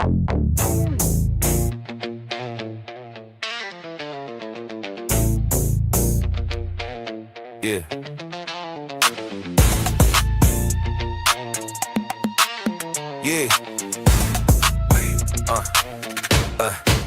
Yeah. Yeah.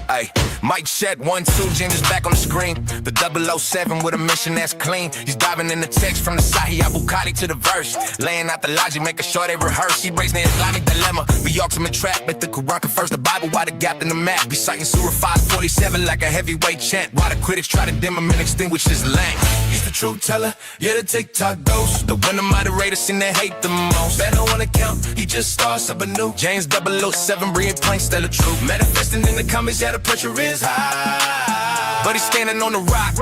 Ay, Mike check, 1, 2, Ginger's back on the screen. The 007 with a mission that's clean. He's diving in the text from the Sahih Bukhari to the verse. Laying out the logic, making sure they rehearse. He breaks the Islamic dilemma. The ultimate trap, but the Quran confirms the Bible. Why the gap in the map? Be citing Surah 547 like a heavyweight chant. Why the critics try to dim him and extinguish his lamp? He's the truth teller, yeah, the TikTok ghost. The one the moderators seem to hate the most. Better on account, he just starts up anew. James 007, bringing plain stellar truth. Manifesting in the comments, yeah, the pressure is high. But he's standing on the rock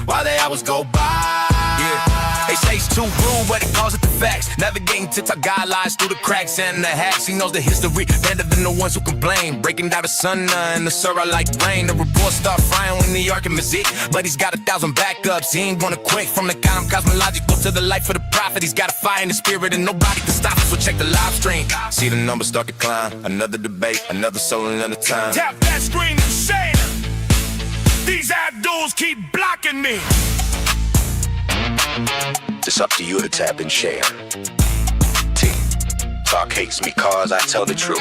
while the hours go by. Yeah. They say he's too rude, but he calls it the facts. Navigating TikTok guidelines through the cracks and the hacks. He knows the history better than the ones who complain. Breaking down the sun and the surah like rain. The reports start frying when the argument's it. But he's got 1,000 backups. He ain't gonna quit from the quantum cosmological to the life of the prophet. He's got a fire in the spirit and nobody can stop us. So check the live stream. See the numbers start to climb. Another debate, another soul, another time. Tap that screen and say it. These Abduls keep blocking me. It's up to you to tap and share. T. Talk hates me cause I tell the truth.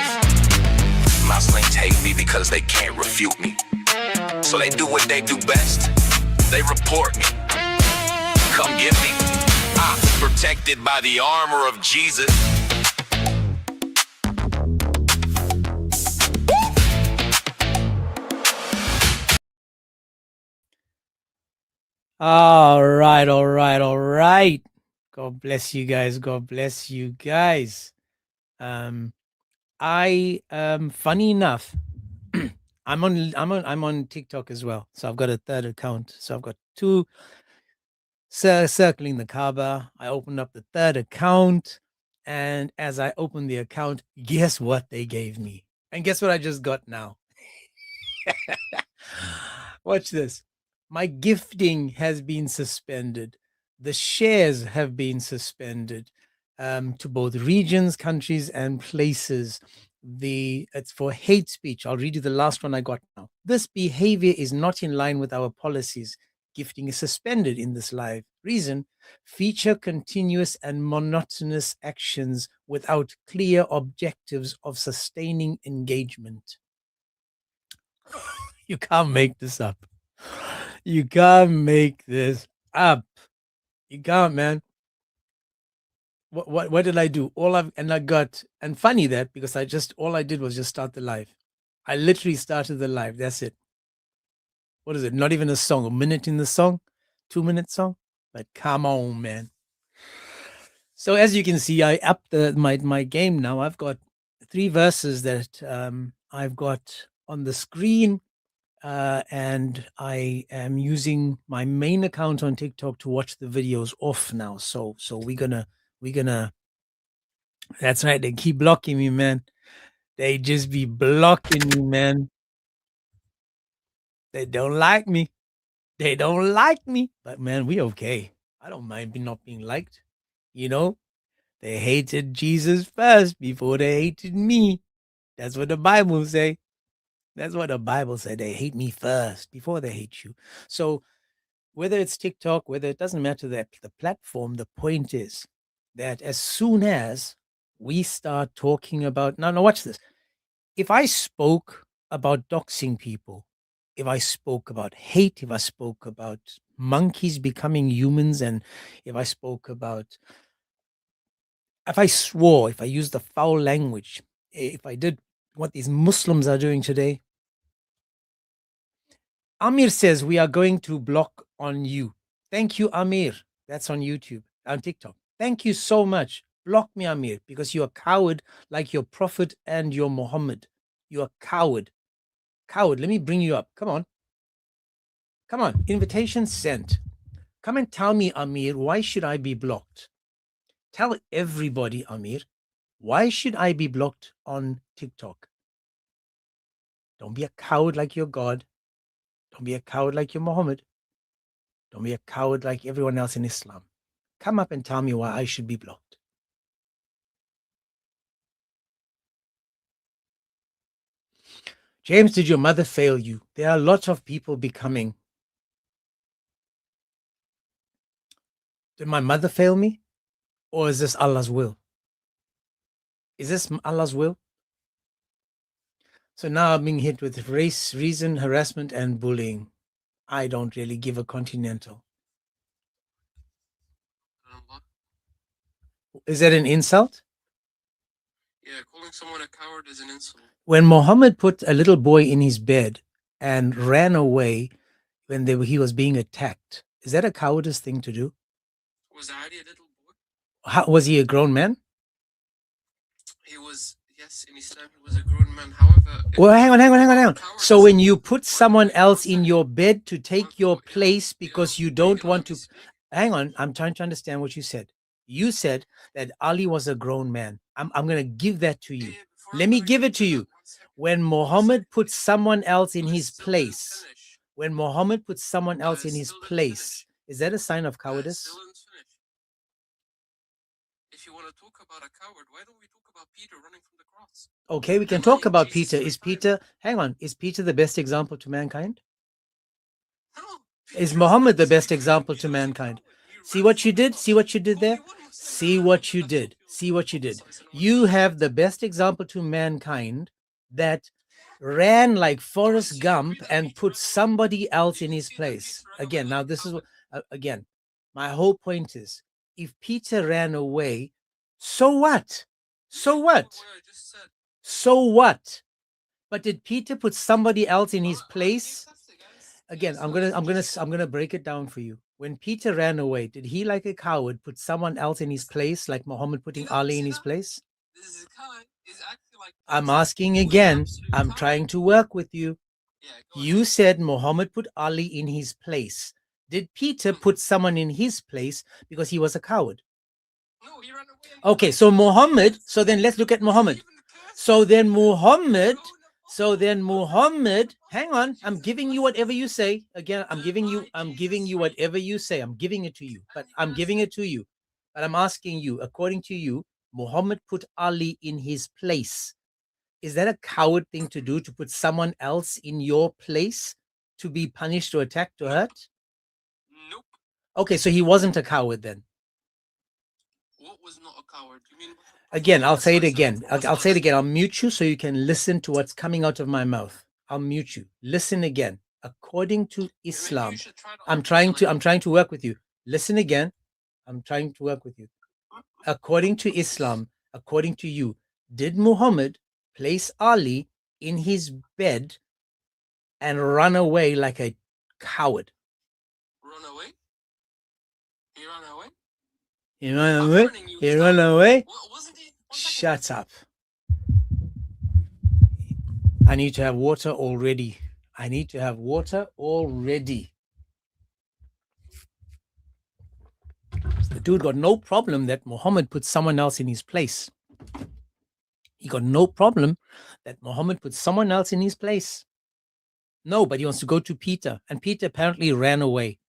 Muslims hate me because they can't refute me. So they do what they do best. They report me. Come get me. I'm protected by the armor of Jesus. All right. God bless you guys. God bless you guys. Funny enough, I'm on TikTok as well. So I've got a third account. So I've got 2 circling the Kaaba. I opened up the third account, and as I opened the account, guess what they gave me? And guess what I just got now? Watch this. My gifting has been suspended. The shares have been suspended to both regions, countries, and places. It's for hate speech. I'll read you the last one I got now. This behavior is not in line with our policies. Gifting is suspended in this live. Reason: feature continuous and monotonous actions without clear objectives of sustaining engagement. You can't make this up. You can't make this up. You can't, man. What did I do? And funny that, because all I did was just start the live. I literally started the live. That's it. What is it? Not even a song. A minute in the song? 2-minute song? But come on, man. So as you can see, I upped my game now. I've got 3 verses that I've got on the screen. And I am using my main account on TikTok to watch the videos off now. So we're gonna. That's right. They keep blocking me, man. They just be blocking me, man. They don't like me. They don't like me. But man, we okay. I don't mind not being liked. You know, they hated Jesus first before they hated me. That's what the Bible say. That's what the Bible said. They hate me first before they hate you. So whether it's TikTok, whether it doesn't matter the platform, the point is that as soon as we start talking about, now watch this. If I spoke about doxing people, if I spoke about hate, if I spoke about monkeys becoming humans, and if I swore, if I used the foul language, if I did what these Muslims are doing today, Amir says we are going to block on you. Thank you, Amir. That's on YouTube, on TikTok. Thank you so much. Block me, Amir, because you're a coward like your prophet and your Muhammad. You're a coward. Coward, let me bring you up. Come on. Come on. Invitation sent. Come and tell me, Amir, why should I be blocked? Tell everybody, Amir, why should I be blocked on TikTok? Don't be a coward like your God. Don't be a coward like your Muhammad. Don't be a coward like everyone else in Islam. Come up and tell me why I should be blocked. James, did your mother fail you? There are a lot of people becoming. Did my mother fail me? Or is this Allah's will? Is this Allah's will? So now I'm being hit with race, reason, harassment, and bullying. I don't really give a continental. Is that an insult? Yeah, calling someone a coward is an insult. When Muhammad put a little boy in his bed and ran away when he was being attacked, is that a cowardice thing to do? Was Ali a little boy? Was he a grown man? He was, yes, in Islam he was a grown man. However, Well, hang on. So when you put someone else in your bed to take your place because you don't want to... Hang on, I'm trying to understand what you said. You said that Ali was a grown man. I'm going to give that to you. Let me give it to you. When Muhammad put someone else in his place, is that a sign of cowardice? If you want to talk about a coward, why don't we talk about Peter running from the cross? Okay, we can talk about Peter. Is Peter the best example to mankind? No. Is Muhammad the best example to mankind? See what you did? See what you did there? See what you did. See what you did. You have the best example to mankind that ran like Forrest Gump and put somebody else in his place. Again, now this is what, again, my whole point is, if Peter ran away, so what? So what? So what? But did Peter put somebody else in his place? Again, I'm gonna break it down for you. When Peter ran away, did he, like a coward, put someone else in his place, like Muhammad putting Ali in his place? I'm asking again. I'm trying to work with you. You said Muhammad put Ali in his place. Did Peter put someone in his place because he was a coward? No, he ran away. Okay, so Muhammad, so then let's look at Muhammad. So then Muhammad, hang on, I'm giving you whatever you say. Again, I'm giving you whatever you say. I'm giving it to you, but I'm giving it to you. But I'm asking you, according to you, Muhammad put Ali in his place. Is that a coward thing to do, to put someone else in your place to be punished or attacked or hurt? Nope. Okay, so he wasn't a coward then. What was not a coward? You mean? Again, I'll say it again. I'll say it again. I'll mute you so you can listen to what's coming out of my mouth. I'll mute you. Listen again. According to Islam, I'm trying to work with you. Listen again. I'm trying to work with you. According to Islam, according to you, did Muhammad place Ali in his bed and run away like a coward? Run away? He ran away? He ran away? He ran away? Wasn't he? Shut up. I need to have water already. I need to have water already. The dude got no problem that Muhammad put someone else in his place. He got no problem that Muhammad put someone else in his place. No, but he wants to go to Peter. And Peter apparently ran away.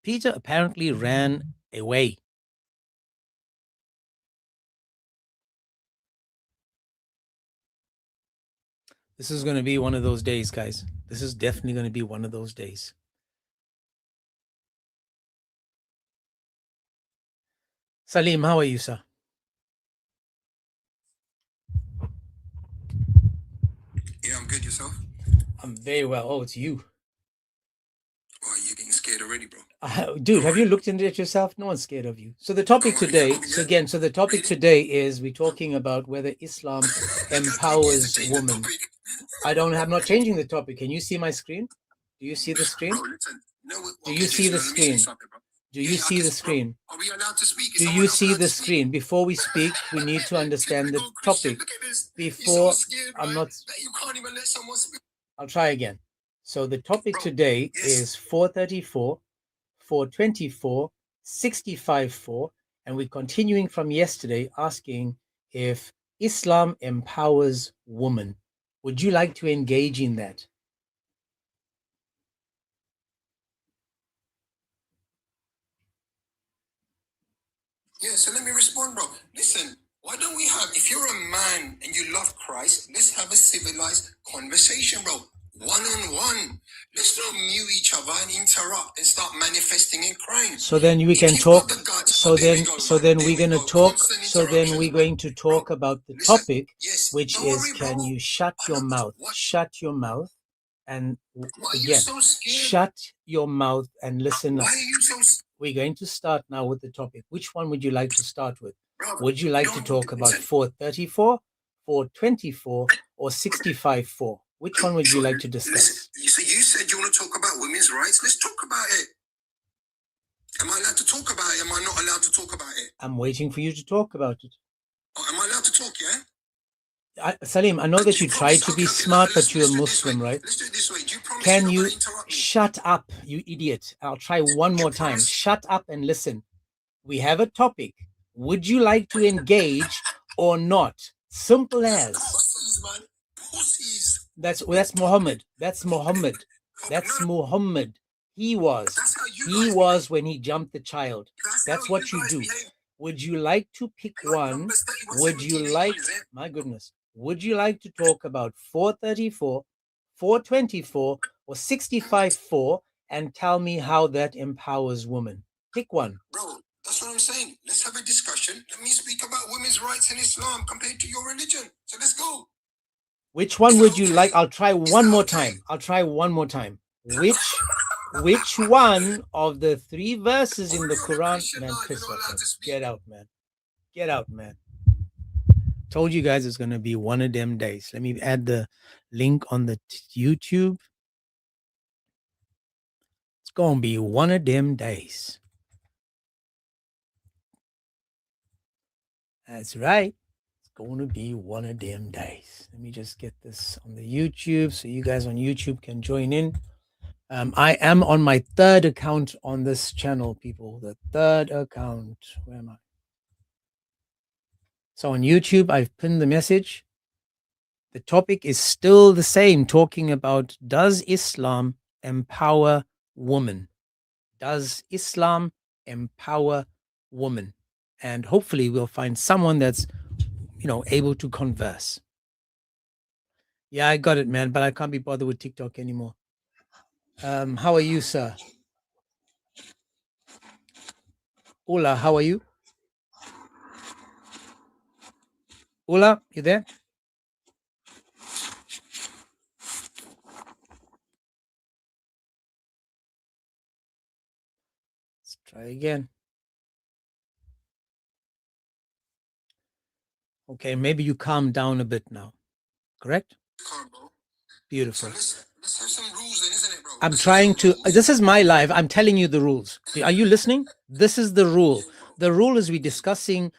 Peter apparently ran away. This is going to be one of those days, guys. This is definitely going to be one of those days. Salim, how are you, sir? Yeah, I'm good. Yourself? I'm very well. Oh, it's you. Oh, you're getting scared already, bro. Dude, have you looked into it yourself? No one's scared of you. So the topic today, the topic today is we're talking about whether Islam empowers women. I'm not changing the topic. Can you see my screen? Do you see the screen? Do you see the screen? Do you see the screen? Are we allowed to speak? Do you see the screen? Before we speak, we need to understand the topic. Before, I'm not... You can't even let someone speak. I'll try again. So the topic today is 434, 424, 65-4, and we're continuing from yesterday asking if Islam empowers women. Would you like to engage in that? Yeah, so let me respond, bro. Listen, Why don't we have, if you're a man and you love Christ, let's have a civilized conversation, bro. One on one. Let's not mute each other and interrupt and start manifesting in crime. So then we If can you've got talk. the guts, So there we then, go, so man. then There we're we gonna go. talk. Constant So then we're interruptions, going to talk bro. about the Listen, topic, yes, which don't is, worry, can bro. you shut I your don't, mouth? what? Shut your mouth, and Why are you again, so scared? shut your mouth and listen Why up. are you so We're going to start now with the topic. Which one would you like to start with? bro? Would you like to talk about 434, 424, or 65-4? Which one would you like to discuss? Listen, so you said you want to talk about women's rights. Let's talk about it. Am I allowed to talk about it? Am I not allowed to talk about it? I'm waiting for you to talk about it. Oh, am I allowed to talk, yeah? Salim, I know that you try to be smart, but you're a let's do it this way. Muslim, right? Let's do it this way. Do you promise Can you're you not going to interrupt me? shut up, you idiot? I'll try one more time. promise? Shut up and listen. We have a topic. Would you like to engage or not? Simple as. Pussies, man. Pussies. That's Muhammad. That's Muhammad. That's Muhammad. He was. That's how you He guys was when he jumped the child. That's how what you guys do. behave. Would you like to pick Like one? numbers 31, Would you 17, like, 18, is it? my goodness, would you like to talk about 434, 424, or 65-4 and tell me how that empowers women? Pick one. Bro, that's what I'm saying. Let's have a discussion. Let me speak about women's rights in Islam compared to your religion. So let's go. Which one would you okay? like? I'll try one that more okay? time. I'll try one more time. Which one of the 3 verses in the Quran? Man, piss off, man. Get out, man. Get out, man. Told you guys it's gonna be one of them days. Let me add the link on the YouTube. It's gonna be one of them days. That's right. It's gonna be one of them days. Let me just get this on the YouTube so you guys on YouTube can join in. I am on my 3rd account on this channel, people. The 3rd account. Where am I? So on YouTube, I've pinned the message. The topic is still the same, talking about, does Islam empower women? Does Islam empower women? And hopefully we'll find someone that's, able to converse. Yeah, I got it, man, but I can't be bothered with TikTok anymore. How are you, sir? Ola, how are you? Ola, you there? Let's try again. Okay, maybe you calm down a bit now. Correct? Beautiful. So let's have some rules then, isn't it, bro? I'm trying to, this is my live. I'm telling you the rules. Are you listening? This is the rule. The rule is we're discussing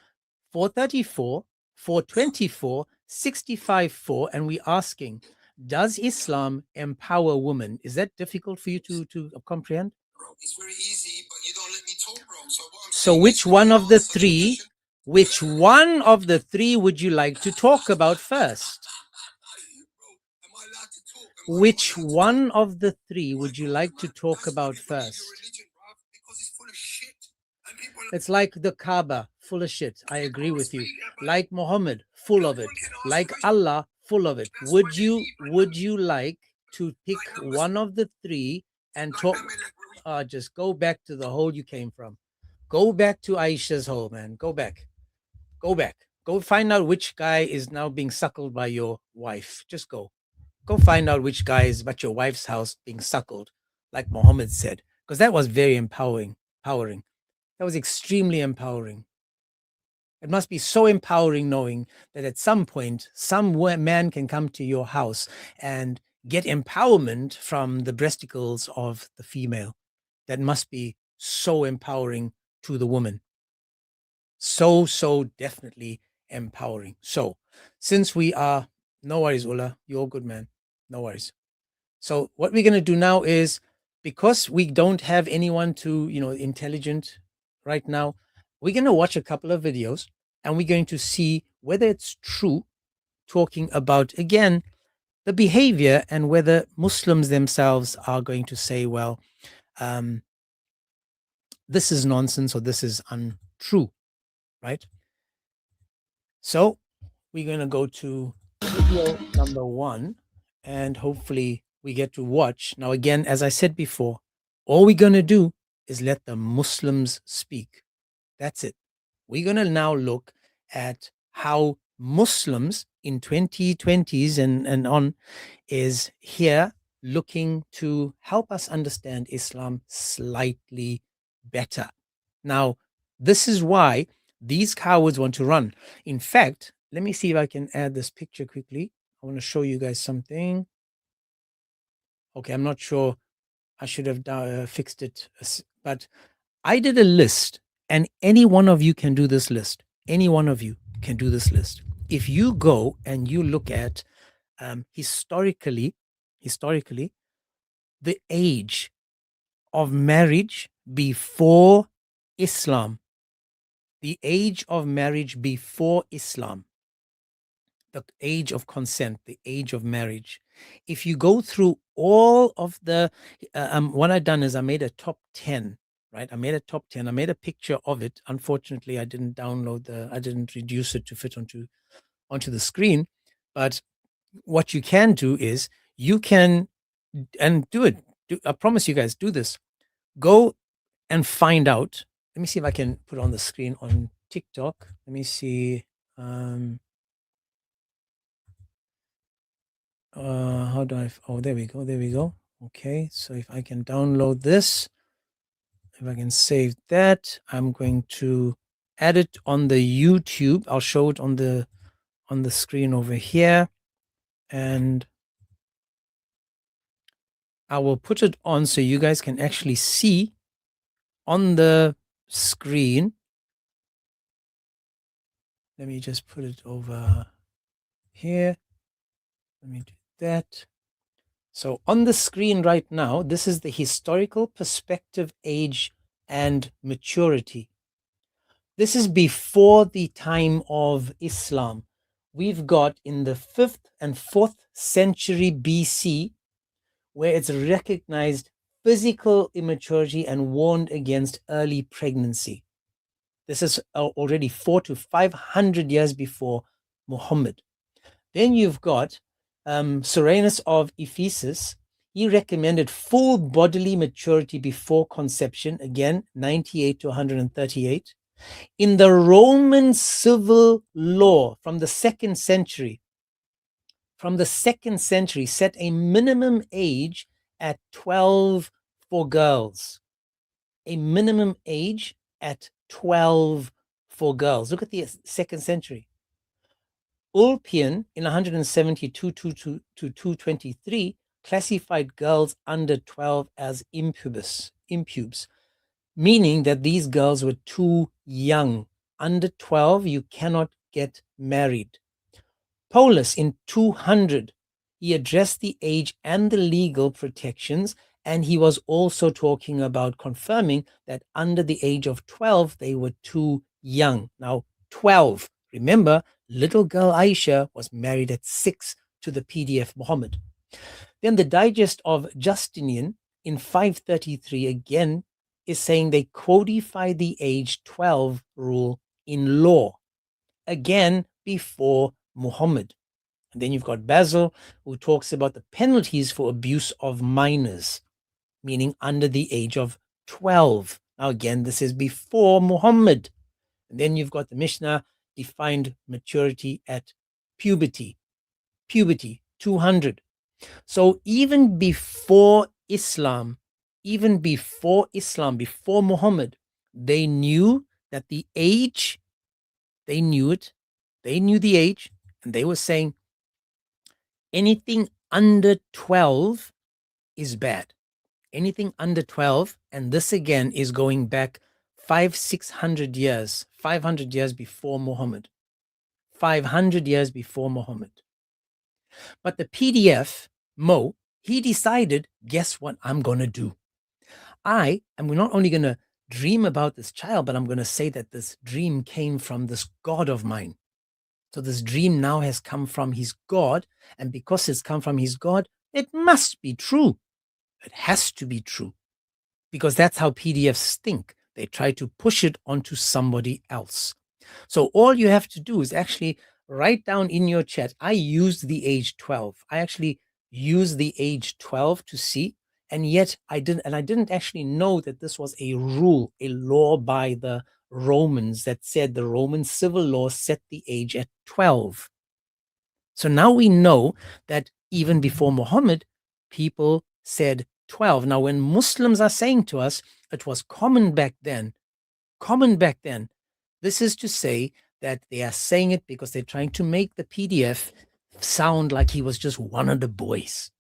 434, 424, 65-4, and we're asking, does Islam empower women? Is that difficult for you to comprehend? Bro, it's very easy, but you don't let me talk, bro. So which one of the 3, would you like to talk about first? Which one of the 3 would you like to talk about first? It's like the Kaaba, full of shit. I agree with you. Like Muhammad, full of it. Like Allah, full of it. Would you like to pick one of the 3 and talk? Just go back to the hole you came from. Go back to Aisha's hole, man. Go back. Go back. Go find out which guy is now being suckled by your wife. Just go. Go find out which guy is at your wife's house being suckled, like Muhammad said, because that was very empowering. That was extremely empowering. It must be so empowering knowing that at some point, some man can come to your house and get empowerment from the breasticles of the female. That must be so empowering to the woman. So definitely empowering. So since we are, no worries, Ola, you're good, man. No worries. So what we're going to do now is, because we don't have anyone to, intelligent right now, we're going to watch a couple of videos and we're going to see whether it's true, talking about, again, the behavior, and whether Muslims themselves are going to say, well, this is nonsense or this is untrue, right? So we're going to go to video number 1, and hopefully we get to watch. Now, again, as I said before, all we're going to do is let the Muslims speak. That's it. We're going to now look at how Muslims in 2020s and on is here looking to help us understand Islam slightly better. Now, this is why these cowards want to run. In fact, let me see if I can add this picture quickly. I want to show you guys something. Okay, I'm not sure. I should have fixed it, but I did a list, and any one of you can do this list. Any one of you can do this list. If you go and you look at historically, the age of marriage before Islam, the age of marriage before Islam, the age of consent, the age of marriage. If you go through all of the, what I've done is I made a top 10, right? I made a top 10. I made a picture of it. Unfortunately, I didn't I didn't reduce it to fit onto the screen. But what you can do is you can, and do it. I promise you guys, do this. Go and find out. Let me see if I can put it on the screen on TikTok. Let me see. How do I? Oh, there we go. There we go. Okay. So if I can download this, if I can save that, I'm going to add it on the YouTube. I'll show it on the screen over here, and I will put it on so you guys can actually see on the screen. Let me just put it over here. Let me do that. So on the screen right now, this is the historical perspective, age, and maturity. This is before the time of Islam. We've got in the 5th and 4th century BC, where it's recognized physical immaturity and warned against early pregnancy. This is already 400 to 500 years before Muhammad. Then you've got Soranus of Ephesus. He recommended full bodily maturity before conception, again, 98 to 138. In the Roman civil law from the 2nd century, set a minimum age at 12 for girls. A minimum age at 12 for girls. Look at the 2nd century. Ulpian in 172 to 223 classified girls under 12 as impubes, meaning that these girls were too young. Under 12, you cannot get married. Paulus in 200, he addressed the age and the legal protections, and he was also talking about confirming that under the age of 12, they were too young. Now, 12, remember, little girl Aisha was married at 6 to the PDF Muhammad. Then the Digest of Justinian in 533 again is saying they codify the age 12 rule in law, again before Muhammad. And then you've got Basil, who talks about the penalties for abuse of minors, meaning under the age of 12. Now again, this is before Muhammad. And then you've got the Mishnah defined maturity at puberty, 200. So even before Islam, before Muhammad, they knew that the age, they knew the age, and they were saying anything under 12 is bad. Anything under 12, and this again is going back 500 years before Muhammad. 500 years before Muhammad. But the PDF, Mo, he decided, guess what I'm going to do? I am not only going to dream about this child, but I'm going to say that this dream came from this God of mine. So this dream now has come from his God, and because it's come from his God, it must be true. It has to be true, because that's how PDFs think. They try to push it onto somebody else. So all you have to do is actually write down in your chat. I used the age 12. I actually used the age 12 to see, and yet I didn't actually know that this was a rule, a law by the Romans that said the Roman civil law set the age at 12. So now we know that even before Muhammad, people said 12. Now, when Muslims are saying to us, it was common back then, this is to say that they are saying it because they're trying to make the PDF sound like he was just one of the boys.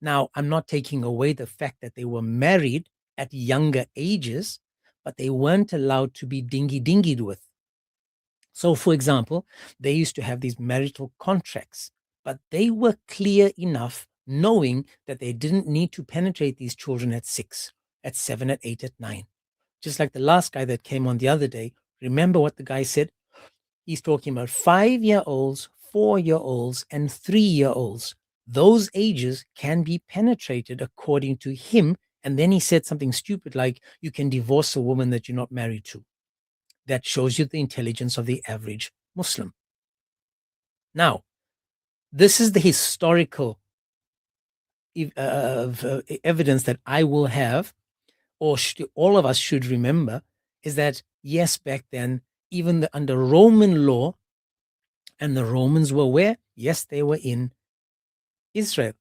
Now, I'm not taking away the fact that they were married at younger ages, but they weren't allowed to be dingy-dingied with. So, for example, they used to have these marital contracts, but they were clear enough knowing that they didn't need to penetrate these children at 6, at 7, at 8, at 9. Just like the last guy that came on the other day. Remember what the guy said? He's talking about 5-year-olds, 4-year-olds, and 3-year-olds. Those ages can be penetrated according to him. And then he said something stupid like, you can divorce a woman that you're not married to. That shows you the intelligence of the average Muslim. Now, this is the historical evidence that I will have, or all of us should remember, is that yes, back then, even under Roman law, and the Romans were where? Yes, they were in Israel.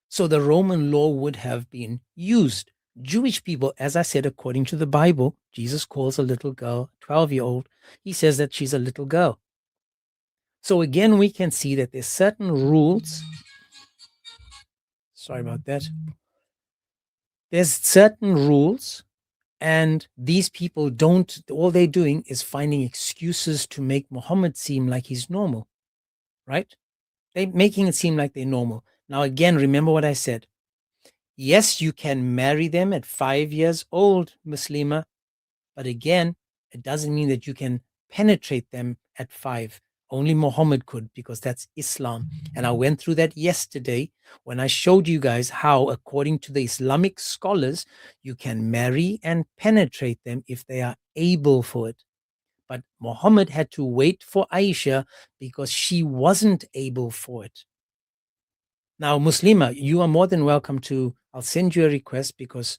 So the Roman law would have been used. Jewish people, as I said, according to the Bible, Jesus calls a little girl, 12-year-old, he says that she's a little girl. So again, we can see that there's certain rules. Sorry about that. There's certain rules, and these people don't, all they're doing is finding excuses to make Muhammad seem like he's normal, right? They're making it seem like they're normal. Now, again, remember what I said. Yes, you can marry them at 5 years old, Muslima, but again, it doesn't mean that you can penetrate them at 5. Only Muhammad could, because that's Islam. And I went through that yesterday when I showed you guys how, according to the Islamic scholars, you can marry and penetrate them if they are able for it. But Muhammad had to wait for Aisha because she wasn't able for it. Now, Muslima, you are more than welcome to, I'll send you a request, because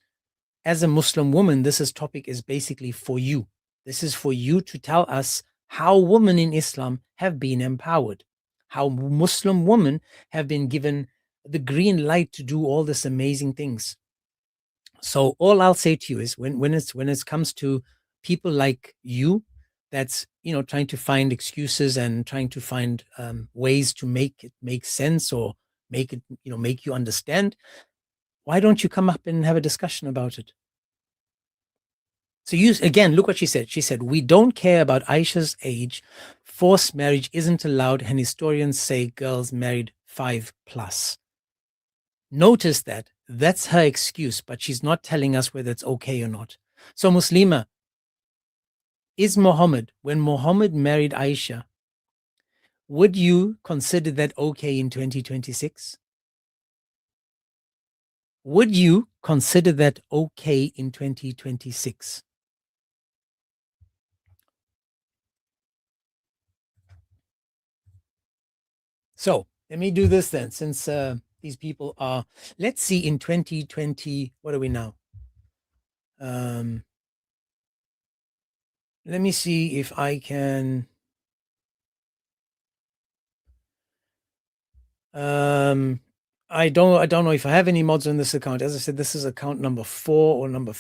as a Muslim woman, this topic is basically for you. This is for you to tell us how women in Islam have been empowered, how Muslim women have been given the green light to do all these amazing things. So all I'll say to you is when it comes to people like you, that's trying to find excuses and trying to find ways to make it make sense, or make it make you understand, why don't you come up and have a discussion about it? So again, look what she said. She said, we don't care about Aisha's age. Forced marriage isn't allowed, and historians say girls married 5+. Notice that. That's her excuse, but she's not telling us whether it's okay or not. So Muslima, when Muhammad married Aisha, would you consider that okay in 2026? Would you consider that okay in 2026? So let me do this then, since these people are, let's see in 2020, what are we now? Let me see if I can, I don't know if I have any mods on this account. As I said, this is account number 4 or number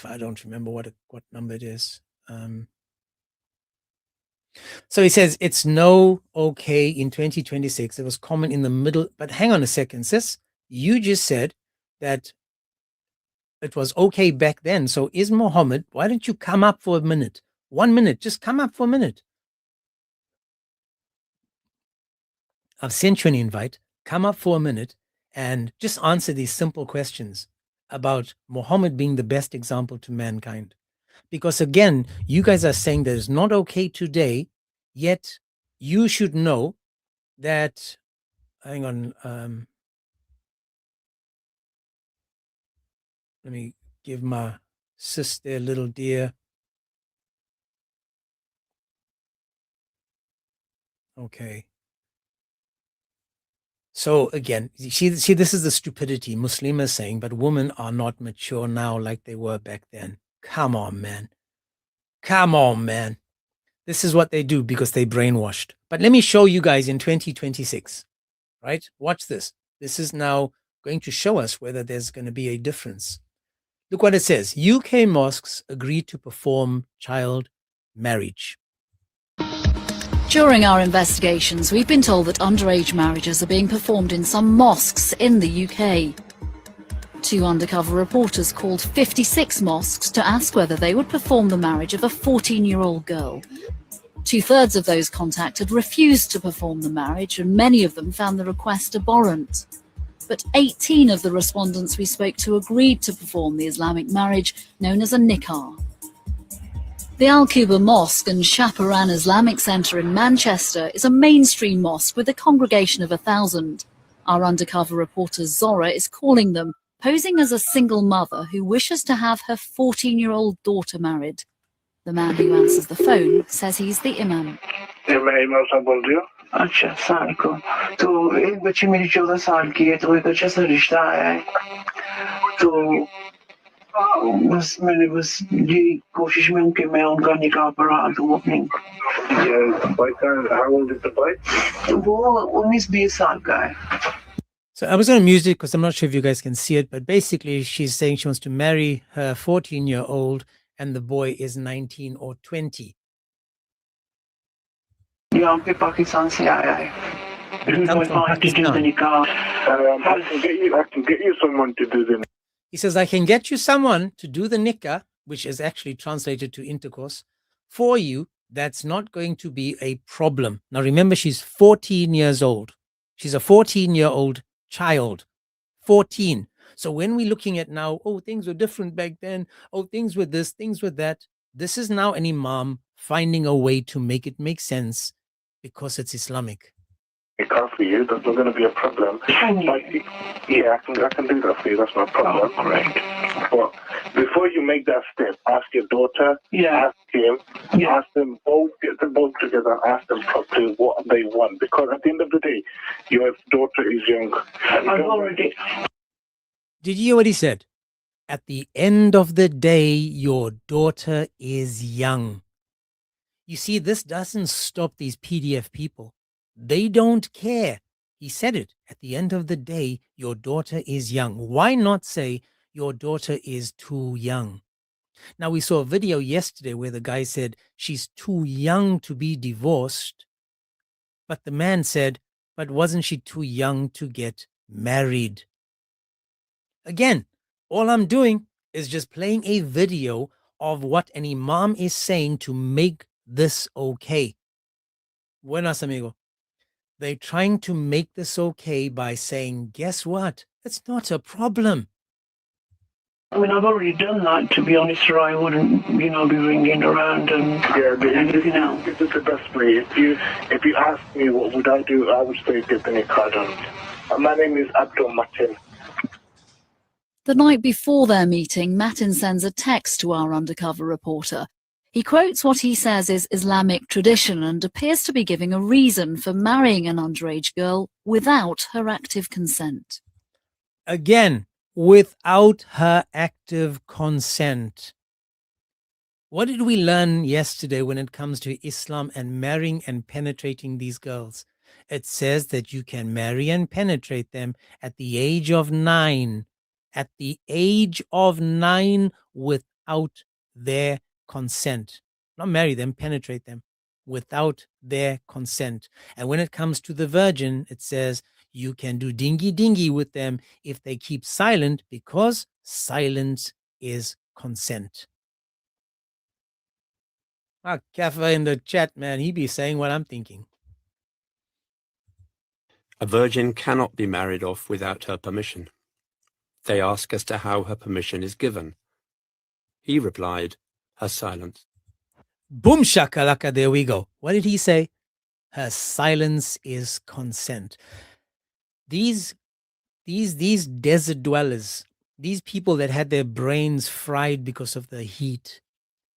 I don't remember what number it is. So he says it's no okay in 2026. It was common in the middle, but hang on a second, sis. You just said that it was okay back then. So is Muhammad, why don't you come up for a minute? 1 minute, just come up for a minute. I've sent you an invite. Come up for a minute and just answer these simple questions about Muhammad being the best example to mankind. Because again, you guys are saying that it's not okay today, yet you should know that, hang on, let me give my sister, little dear, Okay. So again, see, this is the stupidity Muslim is saying, but women are not mature now like they were back then. Come on, man. Come on, man. This is what they do because they brainwashed. But let me show you guys in 2026, right? Watch this. This is now going to show us whether there's going to be a difference. Look what it says. UK mosques agreed to perform child marriage. During our investigations, we've been told that underage marriages are being performed in some mosques in the UK. 2 undercover reporters called 56 mosques to ask whether they would perform the marriage of a 14-year-old girl. 2/3 of those contacted refused to perform the marriage, and many of them found the request abhorrent. But 18 of the respondents we spoke to agreed to perform the Islamic marriage known as a nikah. The Al-Quba Mosque and Chaparan Islamic Centre in Manchester is a mainstream mosque with a congregation of 1,000. Our undercover reporter Zora is calling them, posing as a single mother who wishes to have her 14-year-old daughter married. The man who answers the phone says he's the imam. अच्छा साल को तो एक बच्ची मेरी 14 साल की है तो एक अच्छा सा रिश्ता आया है तो बस मैंने बस ये कोशिश में हूँ कि मैं उनका निकाह पढ़ा दूँ अपने वो 19-20 साल का है. So I was going to mute it because I'm not sure if you guys can see it, but basically she's saying she wants to marry her 14-year-old and the boy is 19 or 20. यहाँ पे पाकिस्तान से आया है. I can get you someone to do the. He says, I can get you someone to do the nikah, which is actually translated to intercourse, for you. That's not going to be a problem. Now, remember, she's 14 years old. She's a 14-year-old child. 14. So when we're looking at now, oh, things were different back then. Oh, things were this, things were that. This is now an imam finding a way to make it make sense because it's Islamic. Car for you, that's not going to be a problem. Yeah, I can do that for you. That's not a problem. Oh, great. But before you make that step, ask your daughter, ask him, ask them both, get them both together and ask them properly what they want. Because at the end of the day, your daughter is young. I've already. Did you hear what he said? At the end of the day, your daughter is young. You see, this doesn't stop these PDF people. They don't care. He said it. At the end of the day, your daughter is young. Why not say your daughter is too young? Now, we saw a video yesterday where the guy said she's too young to be divorced. But the man said, but wasn't she too young to get married? Again, all I'm doing is just playing a video of what an imam is saying to make this okay. Buenas, amigo. They're trying to make this okay by saying, guess what? It's not a problem. I mean, I've already done that, to be honest, or I wouldn't, be ringing around and everything else. This is the best way. If you ask me what would I do, I would say get the nikah done. My name is Abdul Martin. The night before their meeting, Matin sends a text to our undercover reporter. He quotes what he says is Islamic tradition and appears to be giving a reason for marrying an underage girl without her active consent. Again, without her active consent. What did we learn yesterday when it comes to Islam and marrying and penetrating these girls? It says that you can marry and penetrate them at the age of 9. At the age of 9 without their consent. Not marry them, penetrate them without their consent. And when it comes to the virgin, it says you can do dingy with them if they keep silent, because silence is consent. Kafa in the chat, man, he be saying what I'm thinking. A virgin cannot be married off without her permission. They ask as to how her permission is given. He replied, her silence. Boom shakalaka, there we go. What did he say? Her silence is consent. These desert dwellers, these people that had their brains fried because of the heat,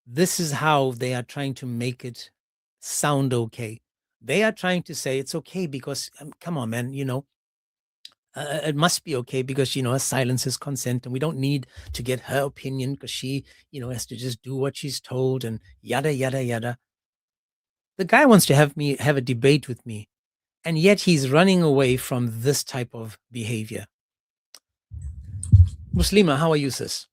this is how they are trying to make it sound okay. They are trying to say it's okay because, come on, man, it must be okay because, her silence is consent and we don't need to get her opinion because she, has to just do what she's told and yada, yada, yada. The guy wants to have a debate with me, and yet he's running away from this type of behavior. Muslima, how are you, sis?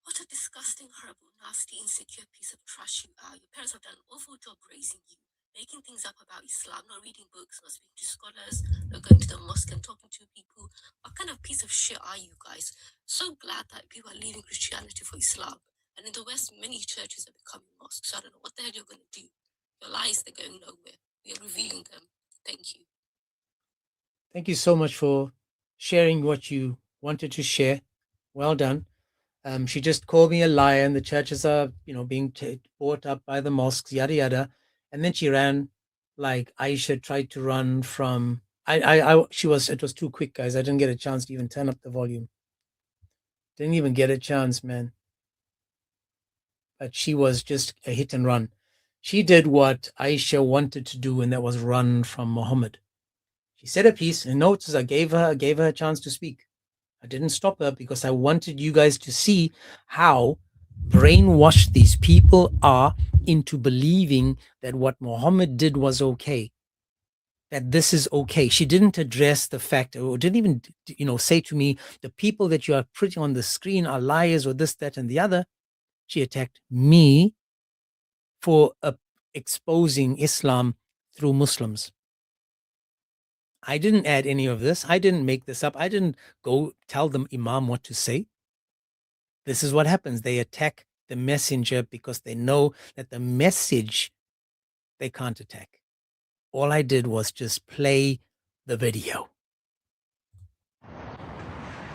What a disgusting, horrible, nasty, insecure piece of trash you are. Your parents have done an awful job raising you, making things up about Islam, not reading books, not speaking to scholars, not going to the mosque and talking to people. What kind of piece of shit are you guys? So glad that people are leaving Christianity for Islam. And in the West, many churches are becoming mosques. So I don't know what the hell you're going to do. Your lies, they're going nowhere. We are revealing them. Thank you. Thank you so much for sharing what you wanted to share. Well done. She just called me a liar, and the churches are, being bought up by the mosques, yada yada. And then she ran like Aisha tried to run from. It was too quick, guys. I didn't get a chance to even turn up the volume. Didn't even get a chance, man. But she was just a hit and run. She did what Aisha wanted to do, and that was run from Muhammad. She said a piece, and notice I gave her a chance to speak. I didn't stop her because I wanted you guys to see how brainwashed these people are into believing that what Muhammad did was okay, that this is okay. She didn't address the fact, or didn't even, say to me, the people that you are putting on the screen are liars or this, that, and the other. She attacked me for exposing Islam through Muslims. I didn't add any of this. I didn't make this up. I didn't go tell them Imam what to say. This is what happens. They attack the messenger because they know that the message they can't attack. All I did was just play the video.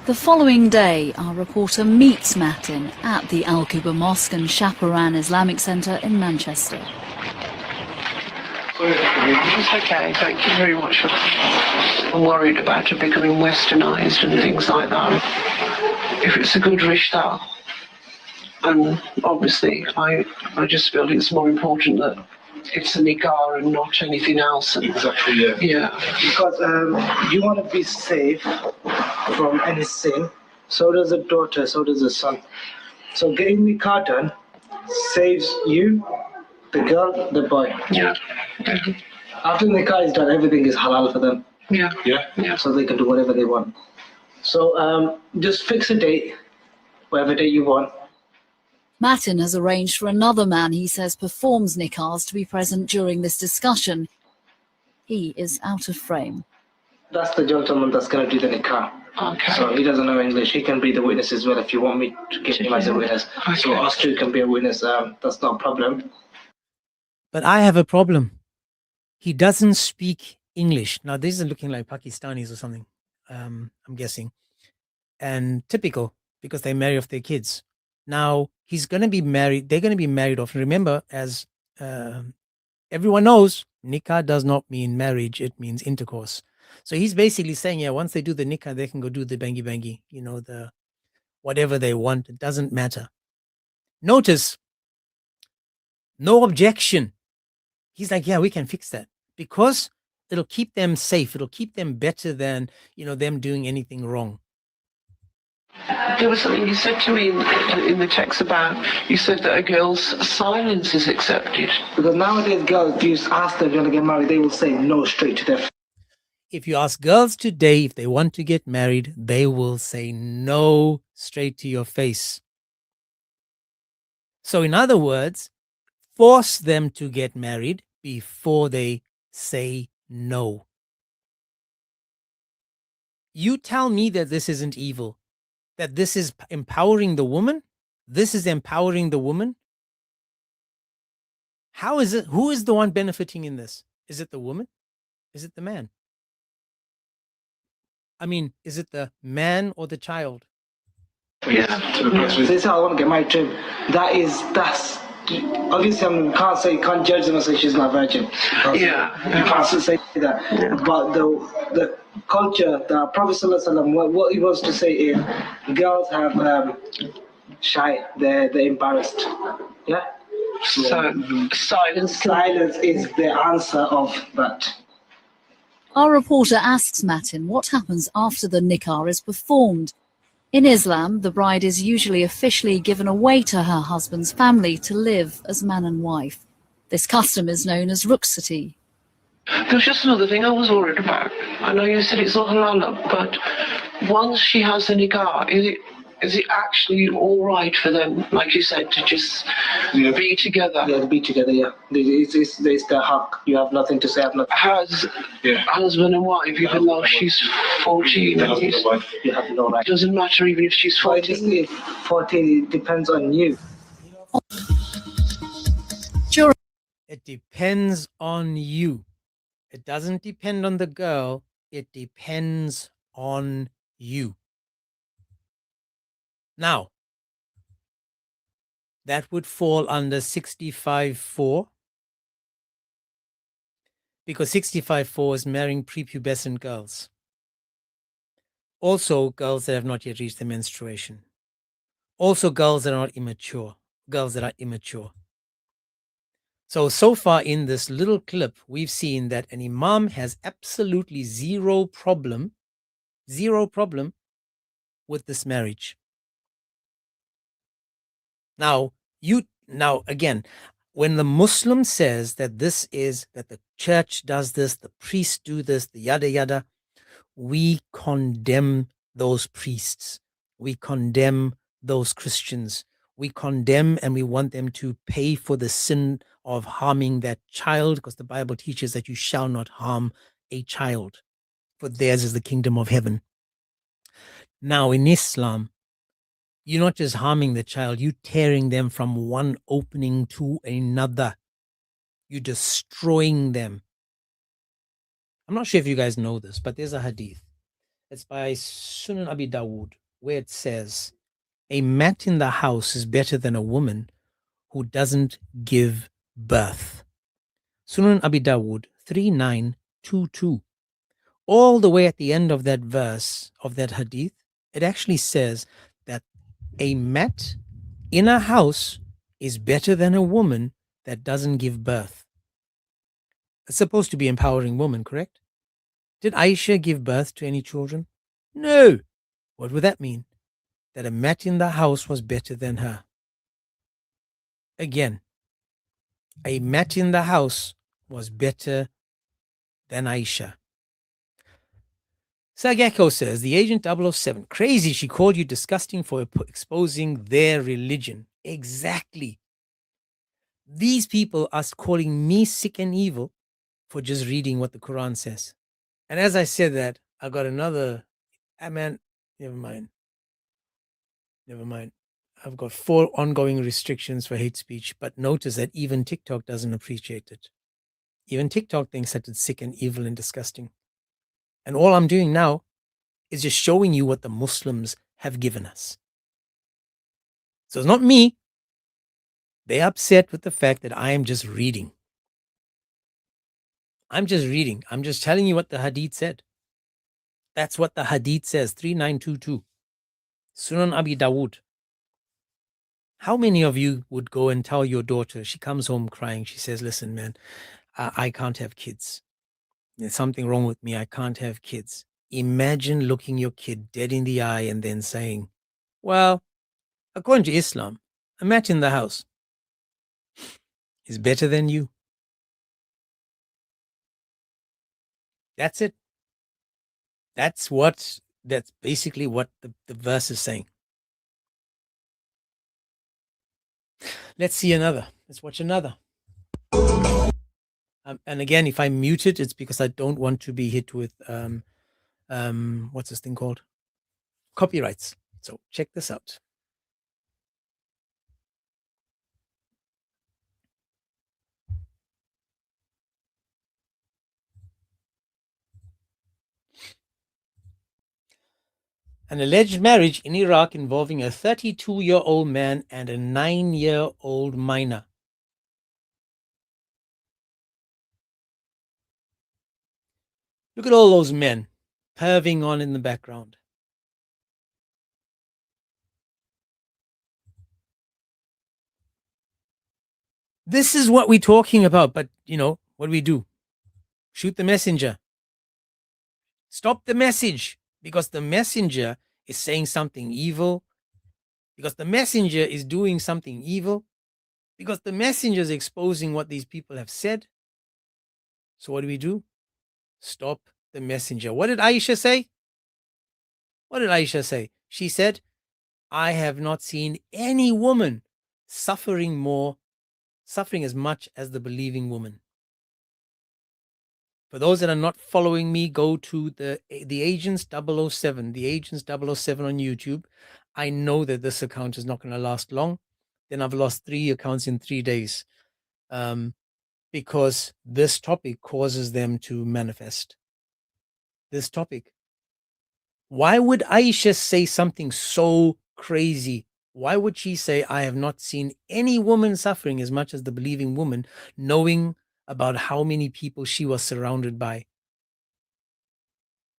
The following day, our reporter meets Matin at the Al-Quba Mosque and Chaparan Islamic Centre in Manchester. It's okay, thank you very much. I'm worried about it becoming westernised and things like that. If it's a good rishta, and obviously I just feel it's more important that it's a nikah and not anything else. Exactly, yeah. Yeah. Because you want to be safe from any sin. So does a daughter, so does a son. So getting nikah done saves you, the girl, the boy. Yeah. After the nikah is done, everything is halal for them. Yeah. Yeah. So they can do whatever they want. So just fix a date, whatever date you want. Matin has arranged for another man he says performs nikahs to be present during this discussion. He is out of frame. That's the gentleman that's going to do the nikah. Okay. So he doesn't know English. He can be the witness as well if you want me to get him as a witness. Okay. So us two can be a witness. That's not a problem. But I have a problem. He doesn't speak English. Now, these are looking like Pakistanis or something, I'm guessing. And typical, because they marry off their kids. Now, he's going to be married. They're going to be married off. Remember, as everyone knows, nikah does not mean marriage. It means intercourse. So he's basically saying, yeah, once they do the nikah, they can go do the bangy bangy, the whatever they want. It doesn't matter. Notice, no objection. He's like, yeah, we can fix that because it'll keep them safe. It'll keep them better than, them doing anything wrong. There was something you said to me in the text about, you said that a girl's silence is accepted. Because nowadays girls, if you ask them if you want to get married, they will say no straight to their face. If you ask girls today if they want to get married, they will say no straight to your face. So in other words, force them to get married before they say no. You tell me that this isn't evil, that this is empowering the woman. This is empowering the woman. How is it? Who is the one benefiting in this? Is it the woman? Is it the man? I mean, is it the man or the child? Yeah. They say I want to get married to him. That's obviously can't judge them and say she's not virgin. Yeah. You can't say that. Yeah. But the culture, the Prophet ﷺ, what he wants to say is girls have shy, they're embarrassed. Yeah? So silence is the answer of that. Our reporter asks Matin what happens after the nikah is performed. In Islam, the bride is usually officially given away to her husband's family to live as man and wife. This custom is known as rukhsati. There's just another thing I was worried about. I know you said it's not halal, but once she has the nikah, is it actually all right for them, like you said, to just be together? Yeah, be together, yeah. It's the haq. You have nothing to say. Has husband and wife, even though she's 14, You have no right. it doesn't matter even if she's 14. 14, it depends on you. It depends on you. It doesn't depend on the girl. It depends on you. Now, that would fall under 65.4 because 65.4 is marrying prepubescent girls. Also, girls that have not yet reached their menstruation. Also, girls that are not immature. Girls that are immature. So far in this little clip, we've seen that an imam has absolutely zero problem with this marriage. Now, again, when the Muslim says that that the church does this, the priests do this, the yada yada, we condemn those priests. We condemn those Christians. We condemn and we want them to pay for the sin of harming that child, because the Bible teaches that you shall not harm a child, for theirs is the kingdom of heaven. Now, in Islam, you're not just harming the child, you're tearing them from one opening to another. You're destroying them. I'm not sure if you guys know this, but there's a hadith. It's by Sunan Abi Dawood, where it says, a mat in the house is better than a woman who doesn't give birth. Sunan Abi Dawood 3922. All the way at the end of that verse, of that hadith, it actually says that a mat in a house is better than a woman that doesn't give birth. It's supposed to be empowering women, correct? Did Aisha give birth to any children? No. What would that mean? That a mat in the house was better than her. Again, a mat in the house was better than Aisha. Sageko says, the Agent 007, crazy, she called you disgusting for exposing their religion. Exactly. These people are calling me sick and evil for just reading what the Quran says. And as I said that, I got another, man, never mind. I've got 4 ongoing restrictions for hate speech, but notice that even TikTok doesn't appreciate it. Even TikTok thinks that it's sick and evil and disgusting. And all I'm doing now is just showing you what the Muslims have given us. So it's not me. They're upset with the fact that I am just reading. I'm just reading. I'm just telling you what the Hadith said. That's what the Hadith says, 3922. Sunan Abi Dawood. How many of you would go and tell your daughter, she comes home crying, she says, listen, man, I can't have kids. There's something wrong with me. I can't have kids. Imagine looking your kid dead in the eye and then saying, well, according to Islam, a mat in the house is better than you. That's it. That's basically what the verse is saying. Let's see another. Let's watch another. And again, if I mute it, it's because I don't want to be hit with what's this thing called? Copyrights. So check this out. An alleged marriage in Iraq involving a 32-year-old man and a 9-year-old minor. Look at all those men perving on in the background. This is what we're talking about. But, what do we do? Shoot the messenger. Stop the message, because the messenger is saying something evil, because the messenger is doing something evil, because the messenger is exposing what these people have said. So what do? Stop the messenger. What did Aisha say? She said, I have not seen any woman suffering as much as the believing woman. For those that are not following me, go to the Agents 007, the Agents 007 on YouTube. I know that this account is not going to last long. Then I've lost 3 accounts in 3 days, because this topic causes them to manifest. This topic. Why would Aisha say something so crazy? Why would she say, I have not seen any woman suffering as much as the believing woman, knowing about how many people she was surrounded by?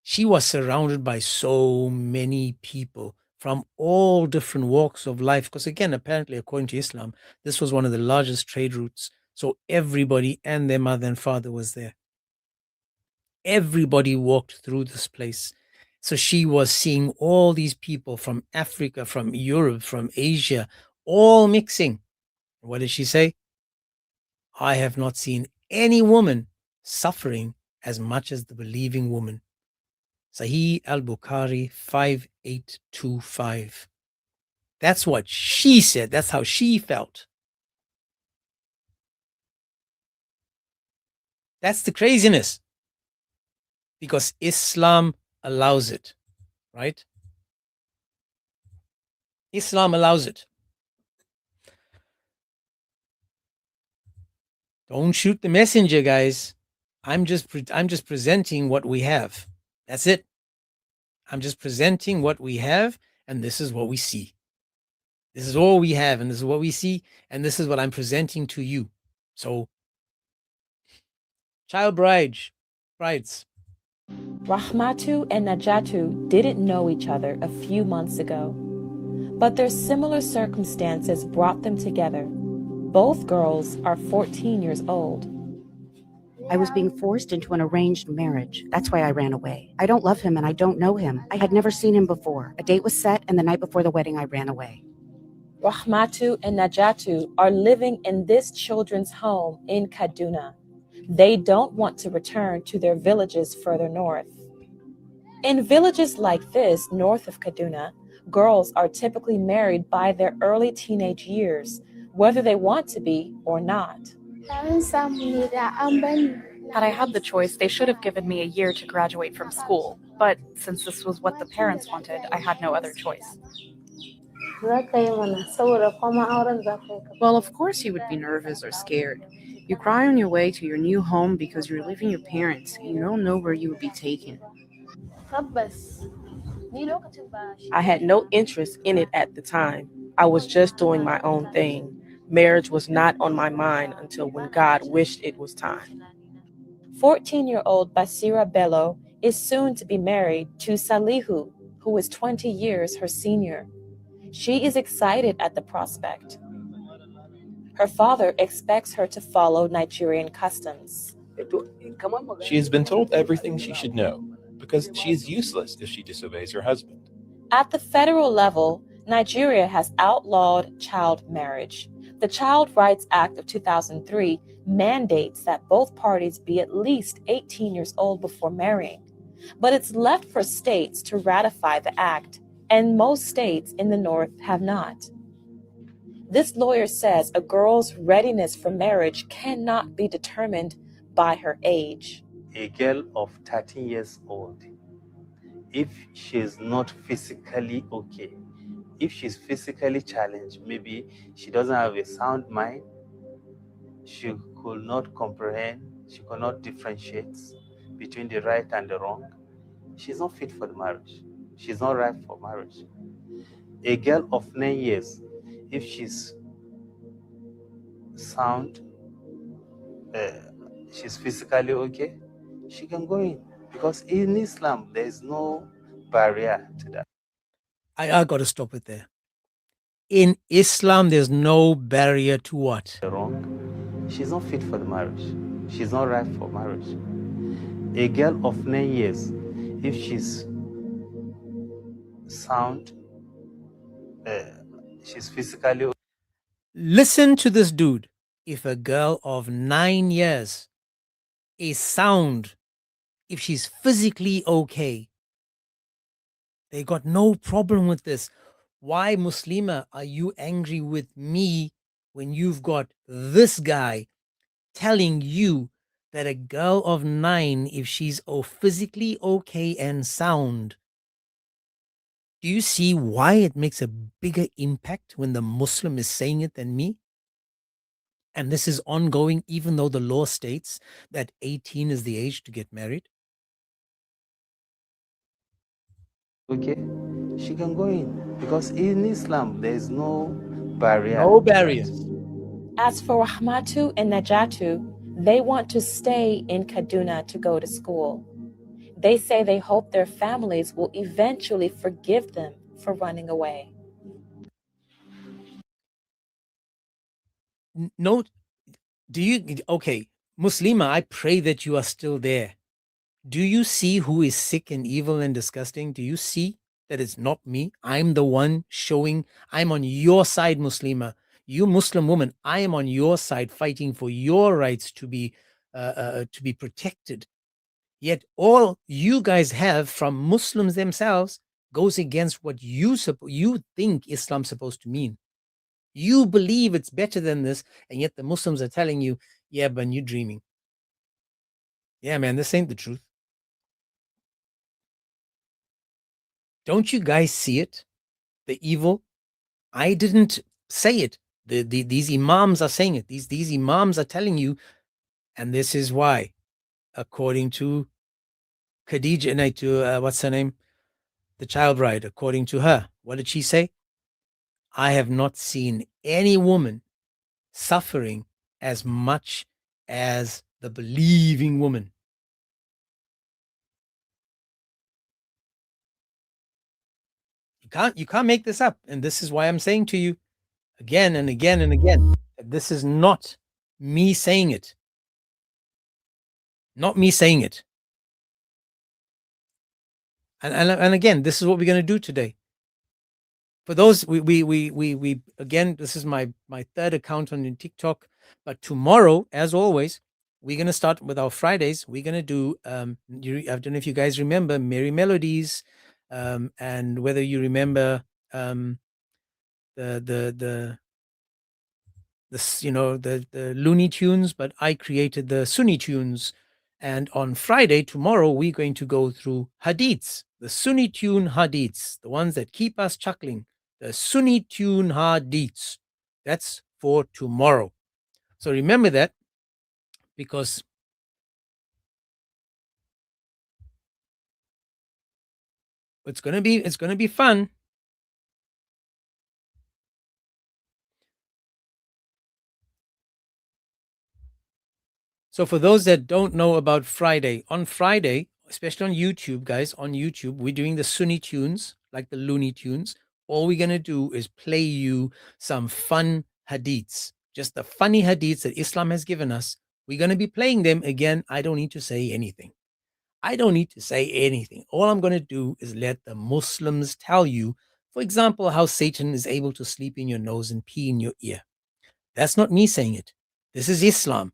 She was surrounded by so many people from all different walks of life. Because again, apparently, according to Islam, this was one of the largest trade routes. So everybody and their mother and father was there. Everybody walked through this place. So she was seeing all these people from Africa, from Europe, from Asia, all mixing. What did she say? I have not seen any woman suffering as much as the believing woman. Sahih al-Bukhari 5825. That's what she said. That's how she felt. That's the craziness. Because Islam allows it, right? Islam allows it. Don't shoot the messenger, guys. I'm just presenting what we have. That's it. I'm just presenting what we have, and this is what we see. This is all we have, and this is what we see, and this is what I'm presenting to you. So, child brides. Rahmatu and Najatu didn't know each other a few months ago, but their similar circumstances brought them together. Both girls are 14 years old. I was being forced into an arranged marriage. That's why I ran away. I don't love him and I don't know him. I had never seen him before. A date was set, and the night before the wedding, I ran away. Rahmatu and Najatu are living in this children's home in Kaduna. They don't want to return to their villages further north. In villages like this, north of Kaduna, girls are typically married by their early teenage years, whether they want to be or not. Had I had the choice, they should have given me a year to graduate from school. But since this was what the parents wanted, I had no other choice. Well, of course you would be nervous or scared. You cry on your way to your new home because you're leaving your parents and you don't know where you would be taken. I had no interest in it at the time. I was just doing my own thing. Marriage was not on my mind until when God wished it was time. 14-year-old Basira Bello is soon to be married to Salihu, who is 20 years her senior. She is excited at the prospect. Her father expects her to follow Nigerian customs. She has been told everything she should know, because she is useless if she disobeys her husband. At the federal level, Nigeria has outlawed child marriage. The Child Rights Act of 2003 mandates that both parties be at least 18 years old before marrying. But it's left for states to ratify the act, and most states in the north have not. This lawyer says a girl's readiness for marriage cannot be determined by her age. A girl of 13 years old, if she's not physically okay, if she's physically challenged, maybe she doesn't have a sound mind, she could not comprehend, she could not differentiate between the right and the wrong, she's not fit for the marriage. She's not ripe for marriage. A girl of 9 years, if she's sound, she's physically okay, she can go in. Because in Islam, there is no barrier to that. I got to stop it there. In Islam, there's no barrier to what? Wrong. she's not fit for the marriage. She's not right for marriage. A girl of 9 years, if she's sound, she's physically. Listen to this dude. If a girl of 9 years is sound, if she's physically okay, they got no problem with this. Why, Muslima, are you angry with me when you've got this guy telling you that a girl of 9, if she's physically okay and sound, do you see why it makes a bigger impact when the Muslim is saying it than me? And this is ongoing, even though the law states that 18 is the age to get married. Okay, she can go in because in Islam there is no barrier. No barriers. As for Rahmatu and Najatu, they want to stay in Kaduna to go to school. They say they hope their families will eventually forgive them for running away. No, do you, okay, Muslima, I pray that you are still there. Do you see who is sick and evil and disgusting? Do you see that it's not me? I'm the one showing, I'm on your side, Muslima. You Muslim woman, I am on your side fighting for your rights to be protected. Yet all you guys have from Muslims themselves goes against what you think Islam's supposed to mean. You believe it's better than this, and yet the Muslims are telling you, yeah, but you're dreaming. Yeah, man, this ain't the truth. Don't you guys see it? The evil? I didn't say it. These imams are saying it. These imams are telling you, and this is why, according to Khadija, and to what's her name? The child bride, according to her, what did she say? I have not seen any woman suffering as much as the believing woman. You can't make this up. And this is why I'm saying to you again and again and again, that this is not me saying it. Not me saying it. And again, this is what we're going to do today. For those, we again, this is my third account on TikTok, but tomorrow, as always, we're going to start with our Fridays. We're going to do, I don't know if you guys remember Merry Melodies, and whether you remember the Looney Tunes, but I created the Sunni tunes. And on Friday, tomorrow, we're going to go through hadiths, the Sunni tune hadiths, the ones that keep us chuckling, the Sunni tune hadiths. That's for tomorrow. So remember that, because it's going to be fun. So for those that don't know about Friday, on Friday, especially on YouTube, guys, on YouTube, we're doing the Sunni tunes, like the Looney Tunes. All we're going to do is play you some fun hadiths, just the funny hadiths that Islam has given us. We're going to be playing them again. I don't need to say anything. I don't need to say anything. All I'm going to do is let the Muslims tell you, for example, how Satan is able to sleep in your nose and pee in your ear. That's not me saying it. This is Islam.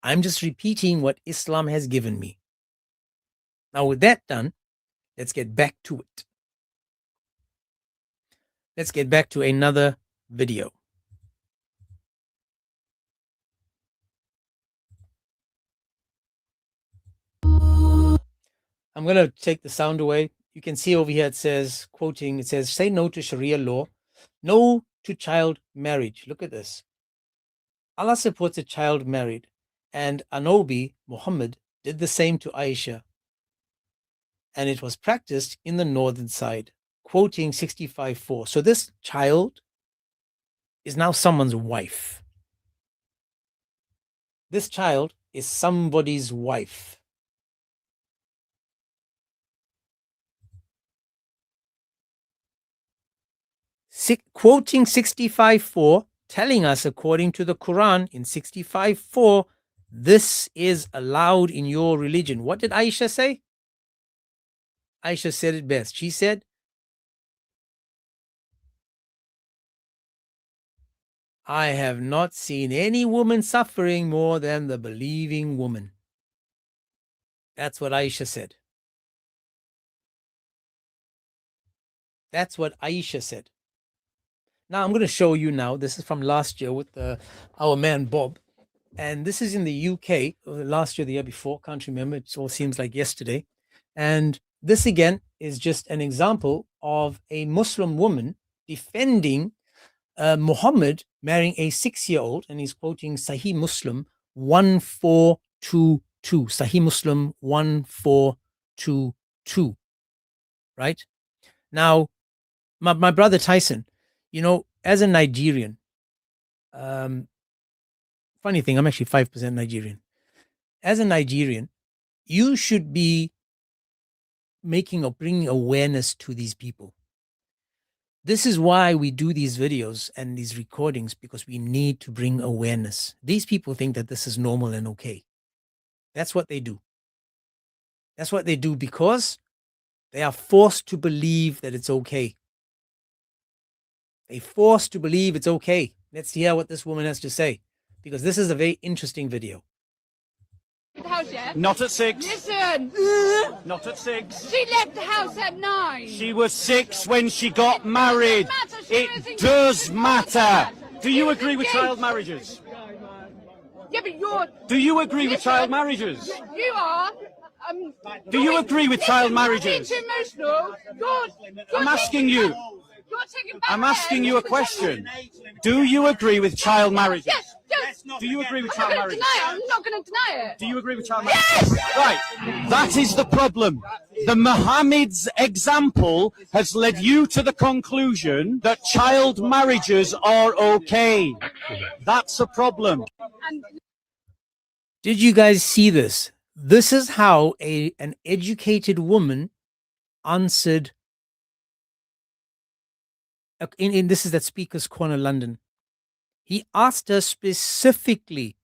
I'm just repeating what Islam has given me. Now, with that done, let's get back to it. Let's get back to another video. I'm going to take the sound away. You can see over here it says, quoting, it says, say no to Sharia law, no to child marriage. Look at this. Allah supports a child married, and Anobi, Muhammad, did the same to Aisha, and it was practiced in the northern side, quoting 65:4. So this child is now someone's wife. This child is somebody's wife. Quoting 65:4, telling us, according to the Quran in 65:4, this is allowed in your religion. What did Aisha say? Aisha said it best. She said, I have not seen any woman suffering more than the believing woman. That's what Aisha said. That's what Aisha said. Now I'm going to show you now. This is from last year with our man Bob. And this is in the UK, last year, the year before. Can't remember. It all seems like yesterday. And this again is just an example of a Muslim woman defending Muhammad marrying a 6-year-old. And he's quoting Sahih Muslim 1422. Sahih Muslim 1422. Right? Now, my brother Tyson, as a Nigerian, funny thing, I'm actually 5% Nigerian. As a Nigerian, you should be bringing awareness to these people. This is why we do these videos and these recordings, because we need to bring awareness. These people think that this is normal and okay. That's what they do. That's what they do because they are forced to believe that it's okay. They're forced to believe it's okay. Let's hear what this woman has to say, because this is a very interesting video. The house yet? Not at 6. Listen! Not at 6. She left the house at 9. She was 6 when she got married. It does matter. Do you agree with child marriages? Yeah, but you're... Do you agree with child marriages? You are... Do you agree with child marriages? You're emotional. I'm asking you. I'm asking you a question. Do you agree with child marriages? Yes, yes. Do you agree with child marriages? I'm not going to deny it. Do you agree with child marriages? Yes! Right. That is the problem. The Muhammad's example has led you to the conclusion that child marriages are okay. That's a problem. Did you guys see this? This is how an educated woman answered. This is that Speaker's Corner, London. He asked her specifically,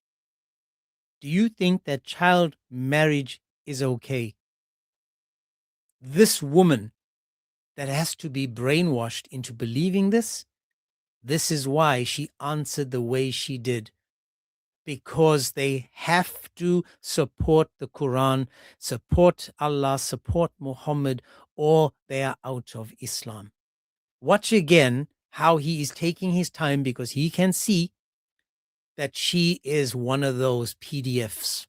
do you think that child marriage is okay? This woman that has to be brainwashed into believing this is why she answered the way she did. Because they have to support the Quran, support Allah, support Muhammad, or they are out of Islam. Watch again how he is taking his time, because he can see that she is one of those PDFs.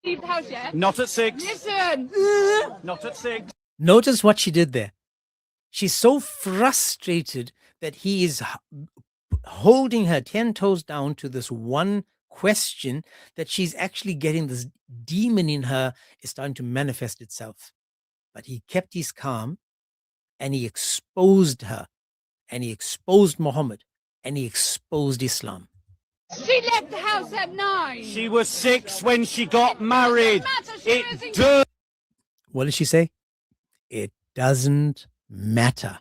Leave the house yet? Not at 6. Listen! Not at 6. Notice what she did there. She's so frustrated that he is holding her 10 toes down to this one question, that she's actually getting this demon in her is starting to manifest itself. But he kept his calm, and he exposed her, and he exposed Muhammad, and he exposed Islam. She left the house at 9. She was 6 when she got married. It does. What did she say? It doesn't matter.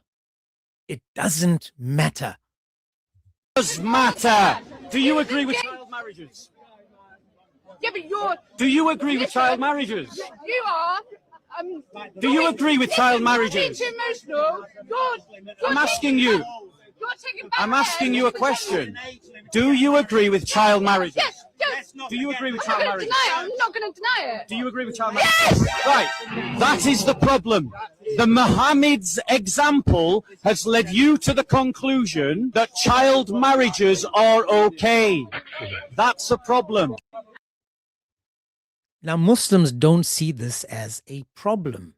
It doesn't matter. Does matter. Do you agree with child marriages? Yeah, but you're... Do you agree with child marriages? You are... Do you agree with child marriages? You're emotional. I'm asking you. I'm asking you a question. Do you agree with child marriages? Yes, yes. Do you agree with child marriages? I'm not going to deny it. Do you agree with child marriages? Yes! Right. That is the problem. The Muhammad's example has led you to the conclusion that child marriages are okay. That's a problem. Now, Muslims don't see this as a problem.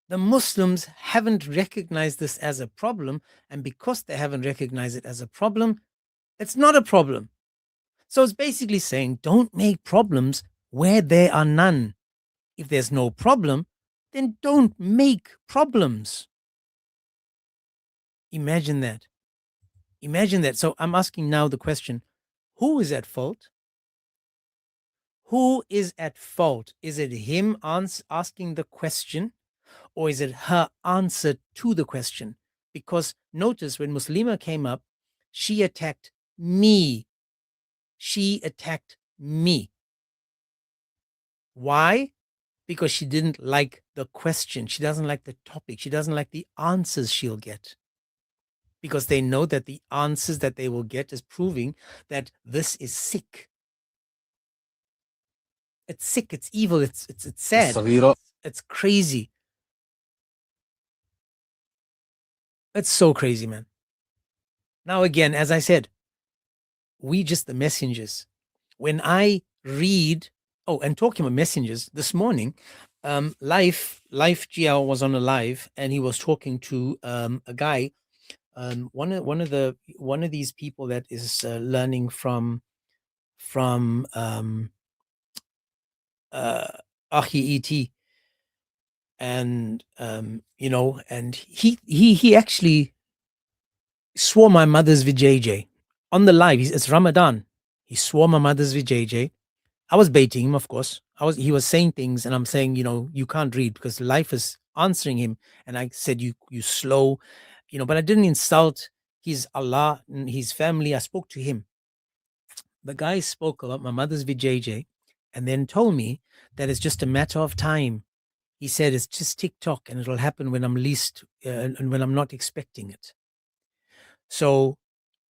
The Muslims haven't recognized this as a problem, and because they haven't recognized it as a problem, it's not a problem. So it's basically saying, don't make problems where there are none. If there's no problem, then don't make problems. Imagine that. Imagine that. So I'm asking now the question, who is at fault? Who is at fault? Is it him asking the question, or is it her answer to the question? Because notice when Muslima came up, She attacked me. She attacked me. Why? Because she didn't like the question. She doesn't like the topic. She doesn't like the answers she'll get. Because they know that the answers that they will get is proving that this is sick. It's sick. It's evil. It's sad. It's crazy. It's so crazy, man. Now, again, as I said, we just the messengers. When I read, and talking about messengers, this morning, Life GL was on a live, and he was talking to a guy, one of these people that is learning from Ahi Et, and and he actually swore my mother's vijay on the live. It's Ramadan. He swore my mother's vijay. I was baiting him, of course. He was saying things, and I'm saying, you can't read, because life is answering him. And I said, you slow, but I didn't insult his Allah and his family. I spoke to him. The guy spoke about my mother's vijay, and then told me that it's just a matter of time. He said it's just TikTok, and it'll happen when I'm least and when I'm not expecting it. So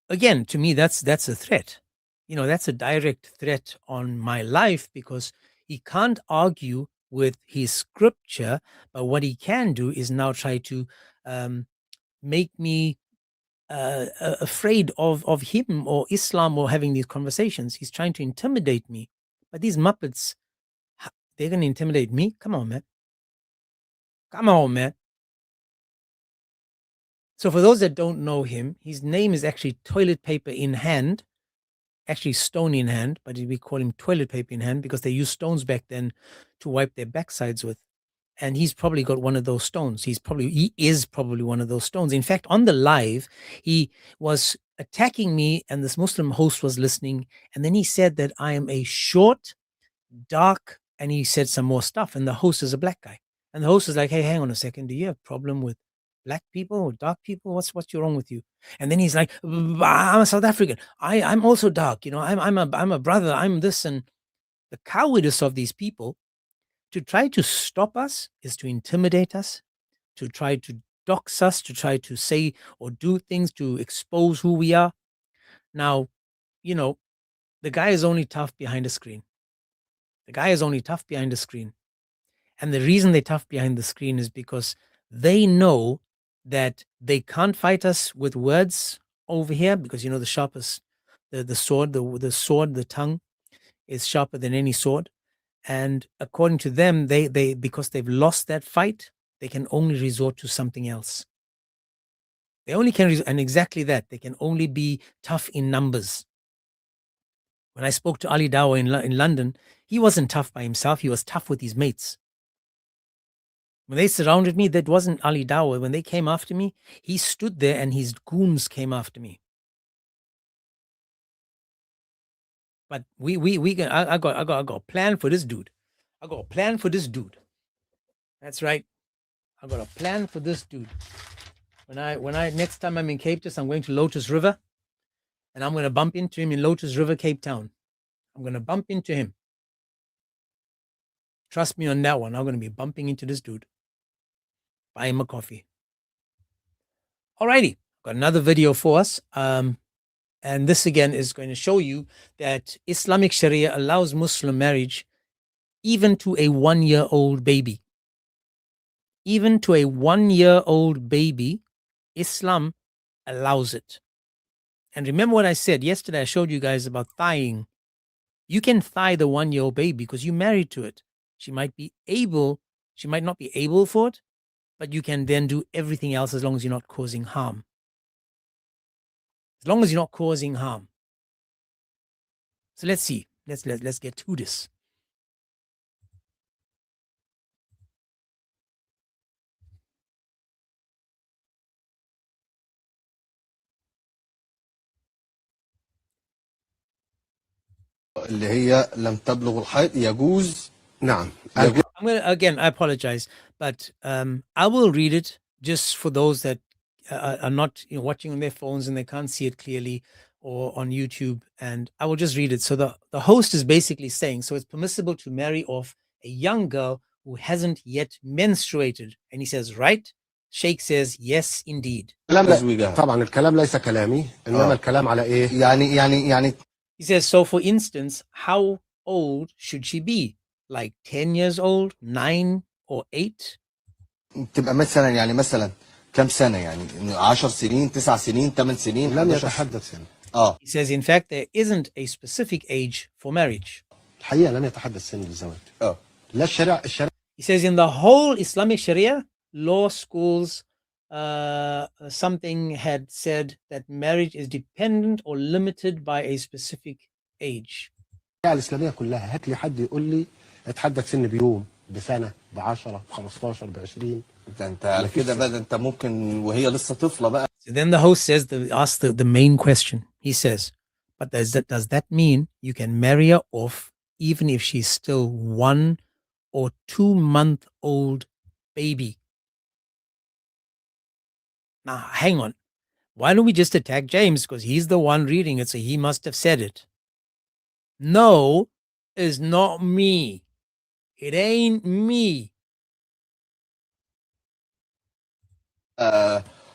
again, to me, that's a threat. That's a direct threat on my life, because he can't argue with his scripture, but what he can do is now try to make me afraid of him or Islam or having these conversations. He's trying to intimidate me. But these Muppets, they're going to intimidate me? Come on, man. Come on, man. So for those that don't know him, his name is actually Toilet Paper in Hand. Actually stone in hand, but we call him Toilet Paper in Hand, because they used stones back then to wipe their backsides with. And he's probably got one of those stones. He is probably one of those stones. In fact, on the live, he was attacking me, and this Muslim host was listening. And then he said that I am a short, dark, and he said some more stuff. And the host is a black guy. And the host is like, hey, hang on a second. Do you have a problem with black people or dark people? What's wrong with you? And then he's like, I'm a South African. I'm also dark. I'm a brother. I'm this. And the cowardice of these people to try to stop us is to intimidate us, to try to dox us, to try to say or do things to expose who we are. Now, the guy is only tough behind a screen. The guy is only tough behind the screen. And the reason they're tough behind the screen is because they know that they can't fight us with words over here, because the sharpest, the sword, the tongue is sharper than any sword. And according to them, they because they've lost that fight, they can only resort to something else. They only can, and exactly that, they can only be tough in numbers. When I spoke to Ali Dawa in London, he wasn't tough by himself. He was tough with his mates. When they surrounded me, that wasn't Ali Dawa. When they came after me, he stood there and his goons came after me. But I got a plan for this dude. I got a plan for this dude. That's right. I got a plan for this dude. When I next time I'm in Cape Town, I'm going to Lotus River, and I'm going to bump into him in Lotus River, Cape Town. I'm going to bump into him. Trust me on that one. I'm going to be bumping into this dude. Buy him a coffee. Alrighty, got another video for us. And this again is going to show you that Islamic Sharia allows Muslim marriage even to a 1-year-old baby. Even to a 1-year-old baby, Islam allows it. And remember what I said yesterday, I showed you guys about thighing. You can thigh the 1-year-old baby because you're married to it. She might not be able for it, but you can then do everything else as long as you're not causing harm. As long as you're not causing harm. So let's see. Let's get to this. اللي هي لم تبلغ الحيض يجوز نعم I apologize, but I will read it just for those that are not watching on their phones and they can't see it clearly, or on YouTube. And I will just read it. So the host is basically saying, so it's permissible to marry off a young girl who hasn't yet menstruated. And he says, right? Sheikh says, yes, indeed. طبعا الكلام ليس كلامي انما الكلام على ايه يعني He says, so for instance, how old should she be? Like 10 years old, 9 or 8? تبقى مثلا كم سنة يعني 10 سنين 9 سنين 8 سنين لم يتحدد سنة He says, in fact, there isn't a specific age for marriage. الحقيقة لم يتحدد سن للزواج لا الشرع He says, in the whole Islamic Sharia, law schools, something had said that marriage is dependent or limited by a specific age. الإسلامية كلها هات لي حد يقول لي اتحدد سن بيوم بسنة ب10 ب15 ب20 ده انت على كده بقى انت ممكن وهي لسه طفلة بقى. So then the host says, asks the main question. He says, but does that mean you can marry her off even if she's still 1 or 2 month old baby? Now, hang on. Why don't we just attack James? Because he's the one reading it, so he must have said it. No, it's not me. It ain't me.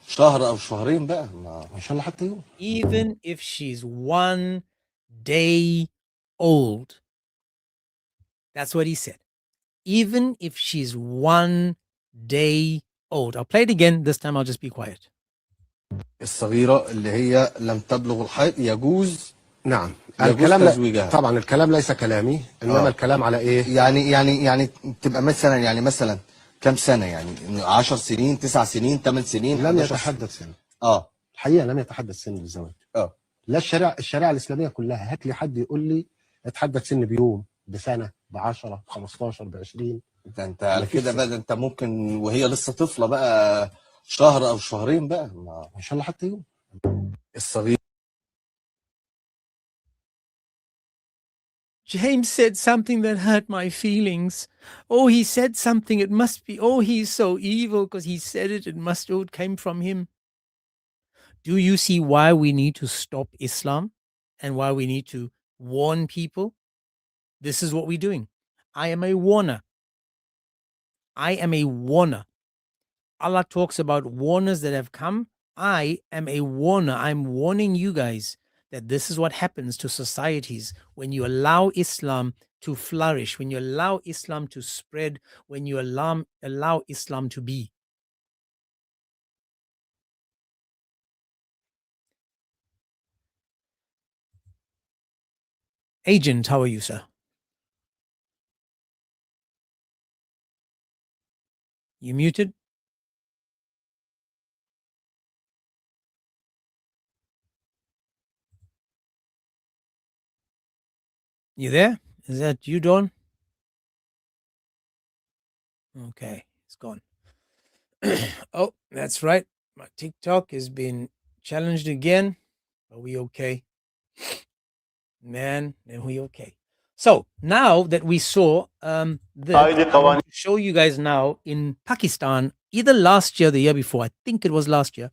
شهر أو شهرين بقى إن شاء الله حتى يوم. Even if she's 1 day old. That's what he said. Even if she's 1 day old. I'll play it again. This time I'll just be quiet. الصغيرة اللي هي لم تبلغ الحيض يجوز نعم الكلام تزويجها. طبعا الكلام ليس كلامي انما الكلام على ايه يعني تبقى مثلا كم سنة يعني 10 سنين 9 سنين 8 سنين لم يتحدد سن الحقيقة لم يتحدد سن للزواج لا الشريعة الإسلامية كلها هات لي حد يقول لي اتحدد سن بيوم بسنة ب10 ب15 ب20 ده انت على كده بقى انت ممكن وهي لسه طفلة بقى شهر أو شهرين بقى إن شاء الله حتى يوم الصغير. James said something that hurt my feelings. Oh, he said something. It must be, oh, he's so evil because he said it. It came from him. Do you see why we need to stop Islam and why we need to warn people? This is what we're doing. I am a warner. I am a warner. Allah talks about warners that have come. I am a warner. I'm warning you guys that this is what happens to societies when you allow Islam to flourish, when you allow Islam to spread, when you allow Islam to be. Agent, how are you, sir? You muted? You there? Is that you, Dawn? Okay, it's gone. Oh, that's right. My TikTok has been challenged again. Are we okay? Man, are we okay? So now that we saw this, I want to show you guys now in Pakistan, either last year or the year before, I think it was last year,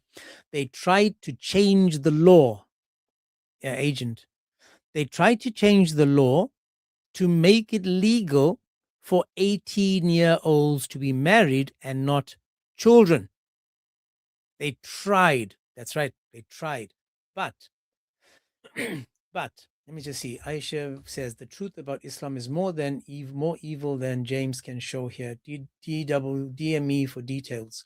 they tried to change the law. Yeah, agent. They tried to change the law to make it legal for 18-year-olds to be married and not children. They tried. That's right. They tried. But let me just see. Aisha says the truth about Islam is more evil than James can show here. DM me for details.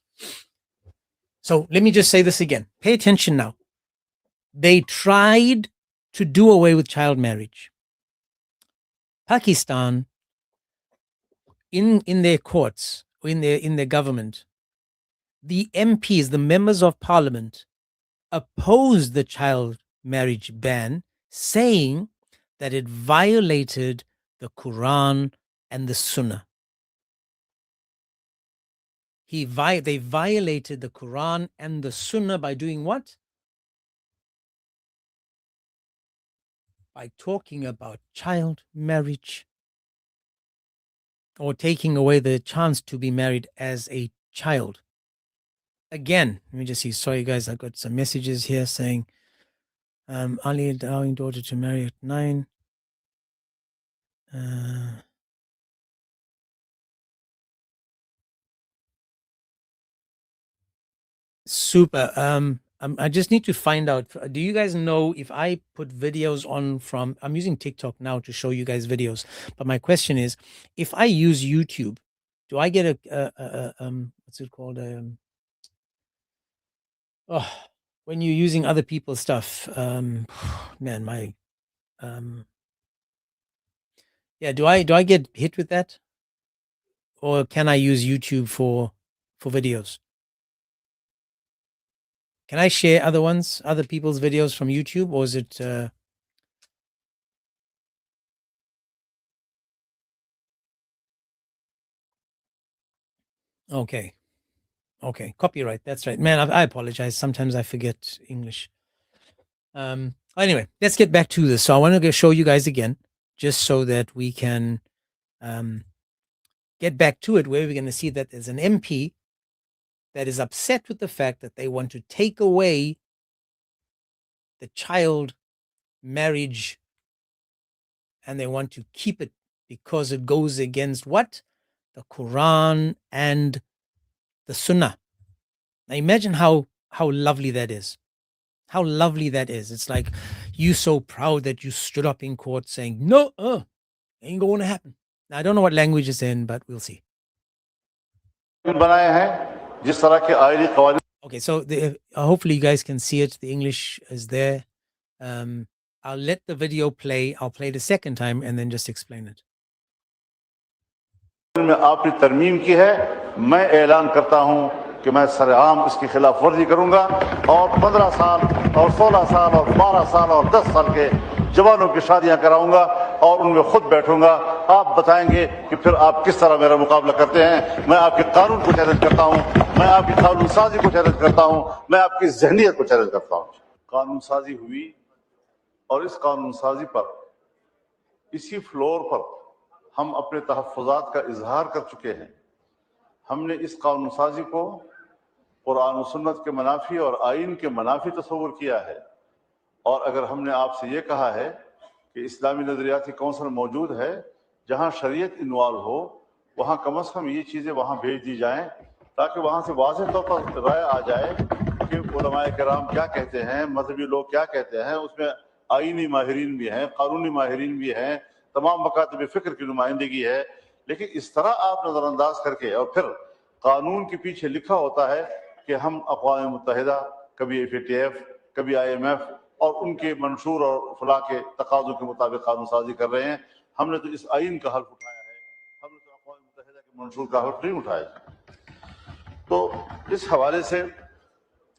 So let me just say this again. Pay attention now. They tried to do away with child marriage. Pakistan, in their courts, in their government, the MPs, the members of parliament, opposed the child marriage ban, saying that it violated the Quran and the Sunnah. They violated the Quran and the Sunnah by doing what? By talking about child marriage or taking away the chance to be married as a child. again, let me just see. Sorry, guys, I got some messages here saying Ali allowing daughter to marry at 9. Super. I just need to find out. Do you guys know if I put videos on from? I'm using TikTok now to show you guys videos. But my question is, if I use YouTube, do I get what's it called? Oh, when you're using other people's stuff, man, my yeah. Do I get hit with that, or can I use YouTube for videos? Can I share other people's videos from YouTube, or is it? Okay. Okay, copyright. That's right, man. I apologize. Sometimes I forget English. Anyway, let's get back to this. So I want to show you guys again, just so that we can get back to it, where we're going to see that there's an MP that is upset with the fact that they want to take away the child marriage, and they want to keep it because it goes against what? The Quran and the Sunnah. Now imagine how lovely that is. How lovely that is. It's like you so proud that you stood up in court saying, no, ain't going to happen. Now, I don't know what language it's in, but we'll see. Okay, so hopefully you guys can see it. The English is there. I'll let the video play. I'll play it a second time and then just explain it. में आपने तरमीम की है, मैं ऐलान करता हूं कि मैं सरेआम इसकी खिलाफ वर्जी करूंगा और 15 साल और 16 साल और 12 साल और 10 साल के जवानों की शादियां कराऊंगा और उनमें खुद बैठूंगा। आप बताएंगे कि फिर आप किस तरह मेरा मुकाबला करते हैं। मैं आपके कानून को चैलेंज करता हूं, मैं आपकी कानून साजी को चैलेंज करता हूं, मैं आपकी जहनीत को चैलेंज करता हूं। कानून साजी हुई और इस कानून साजी पर, इसी फ्लोर पर हम अपने तहफ़्फ़ुज़ात का इजहार कर चुके हैं। हमने इस कानून साजी को कुरान और सुन्नत के मनाफी और आइन के मनाफी तस्वुर किया है। और अगर हमने आपसे ये कहा है कि इस्लामी नज़रियाती कौंसिल मौजूद है जहाँ शरीयत इन्वॉल्व हो, वहाँ कम से कम ये चीज़ें वहाँ भेज दी जाएं ताकि वहाँ से वाज़ेह तौर पर राय आ जाए कि उलमाए किराम क्या कहते हैं, मजहबी लोग क्या कहते हैं। उसमें आइनी माहिरीन भी हैं, कानूनी माहिरीन भी हैं, तमाम मकातब फ़िक्र की नुमाइंदगी है। लेकिन इस तरह आप नज़रअंदाज करके और फिर कानून के पीछे लिखा होता है कि हम अक़वाम मुत्तहिदा, कभी FATF, कभी IMF और उनके मंशूर और फला के तकाज़ों के मुताबिक कानून साजी कर रहे हैं। हमने तो इस आइन का हल्फ उठाया है, हमने तो अक़वाम मुत्तहिदा के मंशूर का हल्फ नहीं उठाया। तो इस हवाले से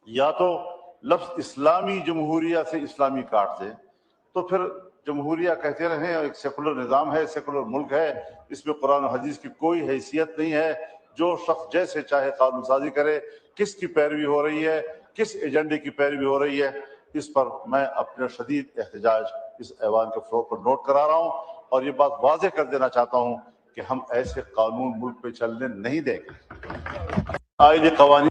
या तो लफ्ज़ इस्लामी जमहूरिया से इस्लामी काट दें, तो फिर जमहूरिया कहते रहें, एक सेकुलर निज़ाम है, सेकुलर मुल्क है, इसमें कुरान और हदीस की कोई हैसियत नहीं है। जो शख्स जैसे चाहे कानून साजी करे, किसकी पैरवी हो रही है, किस एजेंडे की पैरवी हो रही है, इस पर मैं अपना शदीद एहतजाज इस ऐवान के फ्लोर पर नोट करा रहा हूँ और ये बात वाज़ेह कर देना चाहता हूँ कि हम ऐसे कानून मुल्क पे चलने नहीं देंगे। आईने क़वानीन।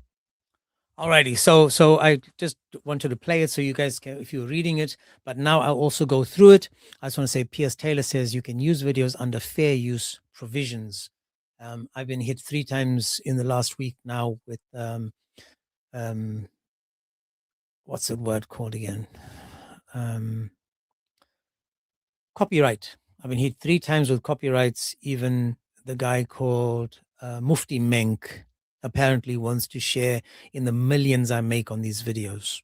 Alrighty, so I just wanted to play it so you guys can, if you're reading it, but now I'll also go through it. I just want to say, P.S. Taylor says you can use videos under fair use provisions. I've been hit 3 times in the last week now with what's the word called again? Copyright. I've been hit 3 times with copyrights. Even the guy called Mufti Menk apparently wants to share in the millions I make on these videos,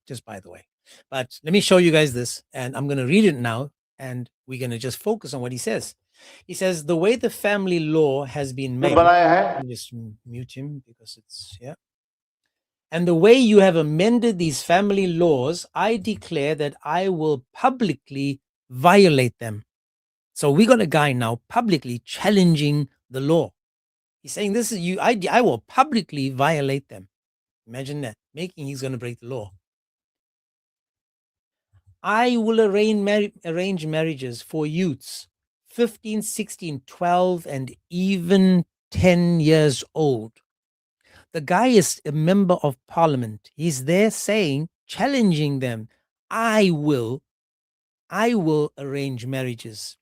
just by the way. But let me show you guys this, and I'm going to read it now, and we're going to just focus on what he says. He says, the way the family law has been made, let me just mute him because it's, yeah. And the way you have amended these family laws, I declare that I will publicly violate them. So we got a guy now publicly challenging the law. He's saying this is you. I will publicly violate them. Imagine that, making he's going to break the law. I will arrange marriages for youths 15, 16, 12, and even 10 years old. The guy is a member of parliament. He's there saying, challenging them, I will arrange marriages.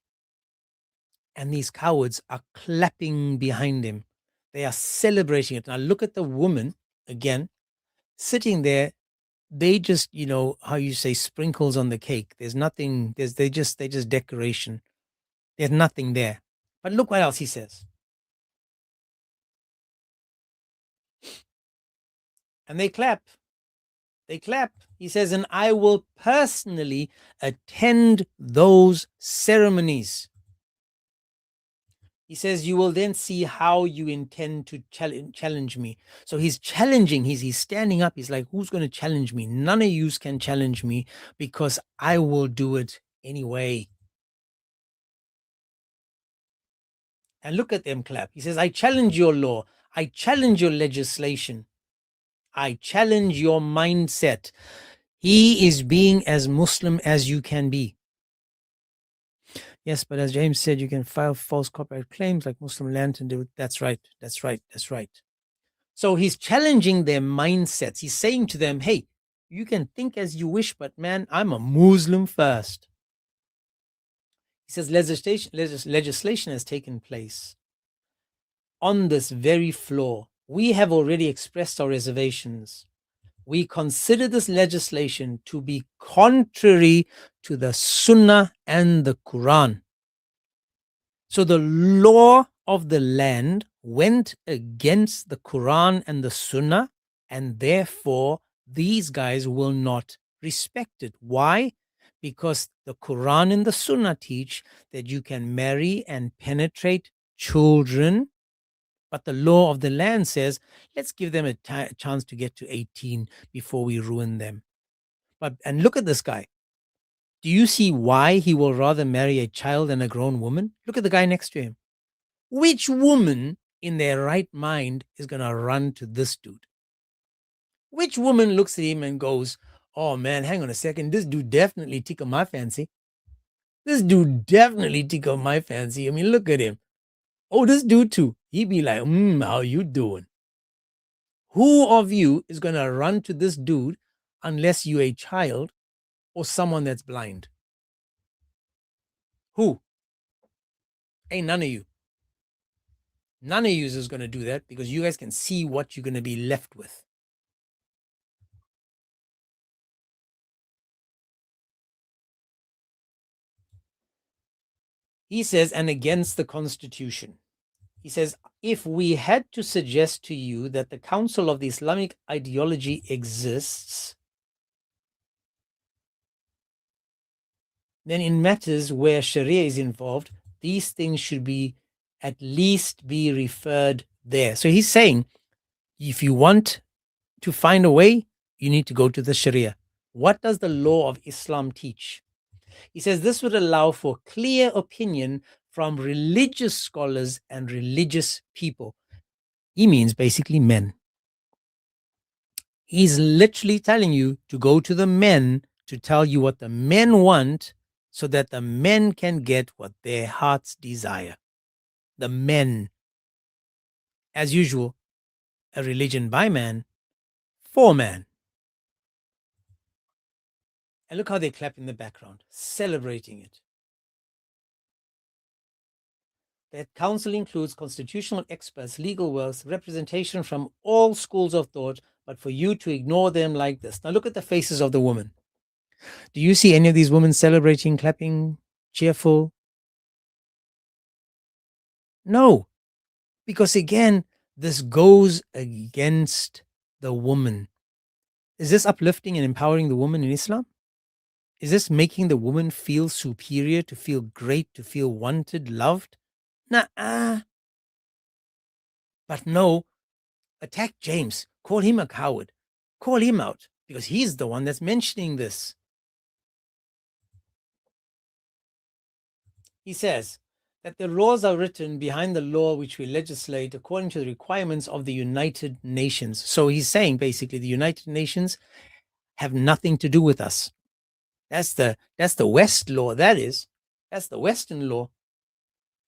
And these cowards are clapping behind him. They are celebrating it. Now look at the woman again, sitting there. They just, how you say, sprinkles on the cake. There's nothing, they just decoration. There's nothing there. But look what else he says. And they clap. They clap. He says, and I will personally attend those ceremonies. He says, you will then see how you intend to challenge me. So he's challenging, he's standing up. He's like, who's going to challenge me? None of you can challenge me because I will do it anyway. And look at them clap. He says, I challenge your law. I challenge your legislation. I challenge your mindset. He is being as Muslim as you can be. Yes, but as James said, you can file false copyright claims like Muslim Lantern do. That's right. That's right. That's right. So he's challenging their mindsets. He's saying to them, hey, you can think as you wish, but man, I'm a Muslim first. He says legislation has taken place on this very floor. We have already expressed our reservations. We consider this legislation to be contrary to the Sunnah and the Quran. So the law of the land went against the Quran and the Sunnah, and therefore these guys will not respect it. Why? Because the Quran and the Sunnah teach that you can marry and penetrate children, but the law of the land says, let's give them a chance to get to 18 before we ruin them. And look at this guy. Do you see why he will rather marry a child than a grown woman? Look at the guy next to him. Which woman in their right mind is going to run to this dude? Which woman looks at him and goes, oh man, hang on a second. This dude definitely tickled my fancy. This dude definitely tickled my fancy. I mean, look at him. Oh, this dude too. He'd be like, how you doing? Who of you is going to run to this dude unless you're a child or someone that's blind? Who? Ain't none of you. None of you is going to do that because you guys can see what you're going to be left with. He says, and against the Constitution. He says, if we had to suggest to you that the Council of the Islamic Ideology exists, then in matters where Sharia is involved, these things should be at least be referred there. So he's saying, if you want to find a way, you need to go to the Sharia. What does the law of Islam teach? He says this would allow for clear opinion from religious scholars and religious people. He means basically men. He's literally telling you to go to the men to tell you what the men want so that the men can get what their hearts desire. The men. As usual, a religion by man, for man. And look how they clap in the background, celebrating it. That council includes constitutional experts, legal worlds, representation from all schools of thought, but for you to ignore them like this. Now look at the faces of the women. Do you see any of these women celebrating, clapping, cheerful? No, because again, this goes against the woman. Is this uplifting and empowering the woman in Islam? Is this making the woman feel superior, to feel great, to feel wanted, loved? Nah. But no, attack James, call him a coward, call him out, because he's the one that's mentioning this. He says that the laws are written behind the law which we legislate according to the requirements of the United Nations. So he's saying basically the United Nations have nothing to do with us. That's the West law, that's the Western law.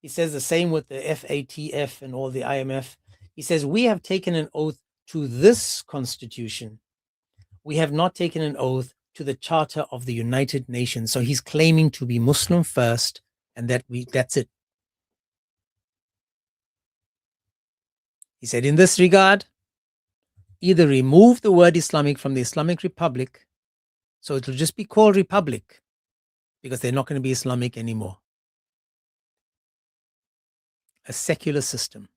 He says the same with the FATF and all the IMF. He says, we have taken an oath to this constitution, we have not taken an oath to the Charter of the United Nations. So he's claiming to be Muslim first, and that's it. He said, in this regard, either remove the word Islamic from the Islamic Republic, so it'll just be called Republic, because they're not going to be Islamic anymore. A secular system.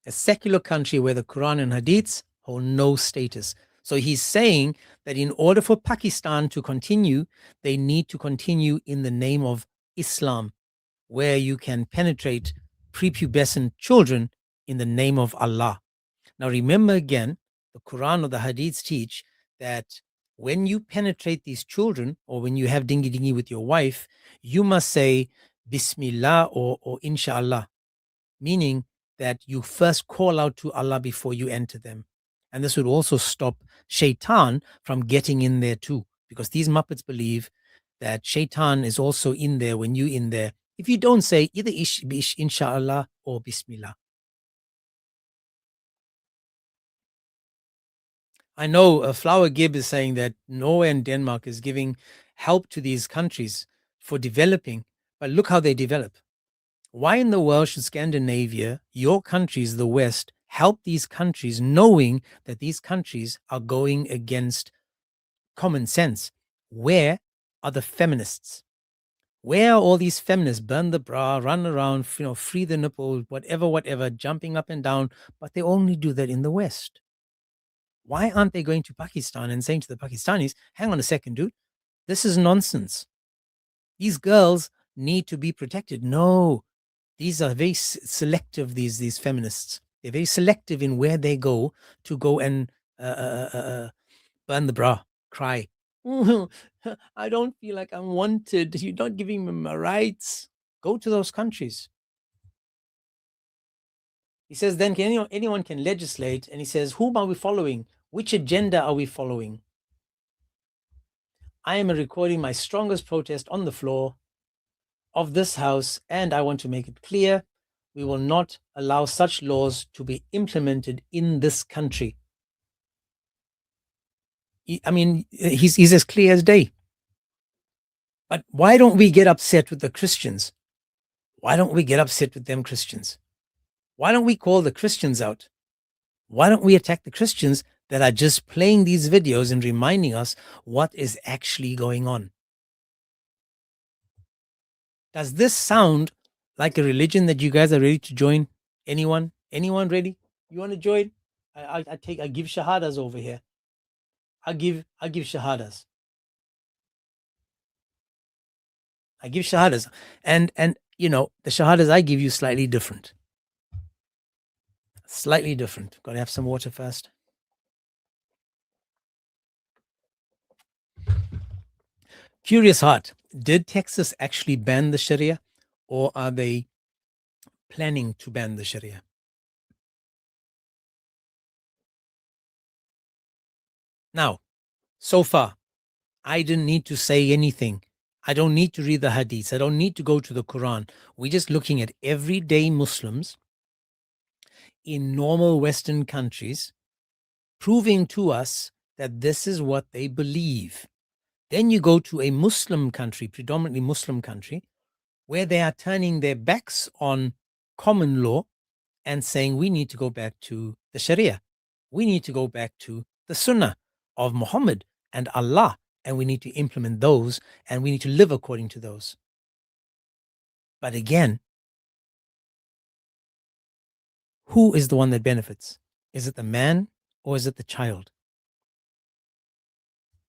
A secular country where the Quran and Hadiths hold no status. So he's saying that in order for Pakistan to continue, they need to continue in the name of Islam, where you can penetrate prepubescent children in the name of Allah. Now remember again, the Quran or the Hadiths teach that when you penetrate these children, or when you have dingy dingy with your wife, you must say Bismillah or Inshallah, meaning that you first call out to Allah before you enter them. And this would also stop Shaitan from getting in there too, because these Muppets believe that Shaitan is also in there when you're in there, if you don't say either Inshallah or Bismillah. I know Flower Gibb is saying that Norway and Denmark is giving help to these countries for developing, but look how they develop. Why in the world should Scandinavia, your countries, the West, help these countries knowing that these countries are going against common sense? Where are the feminists? Where are all these feminists? Burn the bra, run around, free the nipple, whatever, jumping up and down, but they only do that in the West. Why aren't they going to Pakistan and saying to the Pakistanis, hang on a second, dude, this is nonsense. These girls need to be protected. No, these are very selective, these feminists. They're very selective in where they go to go and burn the bra, cry. I don't feel like I'm wanted. You're not giving me my rights. Go to those countries. He says, then anyone can legislate. And he says, whom are we following? Which agenda are we following? I am recording my strongest protest on the floor of this house, and I want to make it clear, we will not allow such laws to be implemented in this country. I mean, he's as clear as day. But why don't we get upset with the Christians? Why don't we get upset with them Christians? Why don't we call the Christians out? Why don't we attack the Christians that are just playing these videos and reminding us what is actually going on? Does this sound like a religion that you guys are ready to join? Anyone? Anyone ready? You want to join? I give shahadas over here. I give shahadas. I give shahadas. And the shahadas I give you slightly different. Slightly different. Got to have some water first. Curious heart. Did Texas actually ban the Sharia, or are they planning to ban the Sharia? Now, so far, I didn't need to say anything. I don't need to read the hadiths. I don't need to go to the Quran. We're just looking at everyday Muslims in normal Western countries, proving to us that this is what they believe. Then you go to a Muslim country, predominantly Muslim country, where they are turning their backs on common law and saying we need to go back to the Sharia. We need to go back to the Sunnah of Muhammad and Allah, and we need to implement those, and we need to live according to those. But again, who is the one that benefits? Is it the man or is it the child?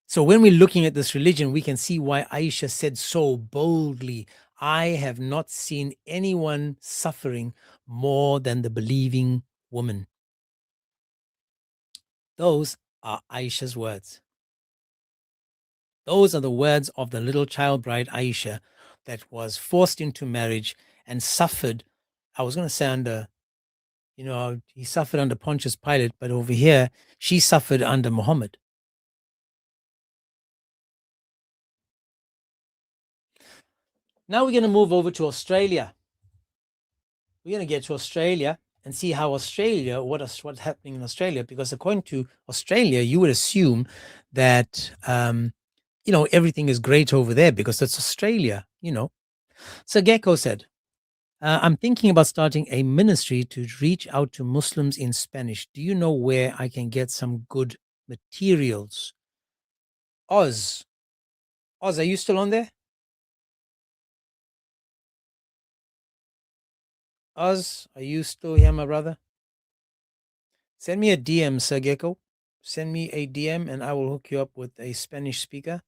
So when we're looking at this religion, we can see why Aisha said so boldly, I have not seen anyone suffering more than the believing woman. Those are Aisha's words. Those are the words of the little child bride Aisha that was forced into marriage and suffered. I was going to say under, he suffered under Pontius Pilate, but over here, she suffered under Muhammad. Now we're going to move over to Australia. We're going to get to Australia and see how Australia, what's happening in Australia, because according to Australia, you would assume that, everything is great over there because it's Australia, So Gecko said, I'm thinking about starting a ministry to reach out to Muslims in Spanish. Do you know where I can get some good materials? Oz, are you still on there? Oz, are you still here, my brother? Send me a DM, Sir Gecko. Send me a DM and I will hook you up with a Spanish speaker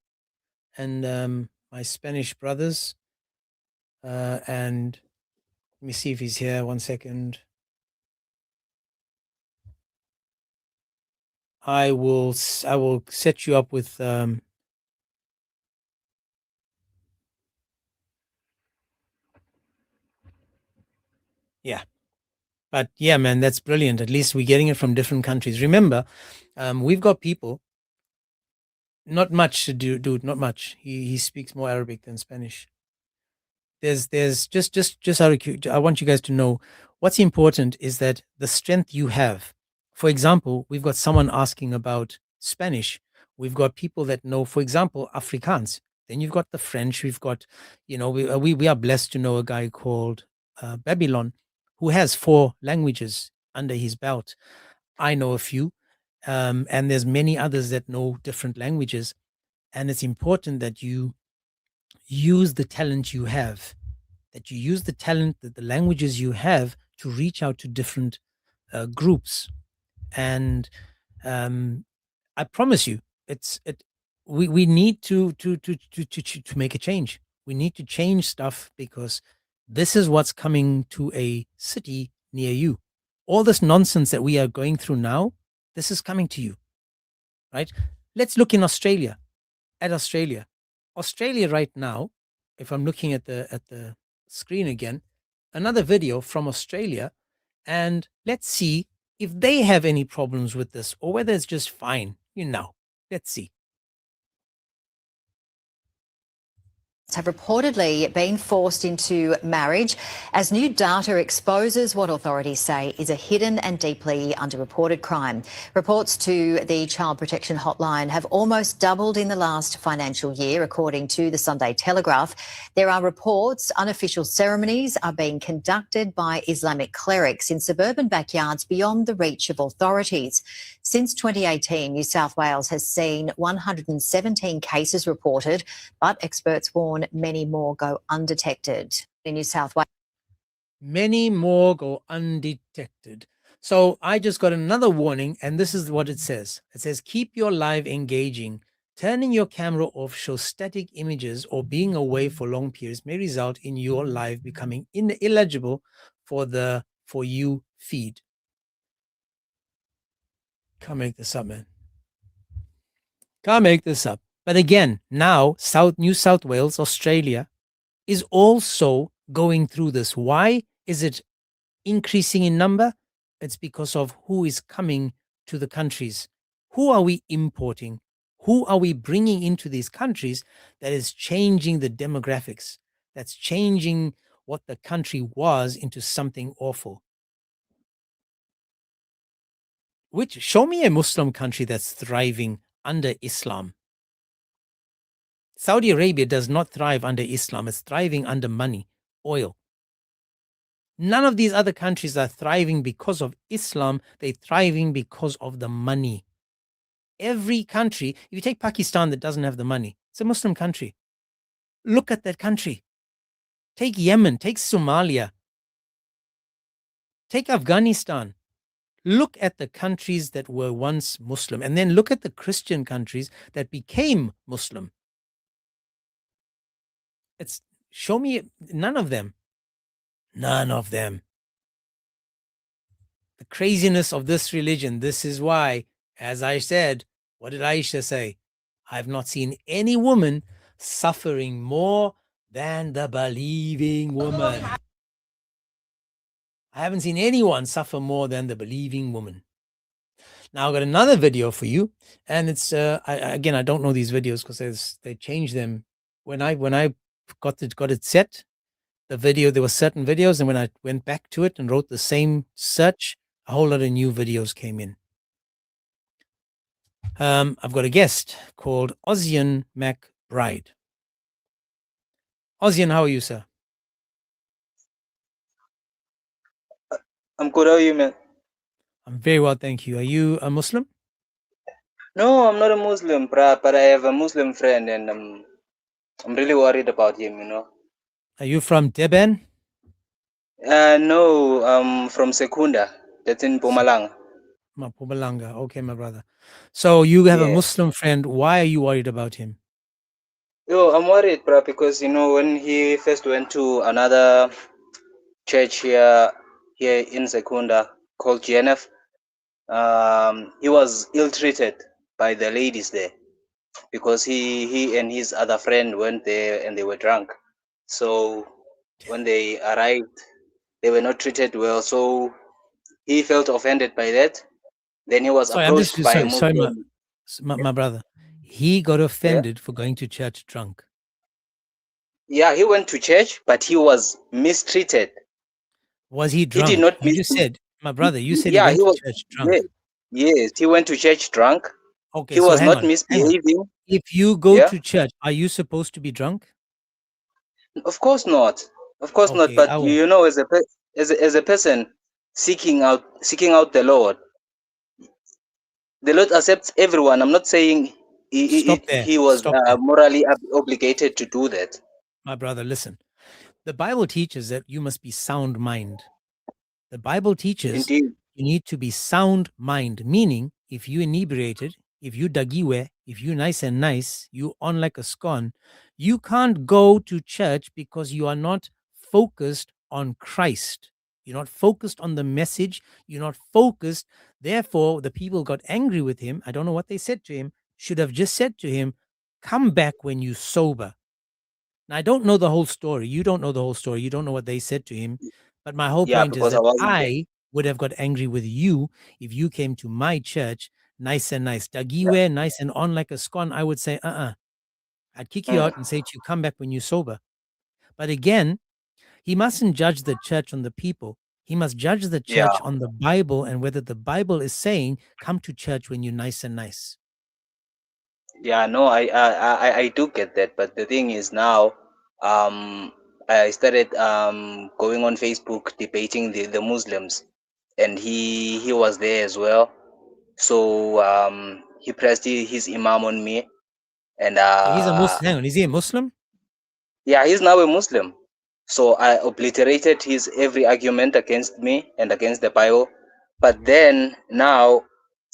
and my Spanish brothers. And let me see if he's here. 1 second. I will set you up with yeah. But yeah, man, that's brilliant. At least we're getting it from different countries. Remember, we've got people. Not much to do, dude. Not much. He speaks more Arabic than Spanish. There's just out of I want you guys to know what's important is that the strength you have. For example, we've got someone asking about Spanish. We've got people that know, for example, Afrikaans. Then you've got the French. We've got, we are blessed to know a guy called Babylon, who has 4 languages under his belt. I know a few, and there's many others that know different languages. And it's important that you use the talent you have, that you use the talent, that the languages you have to reach out to different groups. And I promise you, we need to make a change. We need to change stuff because this is what's coming to a city near you. All this nonsense that we are going through now, this is coming to you, right? Let's look in Australia, at Australia. Australia right now, if I'm looking at the screen again, another video from Australia, and let's see if they have any problems with this or whether it's just fine. Let's see. Have reportedly been forced into marriage as new data exposes what authorities say is a hidden and deeply underreported crime. Reports to the Child Protection Hotline have almost doubled in the last financial year, according to the Sunday Telegraph. There are reports unofficial ceremonies are being conducted by Islamic clerics in suburban backyards beyond the reach of authorities. Since 2018, New South Wales has seen 117 cases reported, but experts warn many more go undetected. In New South Wales, many more go undetected. So I just got another warning, and this is what it says. It says, keep your live engaging. Turning your camera off shows static images or being away for long periods may result in your live becoming illegible for the For You feed. Can't make this up, man. Can't make this up. But again, now New South Wales, Australia, is also going through this. Why is it increasing in number? It's because of who is coming to the countries. Who are we importing? Who are we bringing into these countries that is changing the demographics? That's changing what the country was into something awful. Show me a Muslim country that's thriving under Islam. Saudi Arabia does not thrive under Islam. It's thriving under money, oil. None of these other countries are thriving because of Islam. They're thriving because of the money. Every country, if you take Pakistan that doesn't have the money, it's a Muslim country. Look at that country. Take Yemen, take Somalia, take Afghanistan. Look at the countries that were once Muslim, and then look at the Christian countries that became Muslim. Show me none of them. None of them. The craziness of this religion. This is why, as I said, what did Aisha say? I've not seen any woman suffering more than the believing woman. I haven't seen anyone suffer more than the believing woman. Now I've got another video for you, and it's again, I don't know these videos because they change them when I got it set. the video, there were certain videos, and when I went back to it and wrote the same search, a whole lot of new videos came in. I've got a guest called Ozian McBride. Ozian, how are you, sir? I'm good. How are you, man? I'm very well, thank you. Are you a Muslim? No, I'm not a Muslim, bruh, but I have a Muslim friend, and I'm really worried about him, you know. Are you from Deben? No, I'm from Secunda. That's in Pumalanga. Pumalanga. Okay, my brother. So you have a Yeah. Muslim friend. Why are you worried about him? Yo, I'm worried, bruh, because, you know, when he first went to another church here in Secunda called GNF, he was ill-treated by the ladies there because he and his other friend went there and they were drunk. So when they arrived, they were not treated well. So he felt offended by that. Then he was Sorry, I'm just approached by a sorry, Muslim. my brother. He got offended for going to church drunk. Yeah, he went to church, but he was mistreated. Was he drunk? He did not You just said, my brother, you said yeah, he went he to was church drunk. Yes, he went to church drunk. Okay, He so was hang not on. misbehaving. If you go Yeah? to church, are you supposed to be drunk? Of course not. Of course not. Okay, But you know, as a person seeking out the Lord accepts everyone. I'm not saying Stop there. he was Stop there. morally obligated to do that. My brother, listen. The Bible teaches that you must be sound mind. The Bible teaches Indeed. you need to be sound mind, meaning if you inebriated, if you dagiwe, if you nice and nice, you on like a scone, you can't go to church because you are not focused on Christ. You're not focused on the message. You're not focused. Therefore, the people got angry with him. I don't know what they said to him. Should have just said to him, come back when you sober. Now, I don't know the whole story. You don't know the whole story. You don't know what they said to him. But my whole Yeah, point is because I that wasn't there. I would have got angry with you if you came to my church, nice and nice. Dagiwe, nice and on like a scone. I would say, I'd kick you out and say to you, come back when you're sober. But again, he mustn't judge the church on the people. He must judge the church on the Bible and whether the Bible is saying, come to church when you're nice and nice. Yeah, no, I do get that, but the thing is now, I started going on Facebook debating the Muslims, and he was there as well. So he pressed his imam on me, and He's a Muslim. Hang on, is he a Muslim? yeah, he's now a Muslim. So I obliterated his every argument against me and against the Bible. But then now,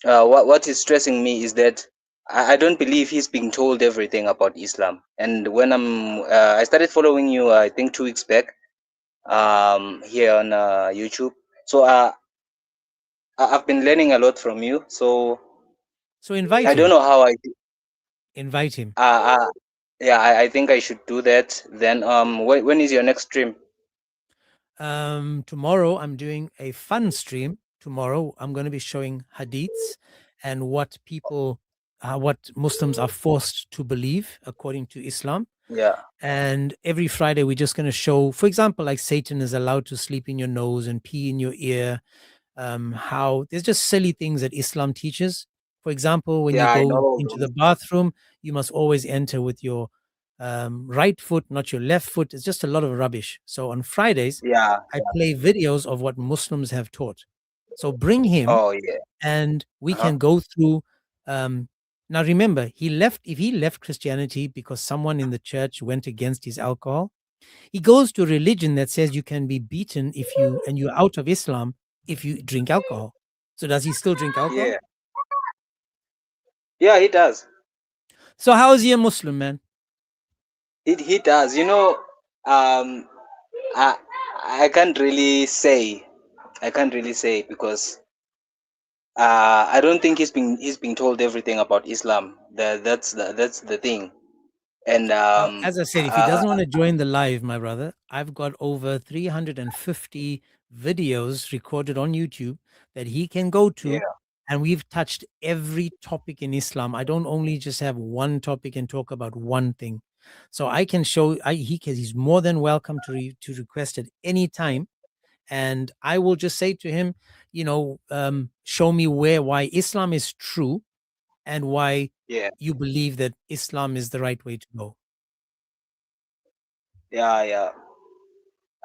what is stressing me is that I don't believe he's being told everything about Islam. And when I started following you, I think 2 weeks back, here on YouTube. So I've been learning a lot from you. So invite him. I don't know how I invite him. Yeah, I think I should do that. Then when is your next stream? Tomorrow I'm doing a fun stream. Tomorrow I'm going to be showing hadiths and what people, what Muslims are forced to believe according to Islam. Yeah. And every Friday we're just going to show, for example, like Satan is allowed to sleep in your nose and pee in your ear. How there's just silly things that Islam teaches. For example, when you go into the bathroom, you must always enter with your right foot, not your left foot. It's just a lot of rubbish. So on Fridays, I play videos of what Muslims have taught. So bring him, and we can go through. Now remember, if he left Christianity because someone in the church went against his alcohol, he goes to a religion that says you can be beaten and you're out of Islam if you drink alcohol. So does he still drink alcohol? Yeah, he does. So how is he a Muslim, man? He does. You know, I can't really say. Because I don't think he's being told everything about Islam. That's the thing. And as I said, if he doesn't want to join the live, my brother, I've got over 350 videos recorded on YouTube that he can go to, and we've touched every topic in Islam. I don't only just have one topic and talk about one thing. So I can show. He's more than welcome to request at any time, and I will just say to him, show me why Islam is true, and why you believe that Islam is the right way to go. Yeah.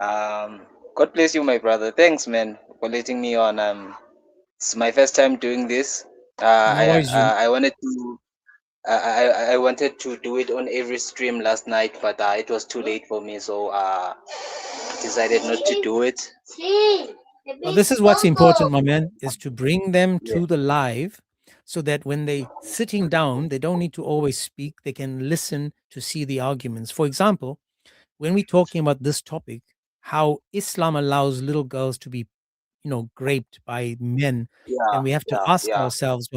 God bless you, my brother. Thanks, man, for letting me on. It's my first time doing this. No worries, I wanted to. I wanted to do it on every stream last night, but it was too late for me, so decided not to do it. Well, this is what's important, my man, is to bring them to the live, so that when they sitting down, they don't need to always speak. They can listen to see the arguments. For example, when we're talking about this topic, how Islam allows little girls to be, raped by men, then we have to ask ourselves,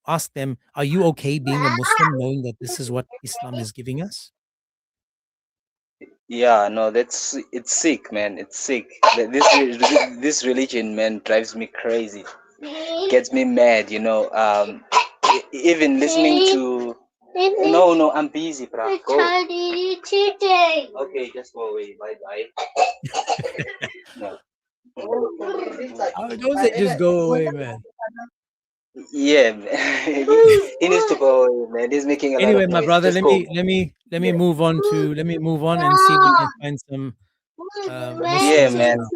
ask them, are you okay being a Muslim, knowing that this is what Islam is giving us? Yeah, no, it's sick, man. It's sick. This religion, man, drives me crazy. Gets me mad, even listening to. No, I'm busy, bro. Go. Okay, just go away. Bye bye. No. Don't say just go away, man. Yeah, man. He needs to go away, man. He's making a lot Anyway, of my noise. brother, Just let me move on and see if we can find some Muslims as well.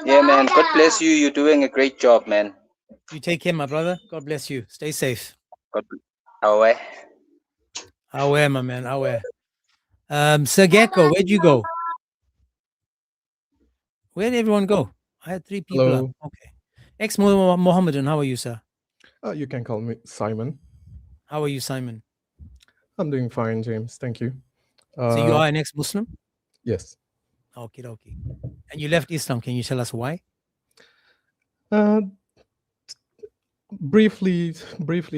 Yeah, man. God bless you. You're doing a great job, man. You take care, my brother. God bless you. Stay safe. Away. Aware, my man. Aware. Sir Gecko, where'd you go? Where'd everyone go? I had 3 people up. Okay. Ex-Mohammedan, how are you, sir? You can call me Simon. How are you, Simon? I'm doing fine, James. Thank you. So you are an ex-Muslim? Yes. Okay. And you left Islam. Can you tell us why? Briefly,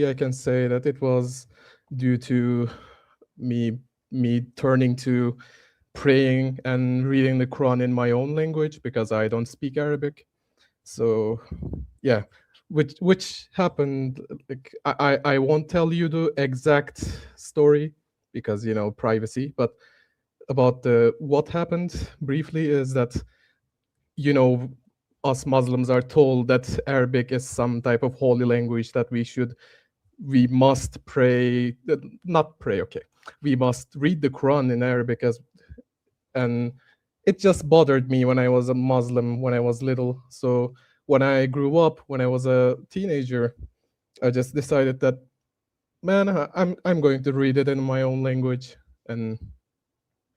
I can say that it was due to me turning to praying and reading the Quran in my own language, because I don't speak Arabic. So yeah, which happened, like, I won't tell you the exact story because privacy, but about what happened briefly is that us Muslims are told that Arabic is some type of holy language that we must pray, not pray, okay, we must read the Quran in Arabic, and it just bothered me when I was a Muslim, when I was little. So when I grew up, when I was a teenager, I just decided that, man, I'm going to read it in my own language. And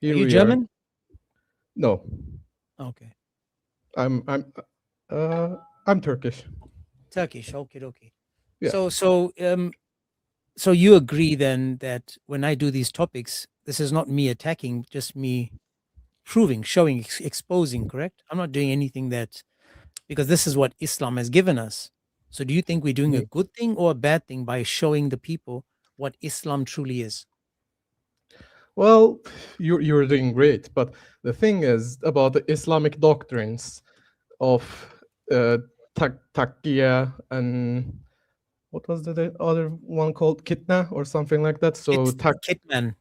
here are you we German? are. No. Okay. I'm Turkish. Turkish. Okay. Yeah. So you agree then that when I do these topics, this is not me attacking, just me proving, showing, exposing, correct? I'm not doing anything because this is what Islam has given us. So do you think we're doing a good thing or a bad thing by showing the people what Islam truly is? Well, you're doing great, but the thing is about the Islamic doctrines of taqiyya and what was the other one called? Kitna or something like that. So Kitman.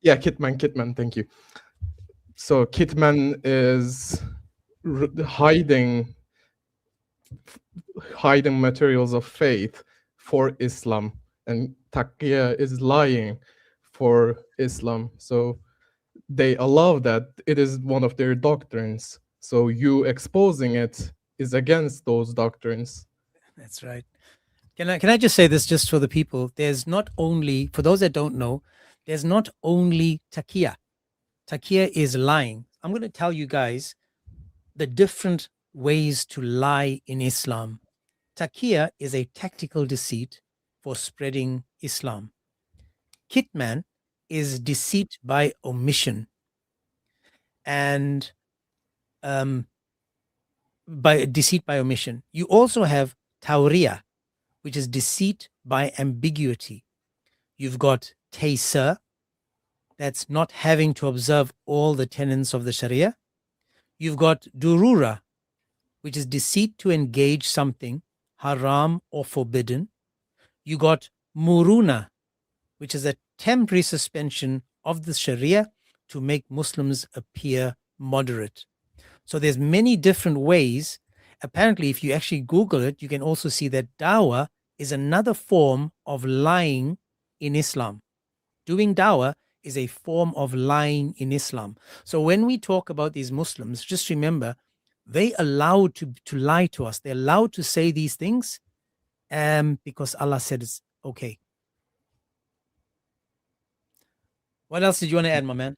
Yeah, Kitman. Thank you. So Kitman is hiding materials of faith for Islam, and Taqiyya is lying for Islam. So they allow that. It is one of their doctrines. So you exposing it is against those doctrines. That's right. Can I just say this just for the people? There's not only, for those that don't know, there's not only taqiyya. Taqiyya is lying. I'm going to tell you guys the different ways to lie in Islam. Taqiyya is a tactical deceit for spreading Islam. Kitman is deceit by omission. And by deceit by omission. You also have tawriya, which is deceit by ambiguity. You've got taysir, that's not having to observe all the tenets of the Sharia. You've got durura, which is deceit to engage something haram or forbidden. You got muruna, which is a temporary suspension of the Sharia to make Muslims appear moderate. So there's many different ways. Apparently, if you actually Google it, you can also see that dawah is another form of lying in Islam. Doing dawah is a form of lying in Islam. So when we talk about these Muslims, just remember, they allowed to lie to us. They're allowed to say these things because Allah said it's okay. What else did you want to add, my man?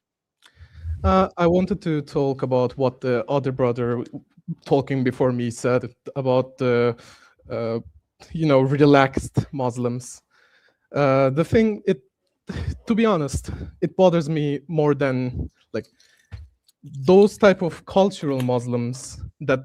I wanted to talk about what the other brother talking before me said about the, relaxed Muslims. The thing, to be honest, it bothers me more than like those type of cultural Muslims that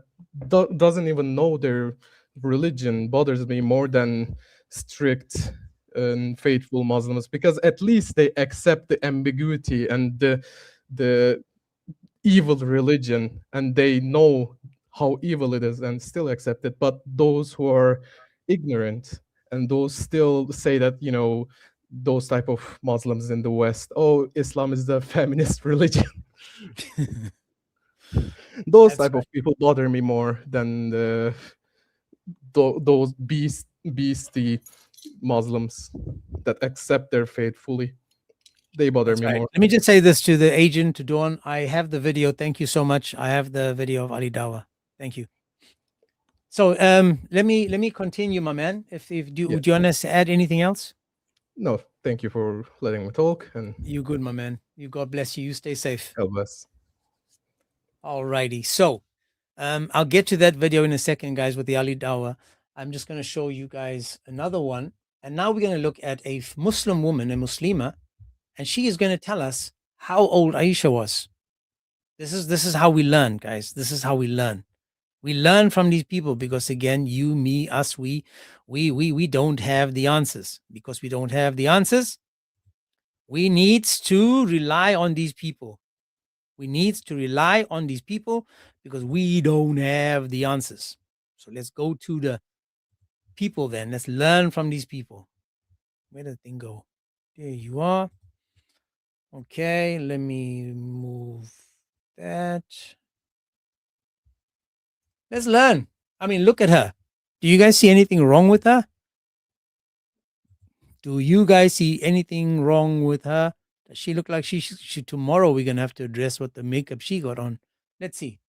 doesn't even know their religion bothers me more than strict and faithful Muslims, because at least they accept the ambiguity and the evil religion, and they know how evil it is and still accept it. But those who are ignorant and those still say that, those type of Muslims in the West, oh, Islam is the feminist religion. Those type of people bother me more than those beastie Muslims that accept their faith fully. They bother me more. Let me just say this to the agent, to Dawn. I have the video. Thank you so much. I have the video of Ali Dawah. Thank you. So let me continue, my man. Would you want to add anything else? No, thank you for letting me talk. And you good, my man. You God bless you. You stay safe. God bless. All righty. So I'll get to that video in a second, guys, with the Ali Dawah. I'm just going to show you guys another one. And now we're going to look at a Muslim woman, a Muslima, and she is going to tell us how old Aisha was. This is how we learn, guys. This is how we learn. We learn from these people because, again, you, me, us, we don't have the answers. Because we don't have the answers, we need to rely on these people. We need to rely on these people because we don't have the answers. So let's go to the people then. Let's learn from these people. Where did the thing go? There you are. Okay, let me move that. Let's learn. I mean, look at her. Do you guys see anything wrong with her? Do you guys see anything wrong with her? Does she look like she tomorrow we're going to have to address what the makeup she got on. Let's see.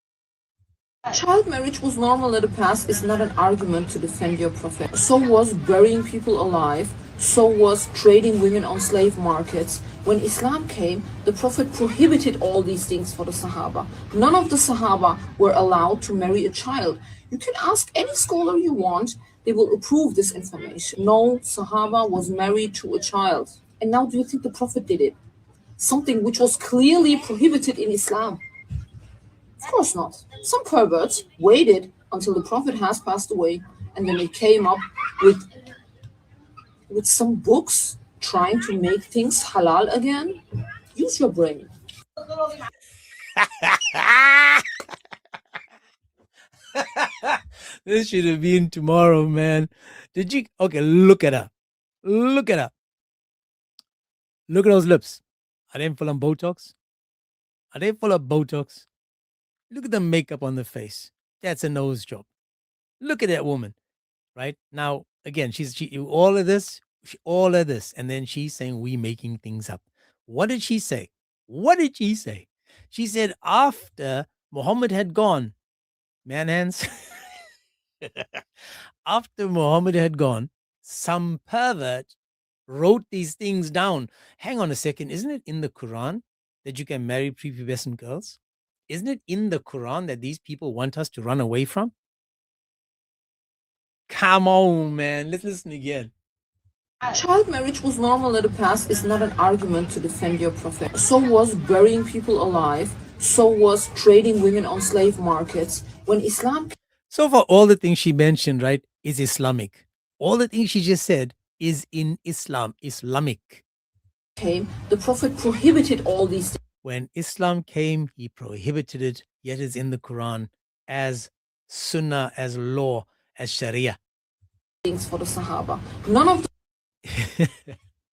Child marriage was normal in the past is not an argument to defend your prophet. So was burying people alive. So was trading women on slave markets. When Islam came, the Prophet prohibited all these things for the Sahaba. None of the Sahaba were allowed to marry a child. You can ask any scholar you want, they will approve this information. No Sahaba was married to a child. And now do you think the Prophet did it? Something which was clearly prohibited in Islam. Of course not. Some perverts waited until the Prophet has passed away and then they came up with some books trying to make things halal again. Use your brain. This should have been tomorrow, man. Did you? Okay, look at her. Look at her. Look at those lips. Are they full of Botox? Are they full of Botox? Look at the makeup on the face. That's a nose job. Look at that woman. Right? Now, again, she all of this, and then she's saying we making things up. What did she say? What did she say? She said after Muhammad had gone, man hands, after Muhammad had gone, some pervert wrote these things down. Hang on a second. Isn't it in the Quran that you can marry prepubescent girls? Isn't it in the Quran that these people want us to run away from? Come on, man. Let's listen again. Child marriage was normal in the past is not an argument to defend your prophet. So was burying people alive. So was trading women on slave markets. When Islam... So far, all the things she mentioned, right, is Islamic. All the things she just said is in Islam, Islamic. Came, the Prophet prohibited all these things. When Islam came, he prohibited it, yet it's in the Quran as Sunnah, as law, as Sharia. Things for the Sahaba. None of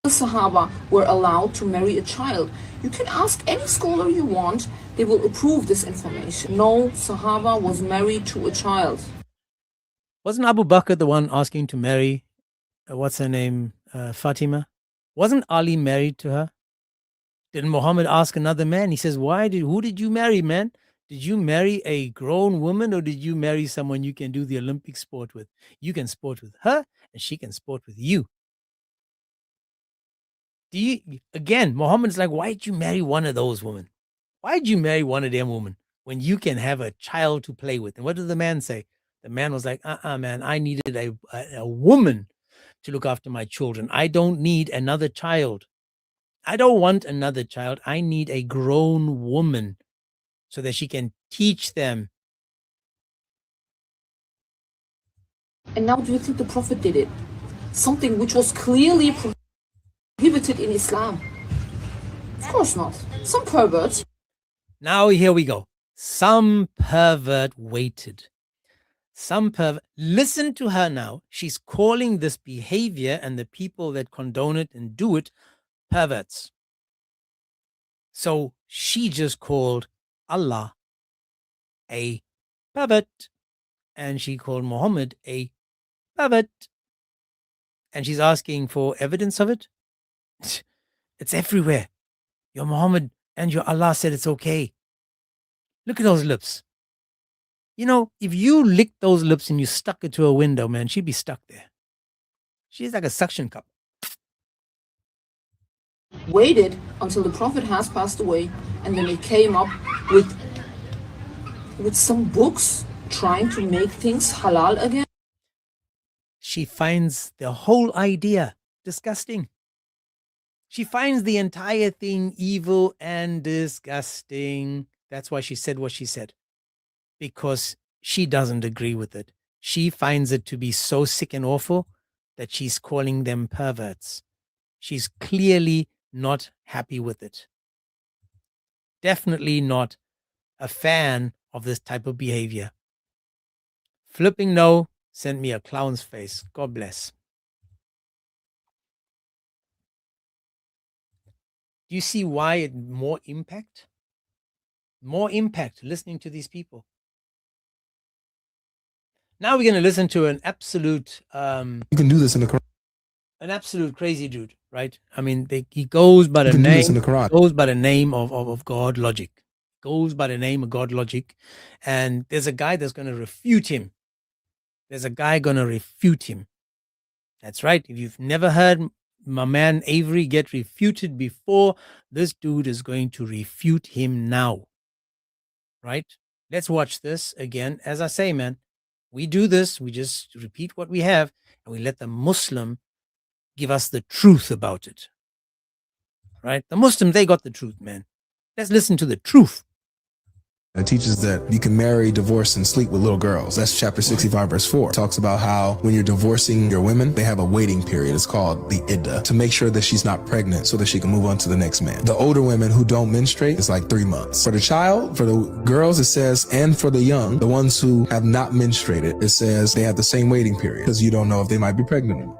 the Sahaba were allowed to marry a child. You can ask any scholar you want, they will approve this information. No Sahaba was married to a child. Wasn't Abu Bakr the one asking to marry, what's her name, Fatima? Wasn't Ali married to her? Didn't Muhammad ask another man? He says, who did you marry, man? Did you marry a grown woman or did you marry someone you can do the Olympic sport with? You can sport with her and she can sport with you. Again, Muhammad's like, why did you marry one of those women? Why did you marry one of them women when you can have a child to play with? And what did the man say? The man was like, man, I needed a woman to look after my children. I don't need another child. I don't want another child. I need a grown woman so that she can teach them. And now do you think the Prophet did it? Something which was clearly prohibited in Islam? Of course not. Some perverts. Now here we go. Some pervert waited. Some pervert. Listen to her now. She's calling this behavior and the people that condone it and do it perverts. So she just called Allah a pervert. And she called Muhammad a pervert. And she's asking for evidence of it. It's everywhere. Your Muhammad and your Allah said it's okay. Look at those lips. You know, if you licked those lips and you stuck it to a window, man, she'd be stuck there. She's like a suction cup. Waited until the Prophet has passed away, and then they came up with some books trying to make things halal again. She finds the whole idea disgusting. She finds the entire thing evil and disgusting. That's why she said what she said. Because she doesn't agree with it. She finds it to be so sick and awful that she's calling them perverts. She's clearly not happy with it. Definitely not a fan of this type of behavior. Flipping no sent me a clown's face. God bless. Do you see why it more impact? More impact listening to these people. Now we're going to listen to an absolute you can do this in the Quran. An absolute crazy dude, right? I mean, he goes by the name. In the Quran. Goes by the name of God Logic. Goes by the name of God Logic, and there's a guy that's going to refute him. There's a guy going to refute him. That's right. If you've never heard my man Avery get refuted before, this dude is going to refute him now. Right? Let's watch this again. As I say, man, we do this. We just repeat what we have, and we let the Muslim give us the truth about it. Right? The Muslims, they got the truth, man. Let's listen to the truth. It teaches that you can marry, divorce, and sleep with little girls. That's chapter 65, verse 4. It talks about how when you're divorcing your women, they have a waiting period. It's called the iddah, to make sure that she's not pregnant so that she can move on to the next man. The older women who don't menstruate, it's like 3 months. For the child, for the girls, it says, and for the young, the ones who have not menstruated, it says they have the same waiting period because you don't know if they might be pregnant.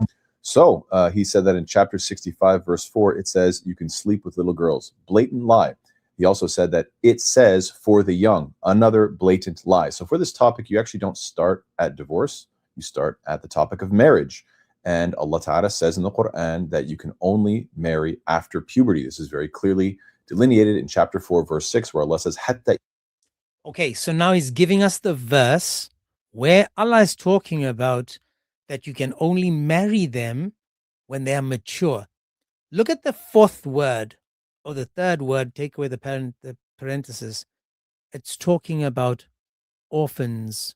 So he said that in chapter 65, verse 4, it says you can sleep with little girls. Blatant lie. He also said that it says for the young, another blatant lie. So for this topic, you actually don't start at divorce. You start at the topic of marriage. And Allah Ta'ala says in the Quran that you can only marry after puberty. This is very clearly delineated in chapter 4, verse 6, where Allah says, Hatta. Okay, so now he's giving us the verse where Allah is talking about that you can only marry them when they are mature. Look at the fourth word. Or the third word, take away the parenthesis. It's talking about orphans.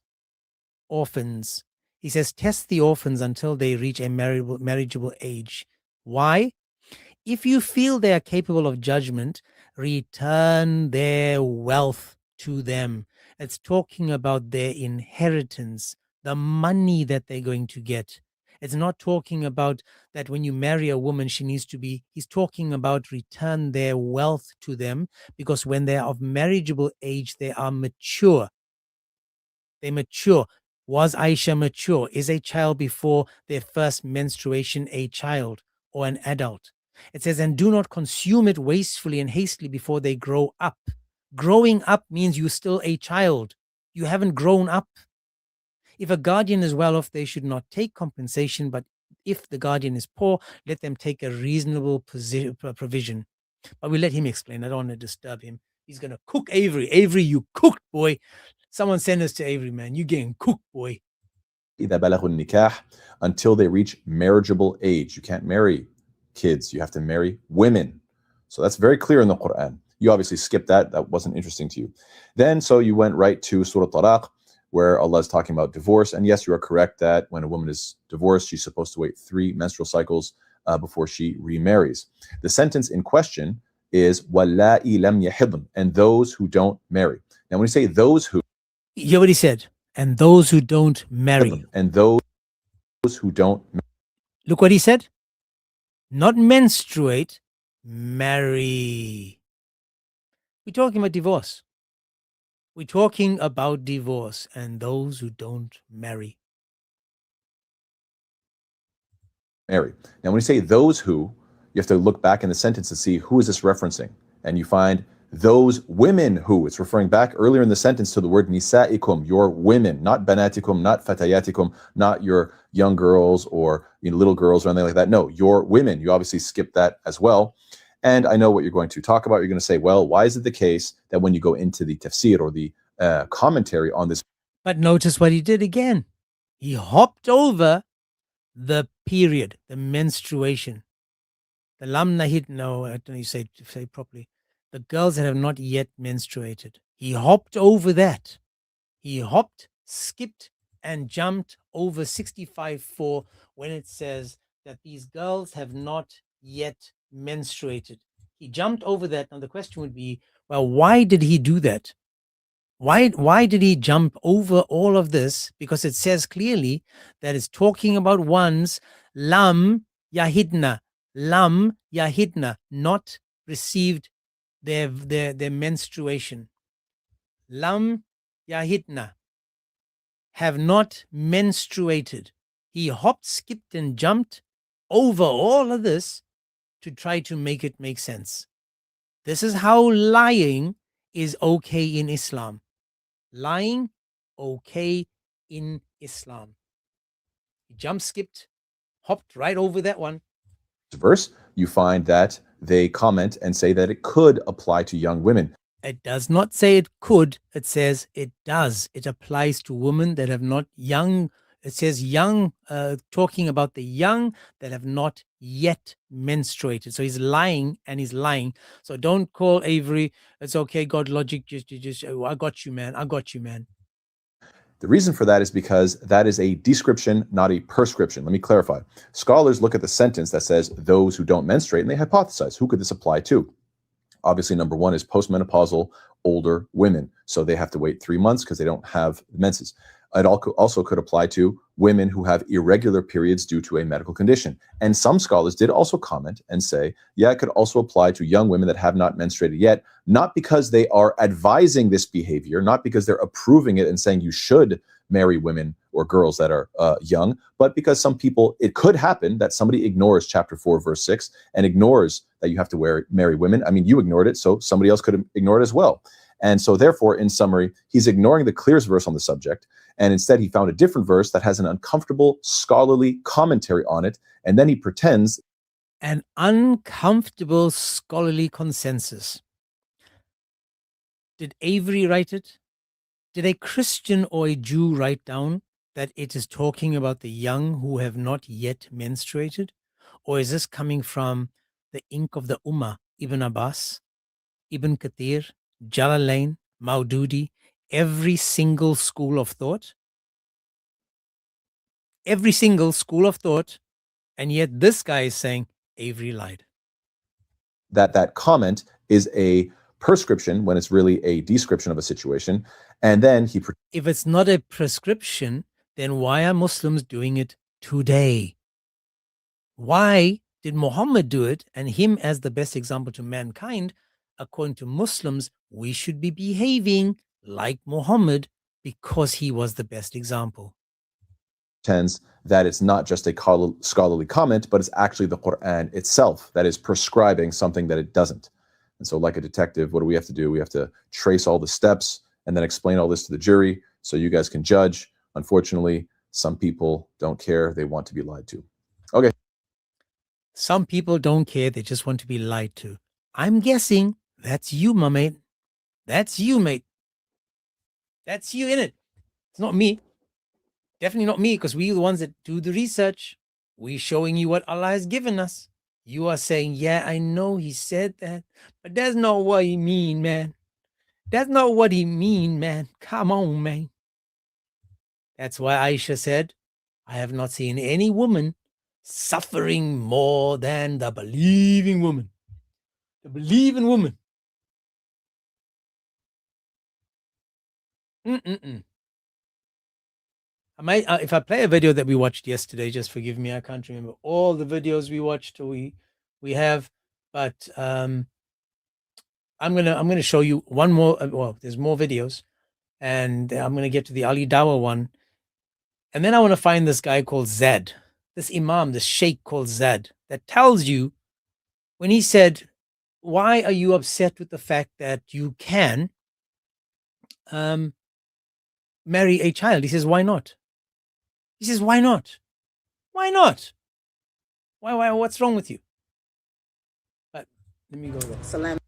Orphans. He says, test the orphans until they reach a marriageable age. Why? If you feel they are capable of judgment, return their wealth to them. It's talking about their inheritance, the money that they're going to get. It's not talking about that when you marry a woman, she needs to be, he's talking about return their wealth to them, because when they are of marriageable age, they are mature. They mature. Was Aisha mature? Is a child before their first menstruation a child or an adult? It says, and do not consume it wastefully and hastily before they grow up. Growing up means you're still a child. You haven't grown up. If a guardian is well off, they should not take compensation, but if the guardian is poor, let them take a reasonable provision. But we let him explain. I don't want to disturb him. He's going to cook Avery. Avery, you cooked, boy. Someone send us to Avery, man. You getting cooked, boy. إذا بلغوا النكاح, until they reach marriageable age. You can't marry kids. You have to marry women. So that's very clear in the Quran. You obviously skipped that. That wasn't interesting to you. Then, so you went right to Surah Talaq, where Allah is talking about divorce. And yes, you are correct that when a woman is divorced, she's supposed to wait 3 menstrual cycles before she remarries. The sentence in question is وَاللَّائِ لَمْ يَحِضْنَ, and those who don't marry. Now, when we say those who, you hear what he said? And those who don't marry. And those who don't marry. Look what he said. Not menstruate, marry. We're talking about divorce. We're talking about divorce and those who don't marry. Marry. Now, when you say those who, you have to look back in the sentence to see who is this referencing. And you find those women who. It's referring back earlier in the sentence to the word nisa'ikum, your women, not banatikum, not fatayatikum, not your young girls or little girls or anything like that. No, your women. You obviously skipped that as well. And I know what you're going to talk about. You're going to say, well, why is it the case that when you go into the tafsir or the commentary on this? But notice what he did again. He hopped over the period, the menstruation. The lam nahid, no, I don't know you say properly. The girls that have not yet menstruated. He hopped over that. He hopped, skipped, and jumped over 65:4 when it says that these girls have not yet menstruated. He jumped over that. Now the question would be, well, why did he do that? Why did he jump over all of this? Because it says clearly that it's talking about ones lam yahidna, not received their menstruation. Lam yahidna, have not menstruated. He hopped, skipped, and jumped over all of this to try to make it make sense. This is how lying is okay in Islam. Lying, okay in Islam. He jumped, skipped, hopped right over that one. Verse, you find that they comment and say that it could apply to young women. It does not say it could. It says it does. It applies to women that have not young. It says young, talking about the young that have not yet menstruated. So he's lying and he's lying. So don't call Avery. It's okay. God logic. Just I got you, man. I got you, man. The reason for that is because that is a description, not a prescription. Let me clarify. Scholars look at the sentence that says those who don't menstruate and they hypothesize, who could this apply to? Obviously, number one is postmenopausal older women. So they have to wait 3 months because they don't have menses. It also could apply to women who have irregular periods due to a medical condition. And some scholars did also comment and say, yeah, it could also apply to young women that have not menstruated yet, not because they are advising this behavior, not because they're approving it and saying you should marry women or girls that are young, but because some people, it could happen that somebody ignores chapter 4, verse 6 and ignores that you have to marry women. I mean, you ignored it, so somebody else could ignore it as well. And so therefore, in summary, he's ignoring the clearest verse on the subject. And instead, he found a different verse that has an uncomfortable scholarly commentary on it. And then he pretends. An uncomfortable scholarly consensus. Did Avery write it? Did a Christian or a Jew write down that it is talking about the young who have not yet menstruated? Or is this coming from the ink of the Ummah, Ibn Abbas, Ibn Kathir, Jalalain, Maududi, every single school of thought? Every single school of thought, and yet this guy is saying Avery lied. That comment is a prescription when it's really a description of a situation. And then if it's not a prescription, then why are Muslims doing it today? Why did Muhammad do it and him as the best example to mankind? According to Muslims, we should be behaving like Muhammad because he was the best example. pretends that it's not just a scholarly comment, but it's actually the Quran itself that is prescribing something that it doesn't. And so like a detective, what do we have to do? We have to trace all the steps and then explain all this to the jury so you guys can judge. Unfortunately, some people don't care. They want to be lied to. Okay. Some people don't care. They just want to be lied to. I'm guessing that's you, my mate. That's you, mate. That's you in it. It's not me. Definitely not me, because we're the ones that do the research. We're showing you what Allah has given us. You are saying, yeah, I know he said that, but that's not what he mean, man. That's not what he mean, man. Come on, man. That's why Aisha said, I have not seen any woman suffering more than the believing woman. The believing woman. I might, if I play a video that we watched yesterday, just forgive me, I can't remember all the videos we watched or we have, but I'm gonna show you one more. Well, there's more videos, and I'm gonna get to the Ali Dawah one, and then I want to find this guy called Zed, this imam, this sheikh called Zed, that tells you when he said, "Why are you upset with the fact that you can marry a child?" He says, "Why not?" He says, "Why not? Why not? Why? What's wrong with you?" But let me go there. Salam.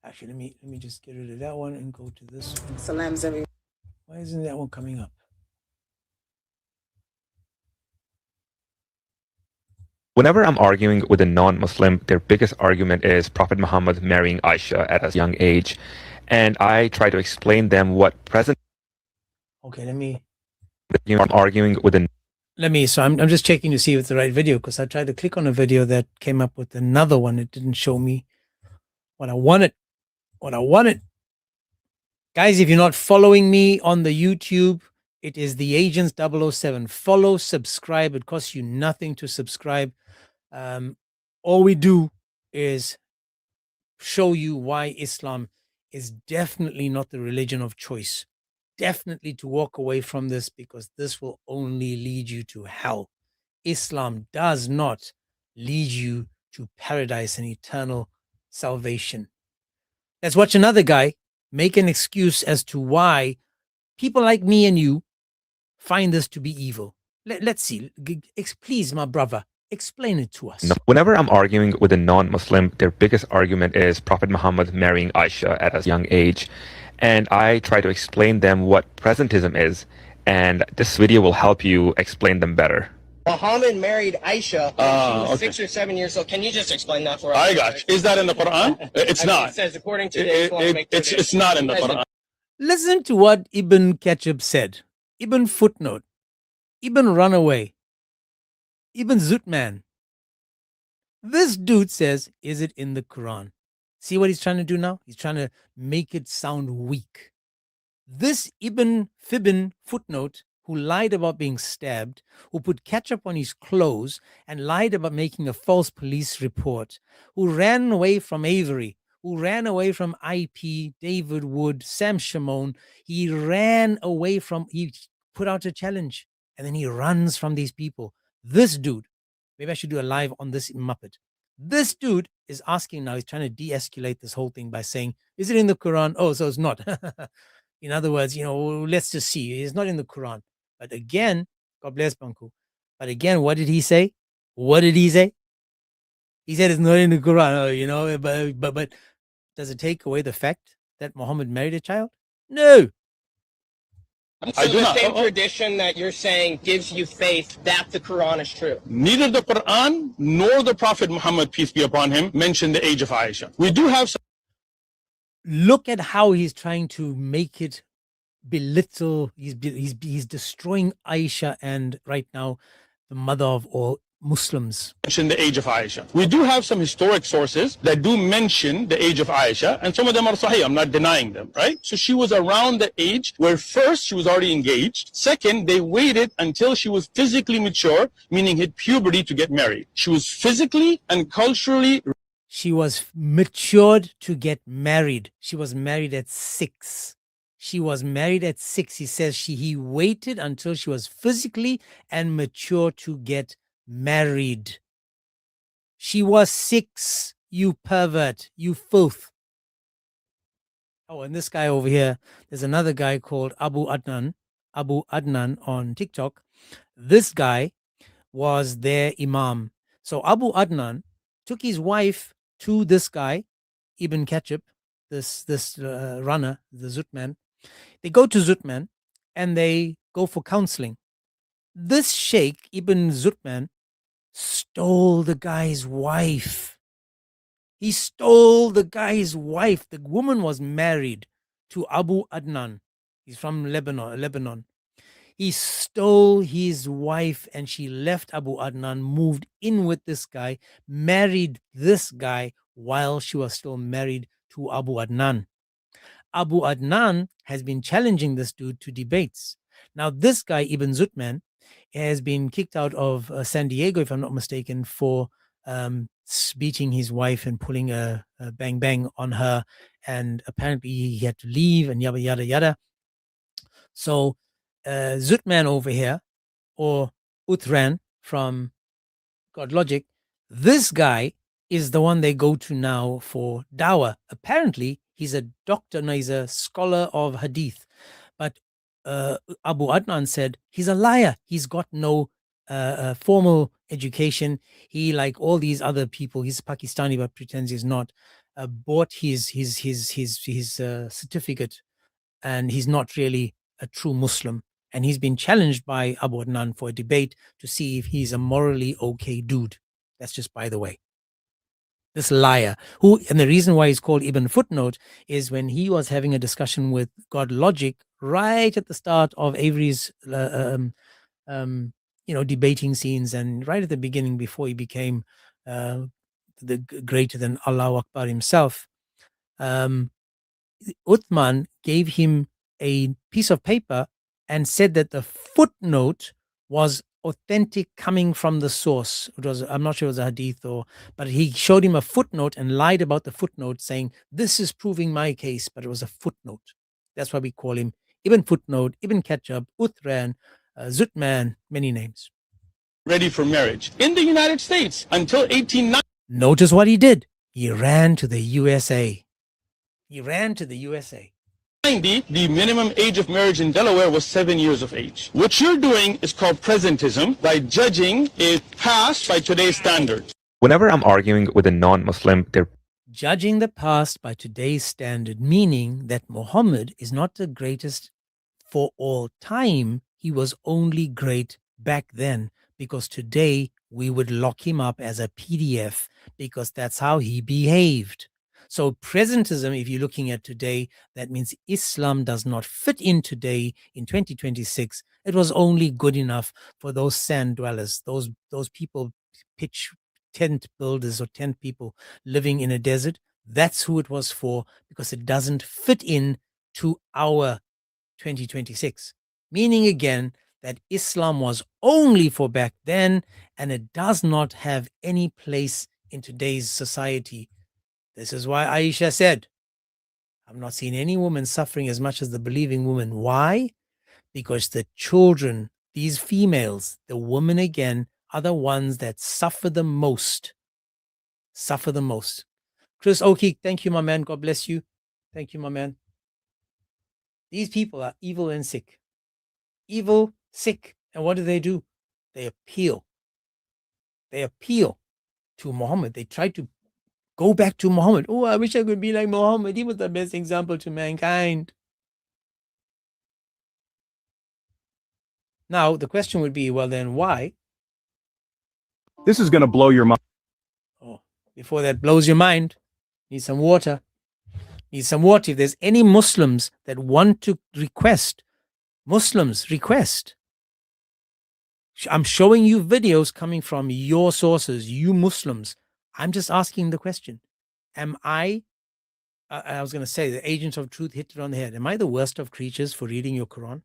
Actually, let me just get rid of that one and go to this one. Salams, everyone. Why isn't that one coming up? Whenever I'm arguing with a non-Muslim, their biggest argument is Prophet Muhammad marrying Aisha at a young age, and I try to explain them what present. Okay, let me. I'm arguing with a. Let me. So I'm just checking to see if it's the right video, because I tried to click on a video that came up with another one. It didn't show me what I wanted. Guys, if you're not following me on the YouTube, it is the Agents 007. Follow, subscribe. It costs you nothing to subscribe. All we do is show you why Islam is definitely not the religion of choice. Definitely to walk away from this, because this will only lead you to hell. Islam does not lead you to paradise and eternal salvation. Let's watch another guy make an excuse as to why people like me and you find this to be evil. Let's see. Please, my brother, explain it to us. Whenever I'm arguing with a non-Muslim, their biggest argument is Prophet Muhammad marrying Aisha at a young age. And I try to explain them what presentism is. And this video will help you explain them better. Muhammad married Aisha when she was 6 or 7 years old. Can you just explain that for us? I got you. Is that in the Quran? It's not. It says according to the Islamic tradition. It's not in the Quran. Listen to what Ibn Ketchup said. Ibn Footnote. Ibn Runaway. Ibn Zutman. This dude says, is it in the Quran? See what he's trying to do now? He's trying to make it sound weak. This Ibn Fibbin Footnote, who lied about being stabbed, who put ketchup on his clothes and lied about making a false police report, who ran away from Avery, who ran away from IP, David Wood, Sam Shimon. He put out a challenge, and then he runs from these people. This dude, maybe I should do a live on this Muppet. This dude is asking now, he's trying to de-escalate this whole thing by saying, is it in the Quran? Oh, so it's not. In other words, let's just see. It's not in the Quran. But again, God bless Banku. But again, what did he say? He said it's not in the Quran, but does it take away the fact that Muhammad married a child? No. So the same tradition that you're saying gives you faith that the Quran is true. Neither the Quran nor the Prophet Muhammad, peace be upon him, mention the age of Aisha. We do have some. Look at how he's trying to make it belittle. He's destroying Aisha and right now the mother of all Muslims. Mention the age of Aisha. We do have some historic sources that do mention the age of Aisha, and some of them are sahih. I'm not denying them, right? So she was around the age where first she was already engaged. Second, they waited until she was physically mature, meaning hit puberty, to get married. She was physically and culturally. She was matured to get married. She was married at 6. She was married at 6. He says he waited until she was physically and mature to get married. She was 6, you pervert, you filth. Oh, and this guy over here, there's another guy called Abu Adnan on TikTok. This guy was their imam. So Abu Adnan took his wife to this guy, Ibn Ketchup, this runner, the Zutman. They go to Zutman and they go for counseling. This Sheikh Ibn Zutman stole the guy's wife. He stole the guy's wife. The woman was married to Abu Adnan. He's from Lebanon. He stole his wife and she left Abu Adnan, moved in with this guy, married this guy while she was still married to Abu Adnan. Abu Adnan has been challenging this dude to debates. Now, this guy, Ibn Zutman, has been kicked out of San Diego, if I'm not mistaken, for beating his wife and pulling a bang bang on her. And apparently he had to leave and yada, yada, yada. So Zutman over here, or Uthran from God Logic, this guy is the one they go to now for dawah. Apparently, he's a doctor, no, he's a scholar of hadith. But Abu Adnan said he's a liar. He's got no formal education. He, like all these other people, he's Pakistani but pretends he's not, bought his certificate, and he's not really a true Muslim. And he's been challenged by Abu Adnan for a debate to see if he's a morally okay dude. That's just by the way. This liar, and the reason why he's called Ibn Footnote is when he was having a discussion with God Logic right at the start of Avery's, debating scenes, and right at the beginning before he became the greater than Allahu Akbar himself. Uthman gave him a piece of paper and said that the footnote was authentic, coming from the source. It was, I'm not sure it was a hadith, but he showed him a footnote and lied about the footnote, saying this is proving my case, but it was a footnote. That's why we call him Ibn Footnote, Ibn Ketchup, Uthran, Zutman, many names. Ready for marriage in the United States until 1890. Notice what he did. He ran to the USA. He ran to the USA. 90, the minimum age of marriage in Delaware was 7 years of age. What you're doing is called presentism, by judging it past by today's standards. Whenever I'm arguing with a non-Muslim, they're judging the past by today's standard, meaning that Muhammad is not the greatest for all time. He was only great back then, because today we would lock him up as a PDF because that's how he behaved. So presentism, if you're looking at today, that means Islam does not fit in today in 2026. It was only good enough for those sand dwellers, those people, pitch tent builders or tent people living in a desert. That's who it was for, because it doesn't fit in to our 2026. Meaning again that Islam was only for back then, and it does not have any place in today's society. This is why Aisha said, I've not seen any woman suffering as much as the believing woman. Why? Because the children, these females, the women again, are the ones that suffer the most. Suffer the most. Chris Oki, thank you, my man. God bless you. Thank you, my man. These people are evil and sick. Evil, sick. And what do? They appeal. They appeal to Muhammad. They try to go back to Muhammad. Oh, I wish I could be like Muhammad. He was the best example to mankind. Now, the question would be, well, then why? This is going to blow your mind. Oh, before that blows your mind, need some water. Need some water. If there's any Muslims that want to request, Muslims request. I'm showing you videos coming from your sources, you Muslims. I'm just asking the question. Am I was going to say, the agent of truth hit it on the head. Am I the worst of creatures for reading your Quran?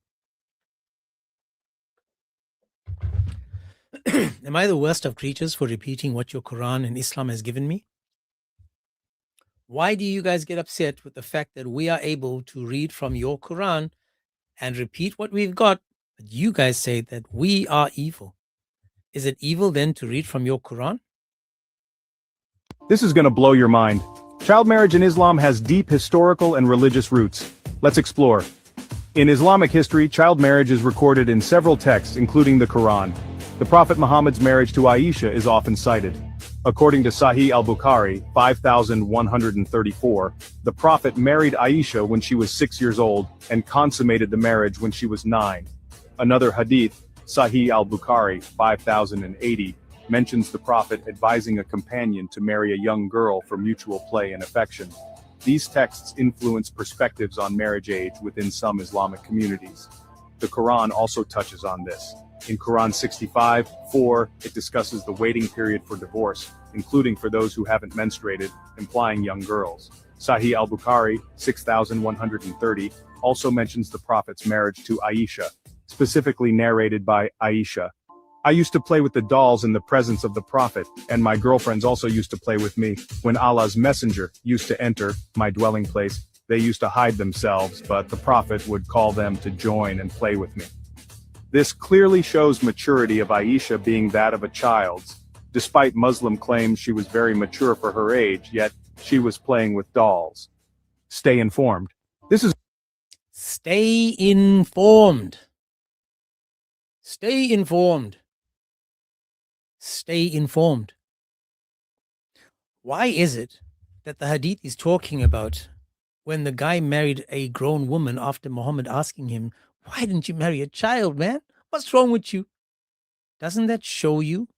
Am I the worst of creatures for repeating what your Quran and Islam has given me? Why do you guys get upset with the fact that we are able to read from your Quran and repeat what we've got, but you guys say that we are evil? Is it evil then to read from your Quran? This is going to blow your mind. Child marriage in Islam has deep historical and religious roots. Let's explore. In Islamic history, child marriage is recorded in several texts, including the Quran. The Prophet Muhammad's marriage to Aisha is often cited. According to Sahih al-Bukhari, 5134, the Prophet married Aisha when she was 6 years old and consummated the marriage when she was 9. Another hadith, Sahih al-Bukhari, 5080, mentions the Prophet advising a companion to marry a young girl for mutual play and affection. These texts influence perspectives on marriage age within some Islamic communities. The Quran also touches on this. In Quran 65:4, it discusses the waiting period for divorce, including for those who haven't menstruated, implying young girls. Sahih al-Bukhari, 6130, also mentions the Prophet's marriage to Aisha, specifically narrated by Aisha. I used to play with the dolls in the presence of the Prophet, and my girlfriends also used to play with me. When Allah's messenger used to enter my dwelling place, they used to hide themselves, but the Prophet would call them to join and play with me. This clearly shows maturity of Aisha being that of a child's. Despite Muslim claims she was very mature for her age, yet she was playing with dolls. Stay informed. Stay informed. Stay informed. Stay informed. Why is it that the hadith is talking about when the guy married a grown woman after Muhammad asking him, why didn't you marry a child, man? What's wrong with you? Doesn't that show you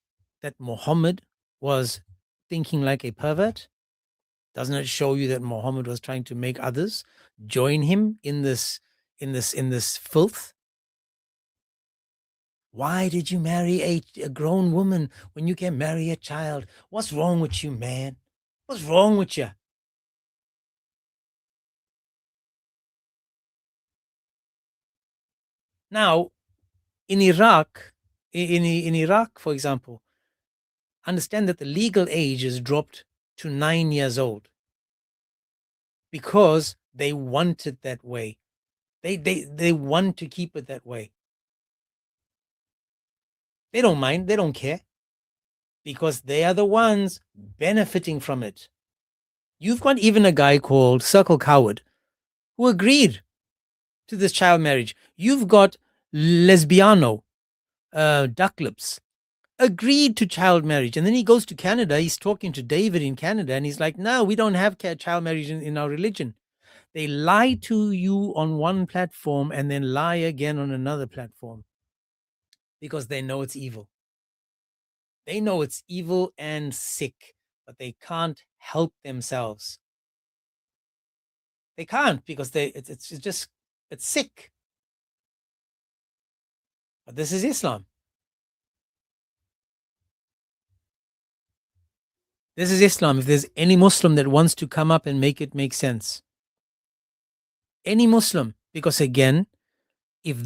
that Muhammad was thinking like a pervert? Doesn't it show you that Muhammad was trying to make others join him in this filth? Why did you marry a grown woman when you can marry a child? What's wrong with you, man? What's wrong with you? Now, in Iraq, in Iraq, for example, understand that the legal age is dropped to 9 years old because they want it that way. They want to keep it that way. They don't mind, they don't care, because they are the ones benefiting from it. You've got even a guy called Circle Coward who agreed to this child marriage. You've got Lesbiano, Duck Lips, agreed to child marriage. And then he goes to Canada, he's talking to David in Canada, and he's like, no, we don't have child marriage in our religion. They lie to you on one platform and then lie again on another platform because they know it's evil. They know it's evil and sick, but they can't help themselves. They can't because it's sick. But this is Islam. This is Islam. If there's any Muslim that wants to come up and make it make sense, any Muslim, because again, if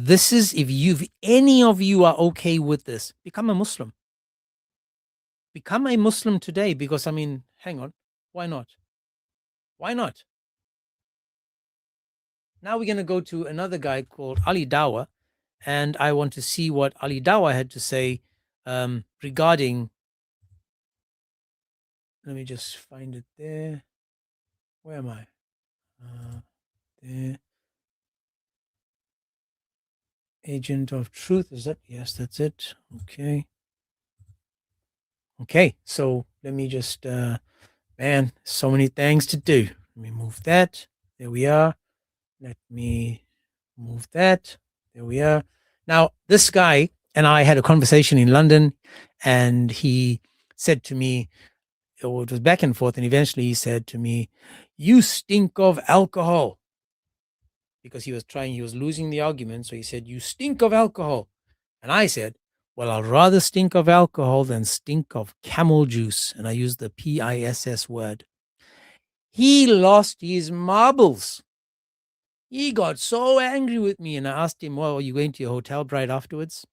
any of you are okay with this, become a Muslim. Become a Muslim today, because hang on, why not? Why not? Now we're going to go to another guy called Ali Dawa, and I want to see what Ali Dawa had to say regarding. Let me just find it there. Where am I? There. Agent of Truth, is that? Yes, that's it. Okay. Okay, so let me just, man, so many things to do. Let me move that. There we are. Let me move that. There we are. Now, this guy and I had a conversation in London, and he said to me, it was back and forth, and eventually he said to me, you stink of alcohol. Because he was losing the argument, so he said, you stink of alcohol. And I said, well, I'd rather stink of alcohol than stink of camel juice. And I used the PISS word. He lost his marbles. He got so angry with me, and I asked him, well, are you going to your hotel bride afterwards?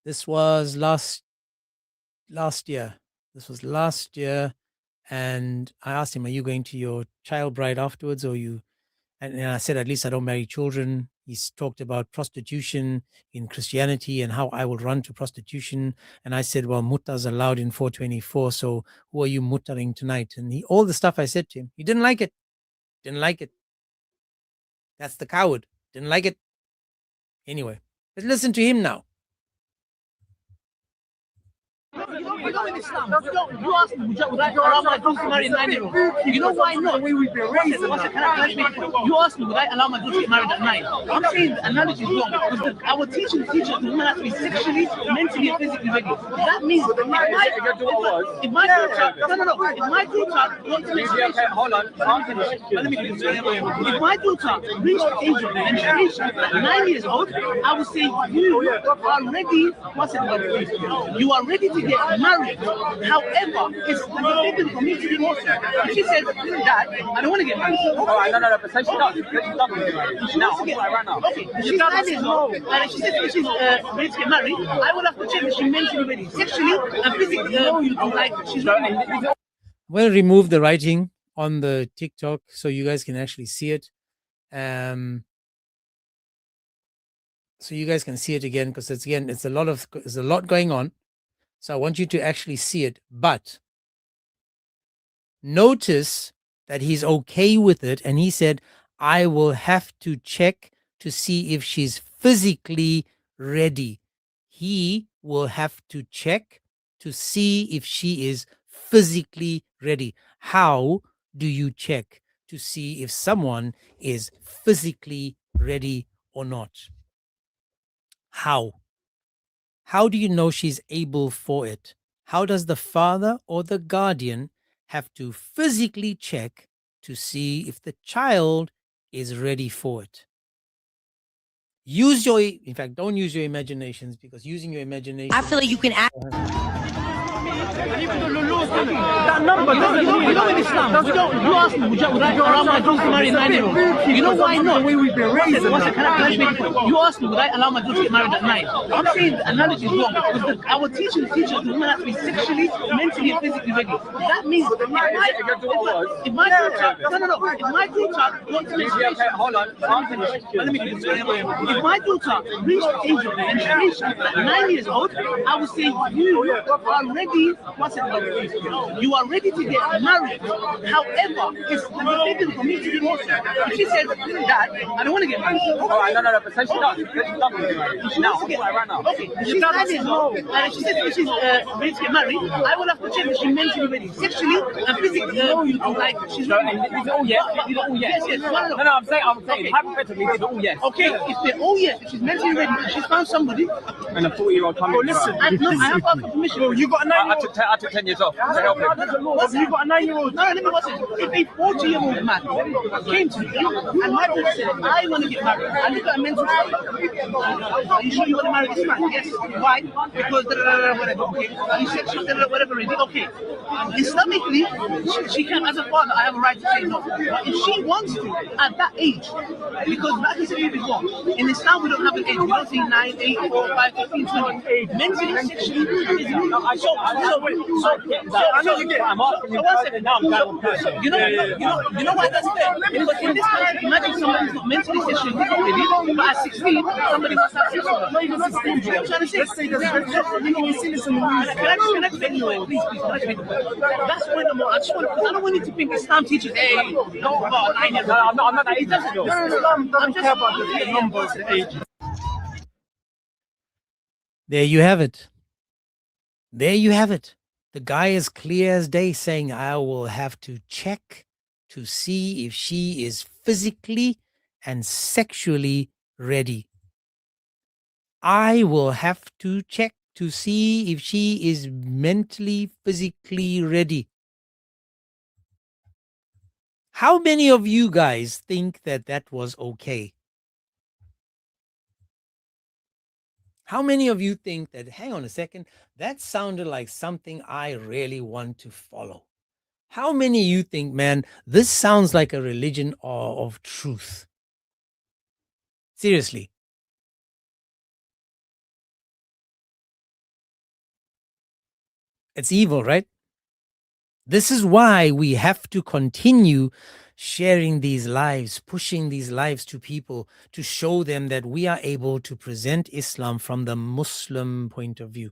This was last year. This was last year. And I asked him, "Are you going to your child bride afterwards, or you?" And I said, "At least I don't marry children." He's talked about prostitution in Christianity and how I will run to prostitution. And I said, "Well, mutta's allowed in 424, so who are you muttering tonight?" And all the stuff I said to him, he didn't like it. Didn't like it. That's the coward. Didn't like it. Anyway, let's listen to him now. In Islam, you ask me, would I allow my daughter to marry a 9-year-old? You know why not? You ask me, would I allow my daughter to get married at 9? I'm saying the analogy is wrong. Because our teachers teach us the woman has to be sexually, mentally, and physically ready. That means if my daughter, if my daughter wants to hold on, let me finish. If my daughter reached the age of menstruation at 9 years old, I would say you are ready. You are ready to get married. However, it's forbidden for me to do also. If she says, "Dad, I don't want to get married." No, but say she does. She wants to get right now. Okay, she's 9 years old, and if she says she's ready to get married, I will have to check that she's mentally ready, sexually and physically. Like she's ready. I'm going to remove the writing on the TikTok so you guys can actually see it. So you guys can see it again, because it's a lot going on. So I want you to actually see it. But notice that he's okay with it. And he said, "I will have to check to see if she's physically ready." He will have to check to see if she is physically ready. How do you check to see if someone is physically ready or not? How? How do you know she's able for it? How does the father or the guardian have to physically check to see if the child is ready for it? In fact, don't use your imaginations, because using your imagination, I feel like you can act. You know in Islam, you ask me, would I allow my daughter to marry a 9-year-old? You know why not? You ask me, would I allow my daughter to get married at 9? I'm saying the analogy is wrong. Because our teachers teach us the woman has to be sexually, mentally, and physically ready. That means if my daughter wants to hold on, let me finish. If my daughter reached the age of menstruation at 9 years old, I would say you are ready. You are ready to get married. However, it's forbidden for me to do also. If she says, "Dad, I don't want to get married." No, but say she does. She wants to get right now. Okay, she's 9 years old, and if she says she's ready to get married, I will have to check that she's mentally ready, sexually and physically. Like she's ready. Is it all yes? Yes. No. I'm saying hypothetically, is it all yes? Okay, if they're all yes, if she's mentally ready, if she's found somebody, and a 40-year-old coming. Oh, listen, I have asked for permission. Well, you got a 9-year-old. I took 10 years off to help him. You got a 9-year-old. No, let me watch it. If a 40-year-old man came to me and my daughter said, "I want to get married," I look at a mental state. Are you sure you want to marry this man? Yes. Why? Because whatever. Okay. Are you sexual? Whatever. Okay. Islamically, she can, as a father, I have a right to say no. But if she wants to, at that age, because like I said before, in Islam we don't have an age. We don't say 9, 8, 4, 5, 15, 20. Mentally, sexually, I know you get. I'm asking you. You know why that's fair? Because in this country, imagine somebody's not mentally sexually ready, but at 16, somebody wants to have sex with her. Not even 16. You know what I'm trying to say? Let's say this. You see this in the news. Can I just anyway? Please, can I just that's the point I'm on. I just want to, because I don't want you to think Islam teaches, hey, no, about 9 years. I'm not that age. Islam doesn't care about the numbers, the age. There you have it. There you have it. The guy is clear as day saying, "I will have to check to see if she is physically and sexually ready. I will have to check to see if she is mentally, physically ready." How many of you guys think that that was okay? How many of you think that, hang on a second, that sounded like something I really want to follow? How many of you think, man, this sounds like a religion of truth? Seriously. It's evil, right? This is why we have to continue sharing these lives, pushing these lives to people to show them that we are able to present Islam from the Muslim point of view,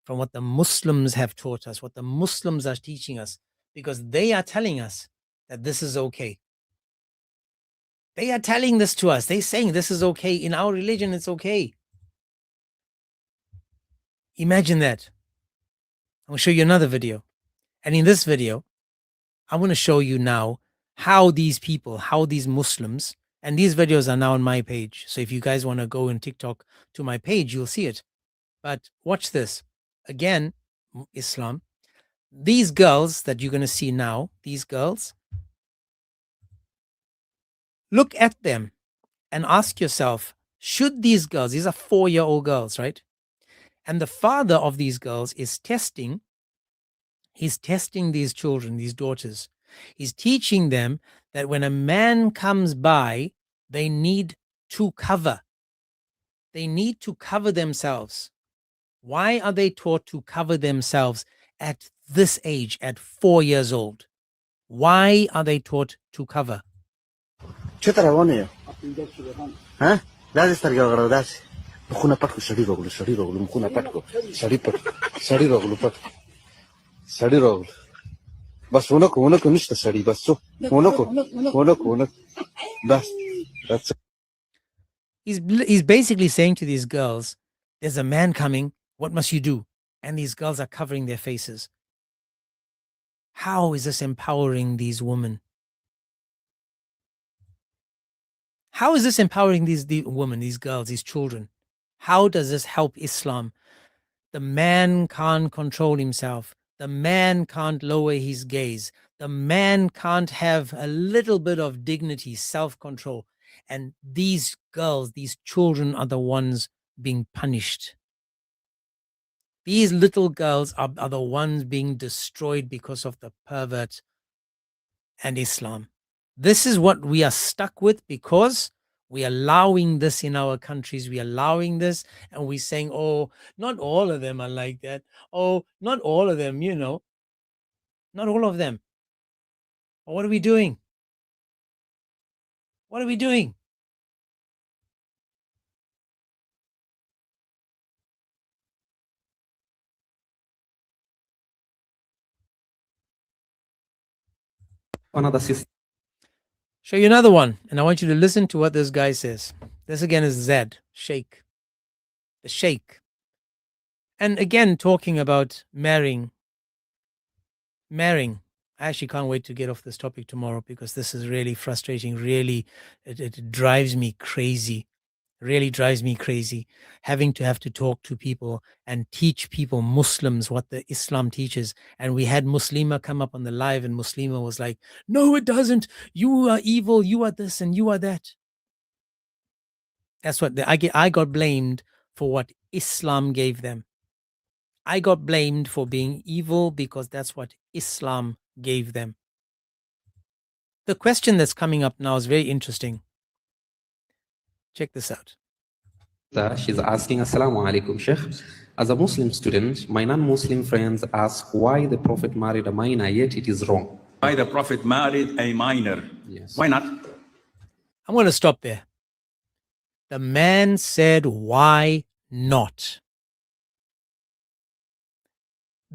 from what the Muslims have taught us, what the Muslims are teaching us, because they are telling us that this is okay. They are telling this to us. They're saying this is okay. In our religion, it's okay. Imagine that. I'm going to show you another video. And in this video, I'm going to show you now how these people, how these Muslims, and these videos are now on my page. So if you guys want to go on TikTok to my page, you'll see it. But watch this. Again, Islam. These girls that you're going to see now, these girls, look at them and ask yourself, should these girls, these are 4-year-old girls, right? And the father of these girls is testing, he's testing these children, these daughters. He's teaching them that when a man comes by, they need to cover. They need to cover themselves. Why are they taught to cover themselves at this age, at 4 years old? Why are they taught to cover? ها لا تسترجع غرادات مخونا باتكو سري رغلو مخونا باتكو سري رغلو باتكو سري رغلو بس هناكو نشتا سري بس هناكو بس that's it. He's basically saying to these girls, there's a man coming, what must you do? And these girls are covering their faces. How is this empowering these women? How is this empowering these women, these girls, these children? How does this help Islam? The man can't control himself. The man can't lower his gaze. The man can't have a little bit of dignity, self-control. And these girls, these children are the ones being punished. These little girls are the ones being destroyed because of the pervert and Islam. This is what we are stuck with because we are allowing this in our countries. We are allowing this and we're saying, oh, not all of them are like that. Oh, not all of them, you know. Not all of them. But what are we doing? What are we doing? Show you another one, and I want you to listen to what this guy says. This again is Zed, Sheikh. The Sheikh. And again, talking about marrying. I actually can't wait to get off this topic tomorrow because this is really frustrating. Really, it drives me crazy. Really drives me crazy. Having to have to talk to people and teach people, Muslims, what the Islam teaches. And we had Muslima come up on the live and Muslima was like, no, it doesn't. You are evil. You are this and you are that. That's what I got blamed for what Islam gave them. I got blamed for being evil because that's what Islam gave them. The question that's coming up now is very interesting. Check this out. She's asking, Assalamu alaikum, Sheikh. As a Muslim student, my non-Muslim friends ask why the Prophet married a minor, yet it is wrong. Why the Prophet married a minor? Yes. Why not? I'm going to stop there. The man said, why not?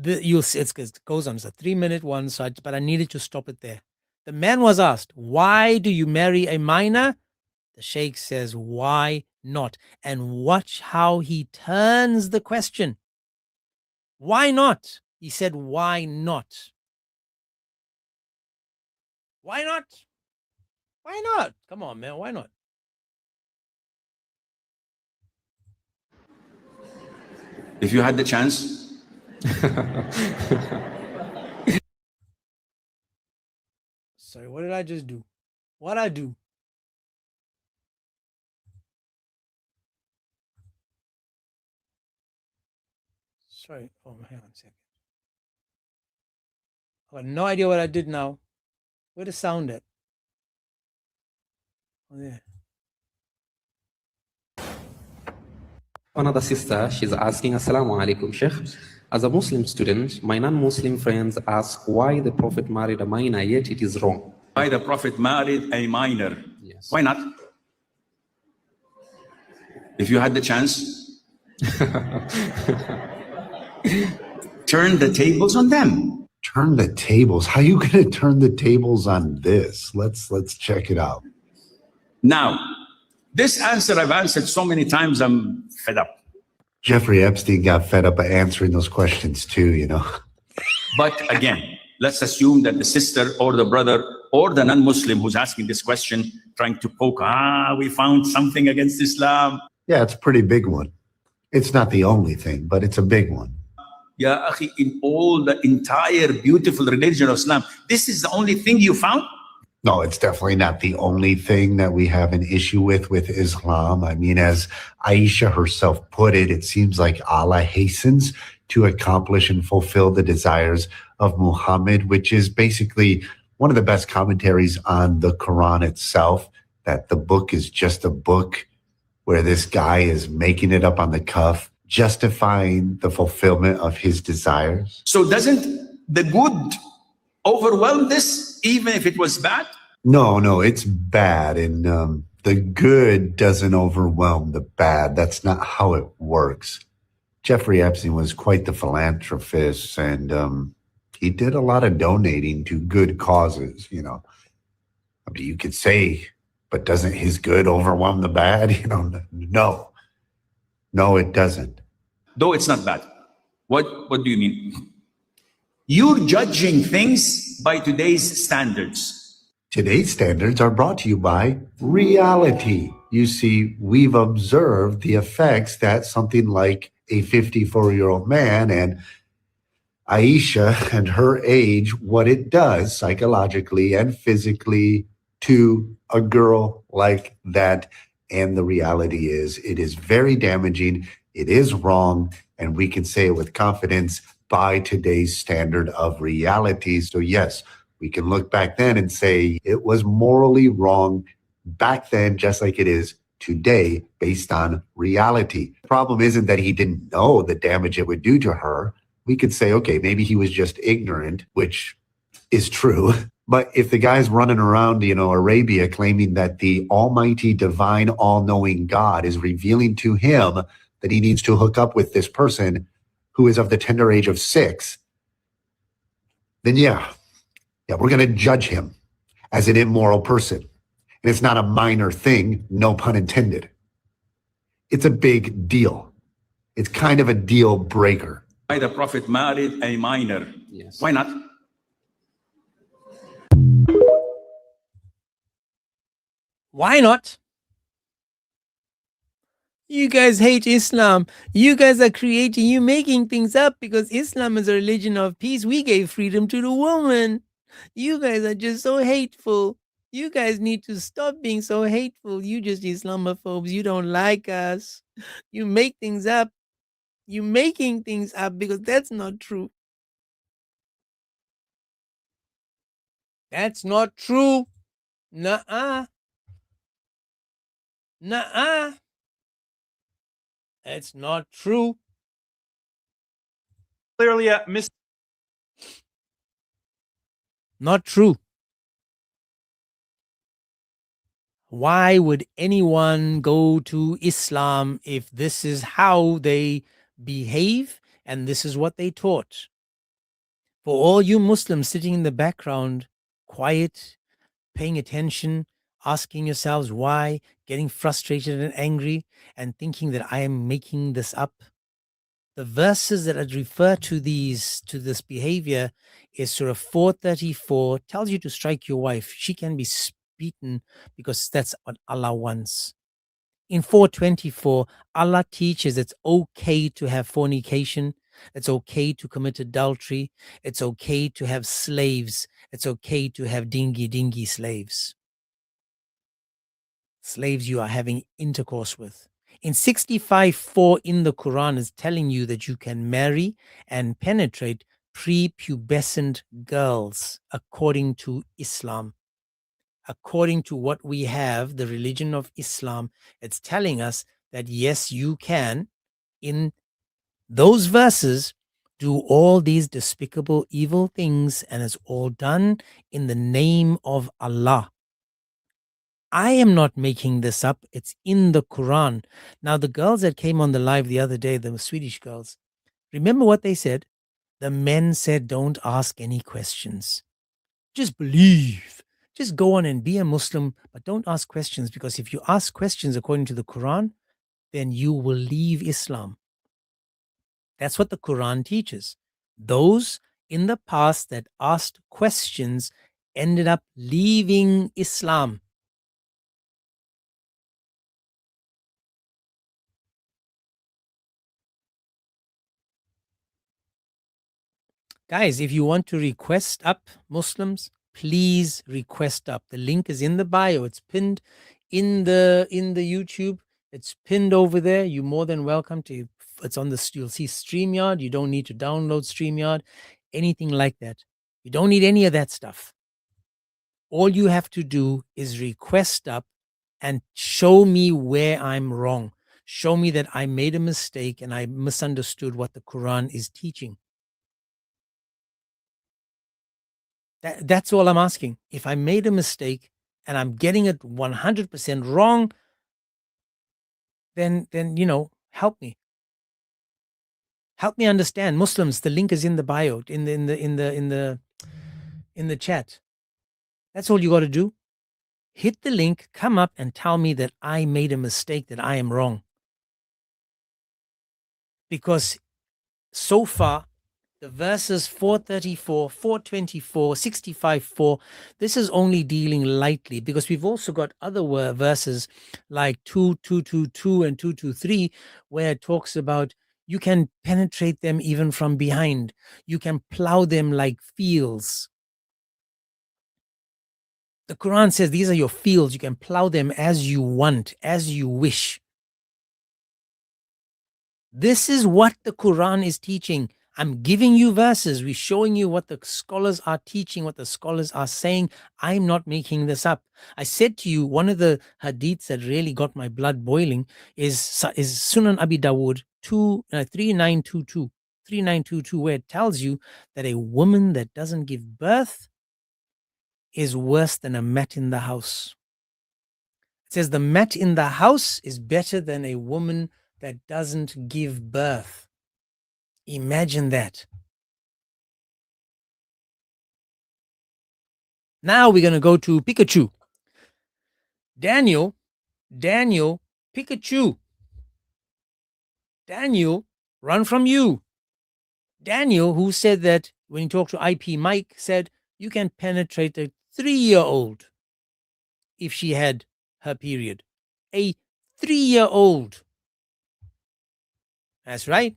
You'll see, it goes on. It's a 3-minute one, but I needed to stop it there. The man was asked, why do you marry a minor? The Sheikh says, why not? And watch how he turns the question. Why not? He said, why not? Why not? Why not? Come on, man. Why not? If you had the chance. Sorry, what did I just do? What'd I do? Sorry. Oh, hang on a second. I have no idea what I did now. Where the sound at? Oh, yeah. Another sister, she's asking, Assalamu alaikum, Sheikh. As a Muslim student, my non-Muslim friends ask why the Prophet married a minor, yet it is wrong. Why the Prophet married a minor? Yes. Why not? If you had the chance, turn the tables on them. Turn the tables? How are you going to turn the tables on this? Let's check it out. Now, this answer I've answered so many times, I'm fed up. Jeffrey Epstein got fed up of answering those questions too, you know. But again, let's assume that the sister or the brother or the non-Muslim who's asking this question, trying to poke, we found something against Islam. Yeah, it's a pretty big one. It's not the only thing, but it's a big one. Ya akhi, in all the entire beautiful religion of Islam, this is the only thing you found? No, it's definitely not the only thing that we have an issue with Islam. I mean, as Aisha herself put it, it seems like Allah hastens to accomplish and fulfill the desires of Muhammad, which is basically one of the best commentaries on the Quran itself, that the book is just a book where this guy is making it up on the cuff, justifying the fulfillment of his desires. So doesn't the good overwhelm this, even if it was bad? No, it's bad. And the good doesn't overwhelm the bad. That's not how it works. Jeffrey Epstein was quite the philanthropist, and he did a lot of donating to good causes, you know. I mean, you could say, but doesn't his good overwhelm the bad? You know, no, it doesn't. Though it's not bad. What do you mean? You're judging things by today's standards. Today's standards are brought to you by reality. You see, we've observed the effects that something like a 54-year-old man and Aisha and her age, what it does psychologically and physically to a girl like that. And the reality is, it is very damaging. It is wrong. And we can say it with confidence by today's standard of reality. So yes, we can look back then and say it was morally wrong back then, just like it is today, based on reality. The problem isn't that he didn't know the damage it would do to her. We could say, okay, maybe he was just ignorant, which is true. But if the guy's running around, Arabia claiming that the almighty, divine, all-knowing God is revealing to him that he needs to hook up with this person who is of the tender age of 6, then yeah, we're going to judge him as an immoral person. And it's not a minor thing, no pun intended. It's a big deal. It's kind of a deal breaker. Why the Prophet married a minor? Yes. Why not? Why not? You guys hate Islam. You guys are you making things up because Islam is a religion of peace. We gave freedom to the woman. You guys are just so hateful. You guys need to stop being so hateful. You just Islamophobes. You don't like us. You make things up. You're making things up because that's not true. That's not true. Nuh-uh. Nuh-uh. That's not true. Clearly Not true. Why would anyone go to Islam if this is how they behave and this is what they taught? For all you Muslims sitting in the background, quiet, paying attention, asking yourselves why, getting frustrated and angry, and thinking that I am making this up. The verses that refer to this behavior is Surah 434, tells you to strike your wife. She can be beaten because that's what Allah wants. In 424, Allah teaches it's okay to have fornication. It's okay to commit adultery. It's okay to have slaves. It's okay to have dingy slaves. Slaves you are having intercourse with. In 65:4 in the Quran is telling you that you can marry and penetrate prepubescent girls according to Islam. According to what we have, the religion of Islam, it's telling us that yes, you can. In those verses, do all these despicable evil things, and it's all done in the name of Allah. I am not making this up. It's in the Quran. Now, the girls that came on the live the other day, the Swedish girls, remember what they said? The men said, don't ask any questions. Just believe. Just go on and be a Muslim, but don't ask questions, because if you ask questions according to the Quran, then you will leave Islam. That's what the Quran teaches. Those in the past that asked questions ended up leaving Islam. Guys, if you want to request up Muslims, please request up. The link is in the bio. It's pinned in the YouTube. It's pinned over there. You're more than welcome to. It's on the. You'll see StreamYard. You don't need to download StreamYard, anything like that. You don't need any of that stuff. All you have to do is request up and show me where I'm wrong. Show me that I made a mistake and I misunderstood what the Quran is teaching. That's all I'm asking. If I made a mistake and I'm getting it 100% wrong, then help me. Help me understand. Muslims, the link is in the bio, in the chat. That's all you got to do. Hit the link, come up and tell me that I made a mistake, that I am wrong. Because so far, the verses 434, 424, 65, 4, this is only dealing lightly, because we've also got other verses like 2:222 and 2:23, where it talks about you can penetrate them even from behind. You can plow them like fields. The Quran says these are your fields. You can plow them as you want, as you wish. This is what the Quran is teaching. I'm giving you verses. We're showing you what the scholars are teaching, what the scholars are saying. I'm not making this up. I said to you, one of the hadiths that really got my blood boiling is Sunan Abi Dawood 3922, 3922, where it tells you that a woman that doesn't give birth is worse than a mat in the house. It says the mat in the house is better than a woman that doesn't give birth. Imagine that. Now we're going to go to Pikachu. Daniel, Pikachu. Daniel, run from you. Daniel, who said that when he talked to IP Mike, said you can penetrate a 3-year-old if she had her period. A 3-year-old. That's right.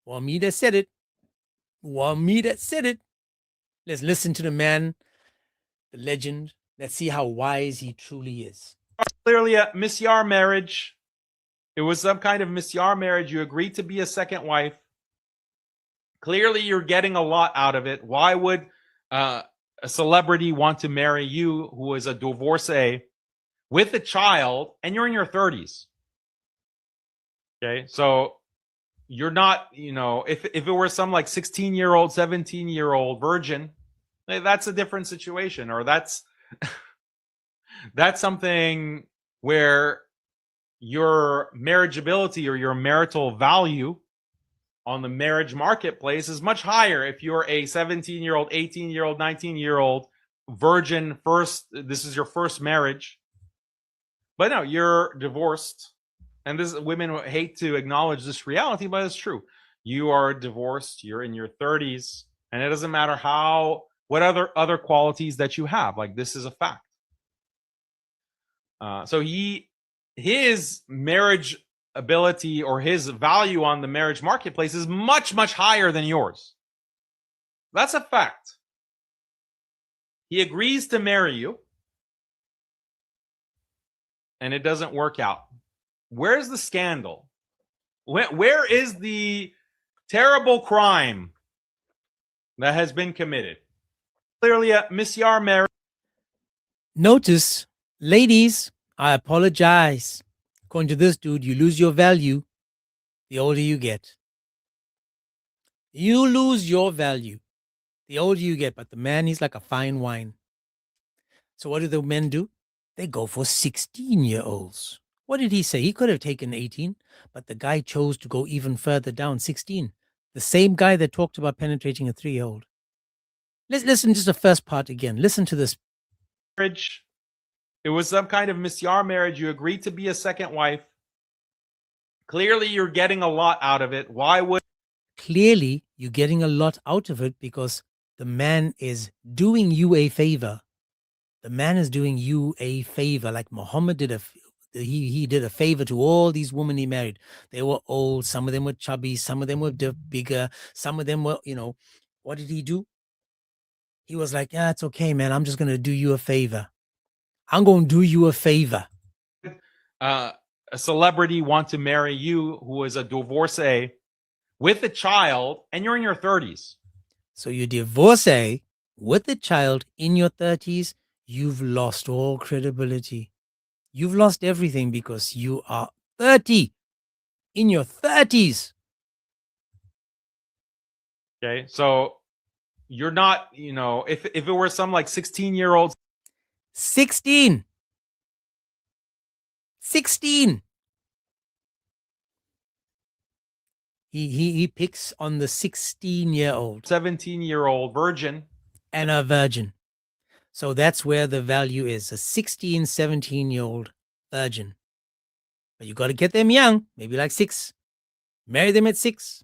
Me that said it. Me that said it. Let's listen to the man, the legend. Let's see how wise he truly is. Clearly a misyar marriage. It was some kind of misyar marriage. You agreed to be a second wife. Clearly you're getting a lot out of it. Why would a celebrity want to marry you, who is a divorcee with a child, and you're in your 30s? Okay, so you're not, if it were some like 16-year-old, 17-year-old virgin, that's a different situation, or that's something where your marriageability or your marital value on the marriage marketplace is much higher if you're a 17-year-old, 18-year-old, 19-year-old virgin. This is your first marriage. But no, you're divorced. And women hate to acknowledge this reality, but it's true. You are divorced, you're in your 30s, and it doesn't matter what other qualities that you have. Like, this is a fact. So his marriage ability or his value on the marriage marketplace is much, much higher than yours. That's a fact. He agrees to marry you, and it doesn't work out. Where's the scandal? Where is the terrible crime that has been committed? Clearly a misyar marriage. Notice, ladies, I apologize. According to this dude, you lose your value the older you get. You lose your value the older you get, but the man is like a fine wine. So what do the men do? They go for 16-year-olds. What did he say? He could have taken 18, but the guy chose to go even further down, 16. The same guy that talked about penetrating a 3-year-old. Let's listen to the first part again. Listen to this. Marriage. It was some kind of misyar marriage. You agreed to be a second wife. Clearly, you're getting a lot out of it. Why would... Clearly, you're getting a lot out of it because the man is doing you a favor. The man is doing you a favor, like Muhammad did he did a favor to all these women he married. They were old, some of them were chubby, some of them were bigger, some of them were, what did he do? He was like, yeah, it's okay, man. I'm just going to do you a favor. I'm going to do you a favor. A celebrity want to marry you who is a divorcee with a child and you're in your 30s. So you divorcee with a child in your 30s, you've lost all credibility. You've lost everything because you are 30 in your 30s. Okay, so you're not, if it were some like 16-year-olds. 16. He picks on the 16-year-old. 17-year-old virgin. And a virgin. So that's where the value is, a 16, 17-year-old virgin. But you got to get them young, maybe like 6. Marry them at 6.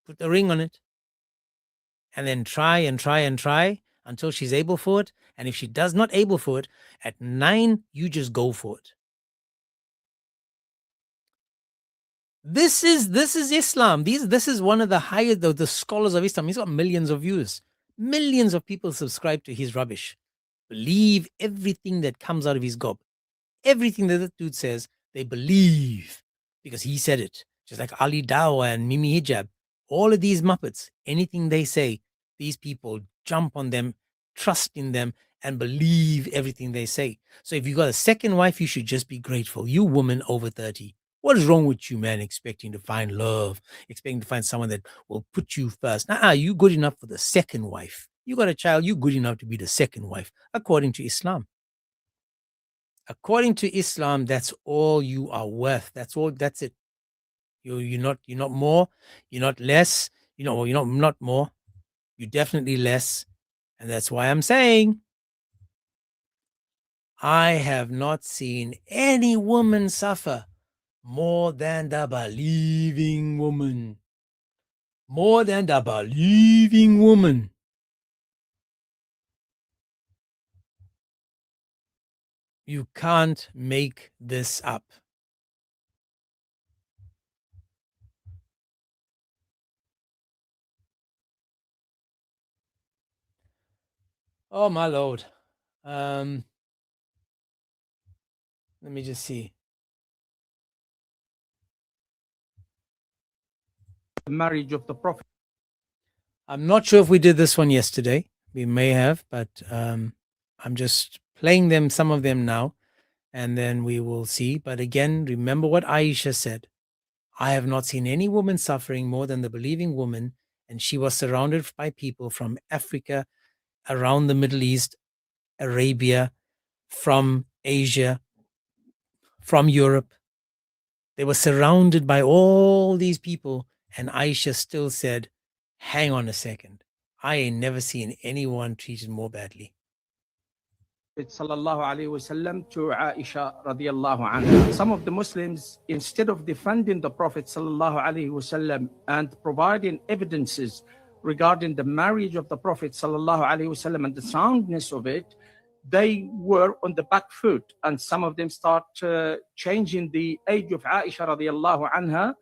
Put the ring on it. And then try and try and try until she's able for it. And if she does not able for it, at 9, you just go for it. This is Islam. This is one of the highest, the scholars of Islam. He's got millions of views. Millions of people subscribe to his rubbish. Believe everything that comes out of his gob. Everything that dude says, they believe because he said it. Just like Ali Dawah and Mimi Hijab. All of these Muppets, anything they say, these people jump on them, trust in them, and believe everything they say. So if you got a second wife, you should just be grateful. You woman over 30. What is wrong with you, man, expecting to find love, expecting to find someone that will put you first? You good enough for the second wife. You got a child, you good enough to be the second wife, according to Islam. According to Islam, that's all you are worth. That's all. That's it. You're not more. You're not less. You're not more. You're definitely less. And that's why I'm saying I have not seen any woman suffer more than the believing woman. More than the believing woman. You can't make this up. Oh, my Lord. Let me just see. The marriage of the Prophet. I'm not sure if we did this one yesterday. We may have, but I'm just playing some of them now, and then we will see. But again, remember what Aisha said. I have not seen any woman suffering more than the believing woman, and she was surrounded by people from Africa, around the Middle East, Arabia, from Asia, from Europe. They were surrounded by all these people, and Aisha still said, hang on a second. I ain't never seen anyone treated more badly. Sallallahu Alaihi Wasallam to Aisha radiallahu anha. Some of the Muslims, instead of defending the Prophet Sallallahu Alaihi Wasallam and providing evidences regarding the marriage of the Prophet Sallallahu Alaihi Wasallam and the soundness of it, they were on the back foot, and some of them start changing the age of Aisha radiallahu anha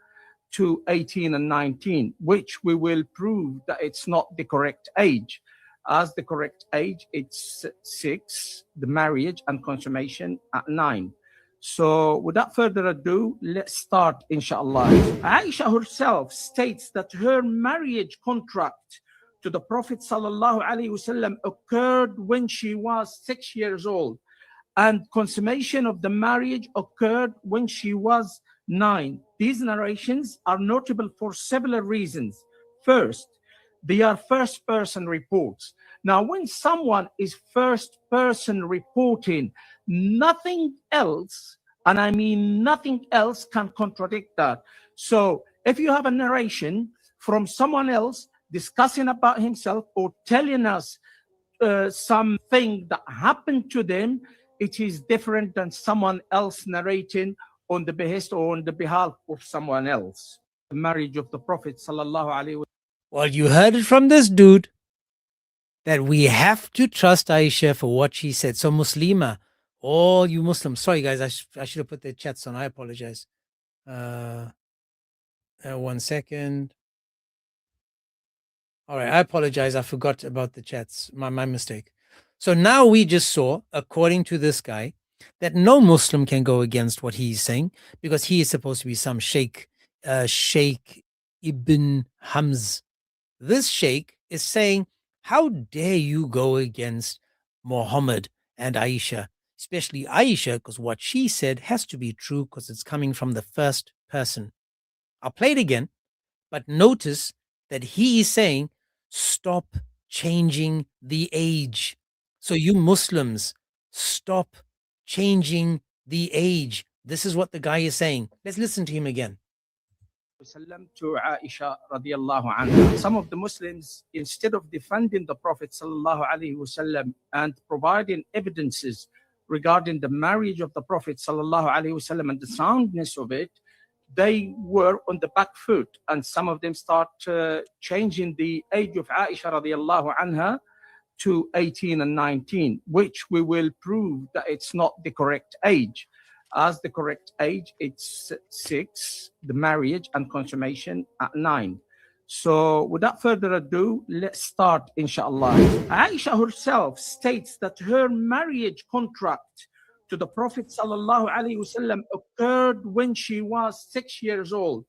to 18 and 19, which we will prove that it's not the correct age. As the correct age, it's 6, the marriage and consummation at 9. So without further ado, let's start, inshallah. Aisha herself states that her marriage contract to the Prophet sallallahu alaihi wasallam occurred when she was 6 years old, and consummation of the marriage occurred when she was 9. These narrations are notable for several reasons. First, they are first person reports. Now, when someone is first person reporting, nothing else, and I mean nothing else, can contradict that. So if you have a narration from someone else discussing about himself or telling us something that happened to them, it is different than someone else narrating on the behest or on the behalf of someone else. The marriage of the Prophet sallallahu alaihi wasallam. Well, you heard it from this dude that we have to trust Aisha for what she said. So Muslima, all you Muslims, sorry guys, I should have put the chats on. I apologize. 1 second. All right, I apologize. I forgot about the chats. My mistake. So now we just saw, according to this guy, that no Muslim can go against what he's saying because he is supposed to be some Sheikh Ibn Hamz. This Sheikh is saying, how dare you go against Muhammad and Aisha, especially Aisha, because what she said has to be true because it's coming from the first person. I'll play it again, but notice that he is saying, stop changing the age. So you Muslims, stop changing the age. This is what the guy is saying. Let's listen to him again. To Aisha radiallahu anha. Some of the Muslims, instead of defending the Prophet sallallahu alaihi wasallam and providing evidences regarding the marriage of the Prophet sallallahu alaihi wasallam and the soundness of it, they were on the back foot, and some of them start changing the age of Aisha radiallahu anha to 18 and 19, which we will prove that it's not the correct age. As the correct age, it's 6, the marriage and consummation at 9. So without further ado, let's start, inshallah. Aisha herself states that her marriage contract to the Prophet sallallahu alaihi wasallam occurred when she was 6 years old,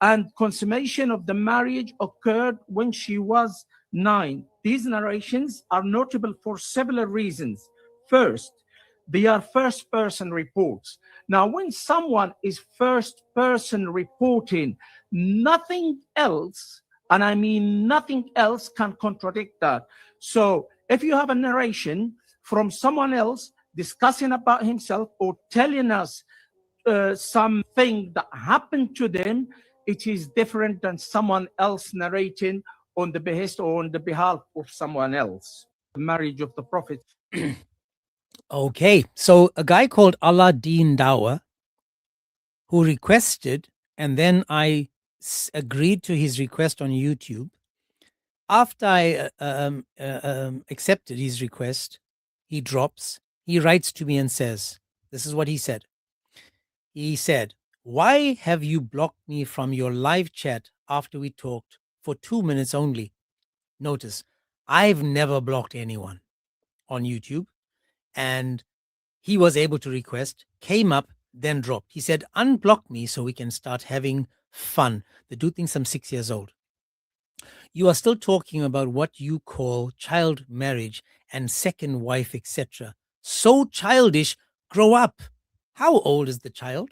and consummation of the marriage occurred when she was 9. These narrations are notable for several reasons. First, they are first person reports. Now, when someone is first person reporting, nothing else, and I mean nothing else, can contradict that. So if you have a narration from someone else discussing about himself or telling us something that happened to them, it is different than someone else narrating on the behest or on the behalf of someone else. The marriage of the Prophet. Okay, so a guy called Aladdin Dawa, who requested, and then I agreed to his request on YouTube. After I accepted his request, he writes to me and says, this is what he said. He said, why have you blocked me from your live chat after we talked for 2 minutes only? Notice, I've never blocked anyone on YouTube, and he was able to request, came up, then dropped. He said, unblock me so we can start having fun. The dude thinks I'm 6 years old. You are still talking about what you call child marriage and second wife, etc. So childish, grow up. How old is the child?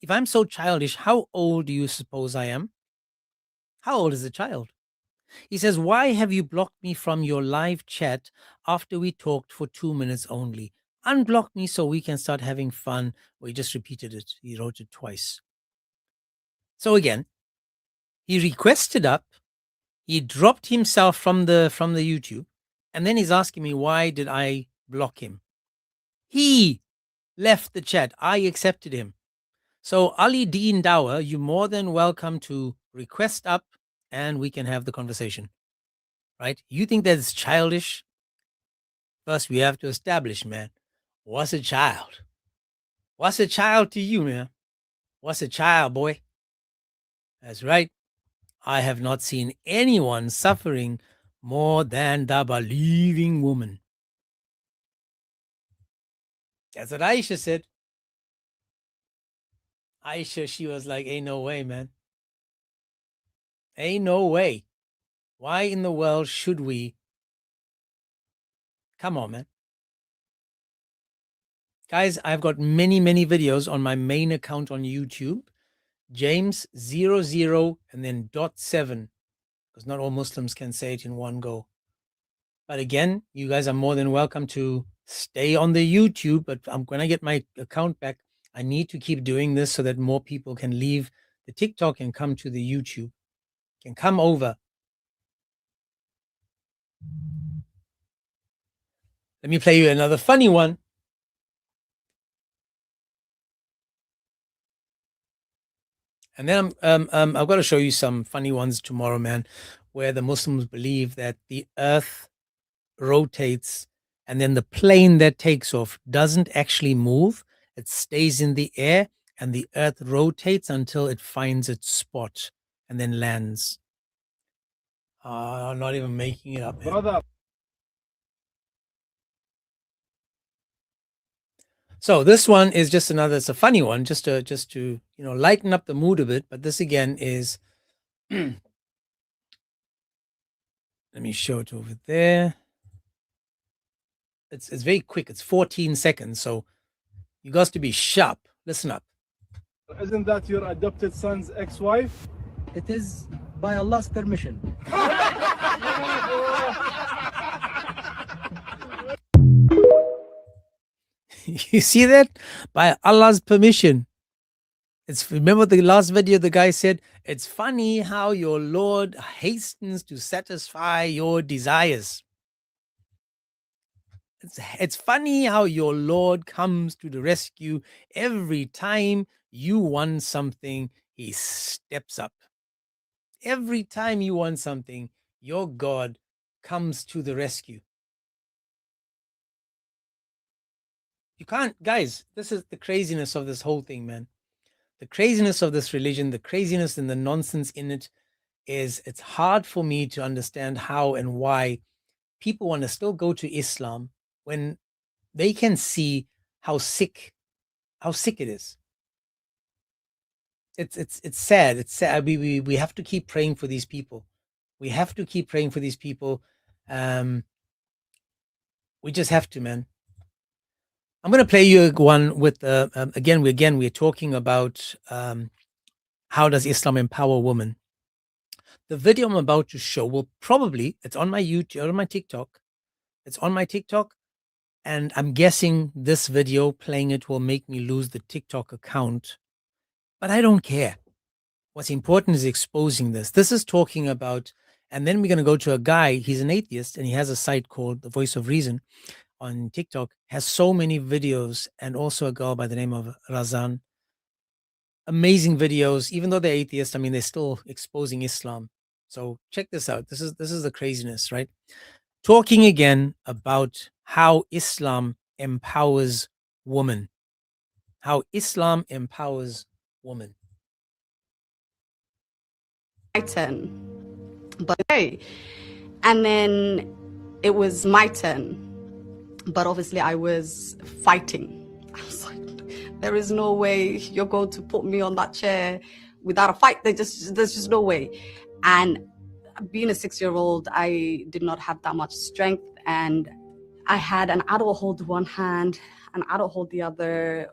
If I'm so childish, how old do you suppose I am? How old is the child? He says, why have you blocked me from your live chat after we talked for 2 minutes only? Unblock me so we can start having fun. Well, he just repeated it. He wrote it twice. So again, he requested up. He dropped himself from the YouTube. And then he's asking me, why did I block him? He left the chat. I accepted him. So Ali Deen Dawa, you're more than welcome to request up and we can have the conversation. Right? You think that's childish? First, we have to establish, man, what's a child? What's a child to you, man? What's a child, boy? That's right. I have not seen anyone suffering more than the believing woman. That's what Aisha said. Aisha, she was like, ain't no way, man. Ain't no way. Why in the world should we? Come on, man. Guys, I've got many, many videos on my main account on YouTube. James 00 and then .7. because not all Muslims can say it in one go. But again, you guys are more than welcome to stay on the YouTube, but I'm going to get my account back. I need to keep doing this so that more people can leave the TikTok and come to the YouTube, can come over. Let me play you another funny one. And then I've got to show you some funny ones tomorrow, man, where the Muslims believe that the earth rotates and then the plane that takes off doesn't actually move. It stays in the air and the earth rotates until it finds its spot and then lands. I'm not even making it up, man. Brother. So this one is just another, it's a funny one, just to lighten up the mood a bit. But this again is, let me show it over there. It's very quick. It's 14 seconds. So you got to be sharp. Listen up. Isn't that your adopted son's ex-wife? It is by Allah's permission. You see that? By Allah's permission. Remember the last video the guy said, it's funny how your Lord hastens to satisfy your desires. It's funny how your Lord comes to the rescue every time you want something, he steps up. Every time you want something, your God comes to the rescue. You can't, guys, this is the craziness of this whole thing, man. The craziness of this religion, the craziness and the nonsense in it is, it's hard for me to understand how and why people want to still go to Islam when they can see how sick it is. It's sad. It's sad. We have to keep praying for these people. We have to keep praying for these people. We just have to, man. I'm going to play you one with again we're talking about how does Islam empower women. The video I'm about to show will probably, it's on my YouTube, on my TikTok. It's on my TikTok, and I'm guessing this video playing it will make me lose the TikTok account. But I don't care. What's important is exposing this. This is talking about, and then we're going to go to a guy, he's an atheist, and he has a site called The Voice of Reason on TikTok, has so many videos, and also a girl by the name of Razan. Amazing videos, even though they're atheists, I mean, they're still exposing Islam. So check this out. This is the craziness, right? Talking again about how Islam empowers women. How Islam empowers women. My turn. But hey, and then it was my turn. But obviously I was fighting. I was like, there is no way you're going to put me on that chair without a fight. There's just no way. And being a 6-year-old, I did not have that much strength, and I had an adult hold one hand, an adult hold the other.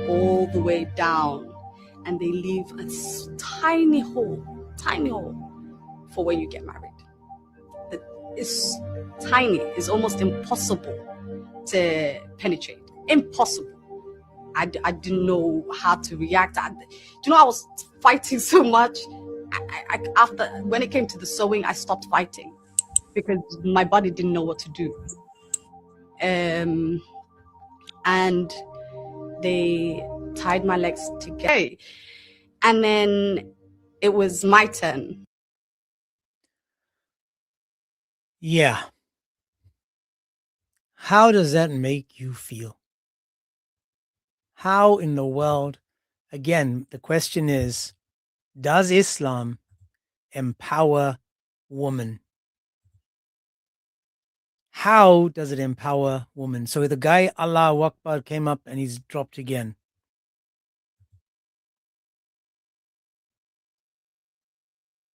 all the way down, and they leave a tiny hole for when you get married. It's tiny. It's almost impossible to penetrate. Impossible. I didn't know how to react. I was fighting so much. After, when it came to the sewing, I stopped fighting because my body didn't know what to do. And they tied my legs together. And then it was my turn. Yeah. How does that make you feel? How in the world, again, the question is, does Islam empower women? How does it empower women? So the guy, Allahu Akbar, came up and he's dropped again.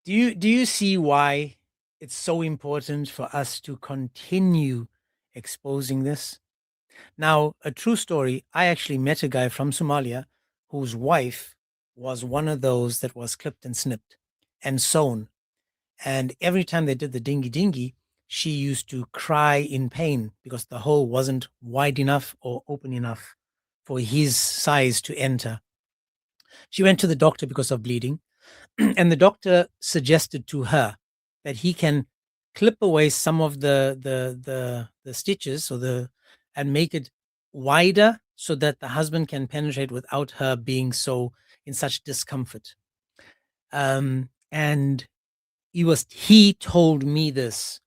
Do you see why it's so important for us to continue exposing this? Now, a true story, I actually met a guy from Somalia whose wife was one of those that was clipped and snipped and sewn. And every time they did the dingy dingy, she used to cry in pain because the hole wasn't wide enough or open enough for his size to enter. She went to the doctor because of bleeding, and the doctor suggested to her that he can clip away some of the stitches and make it wider so that the husband can penetrate without her being so in such discomfort. And he told me this,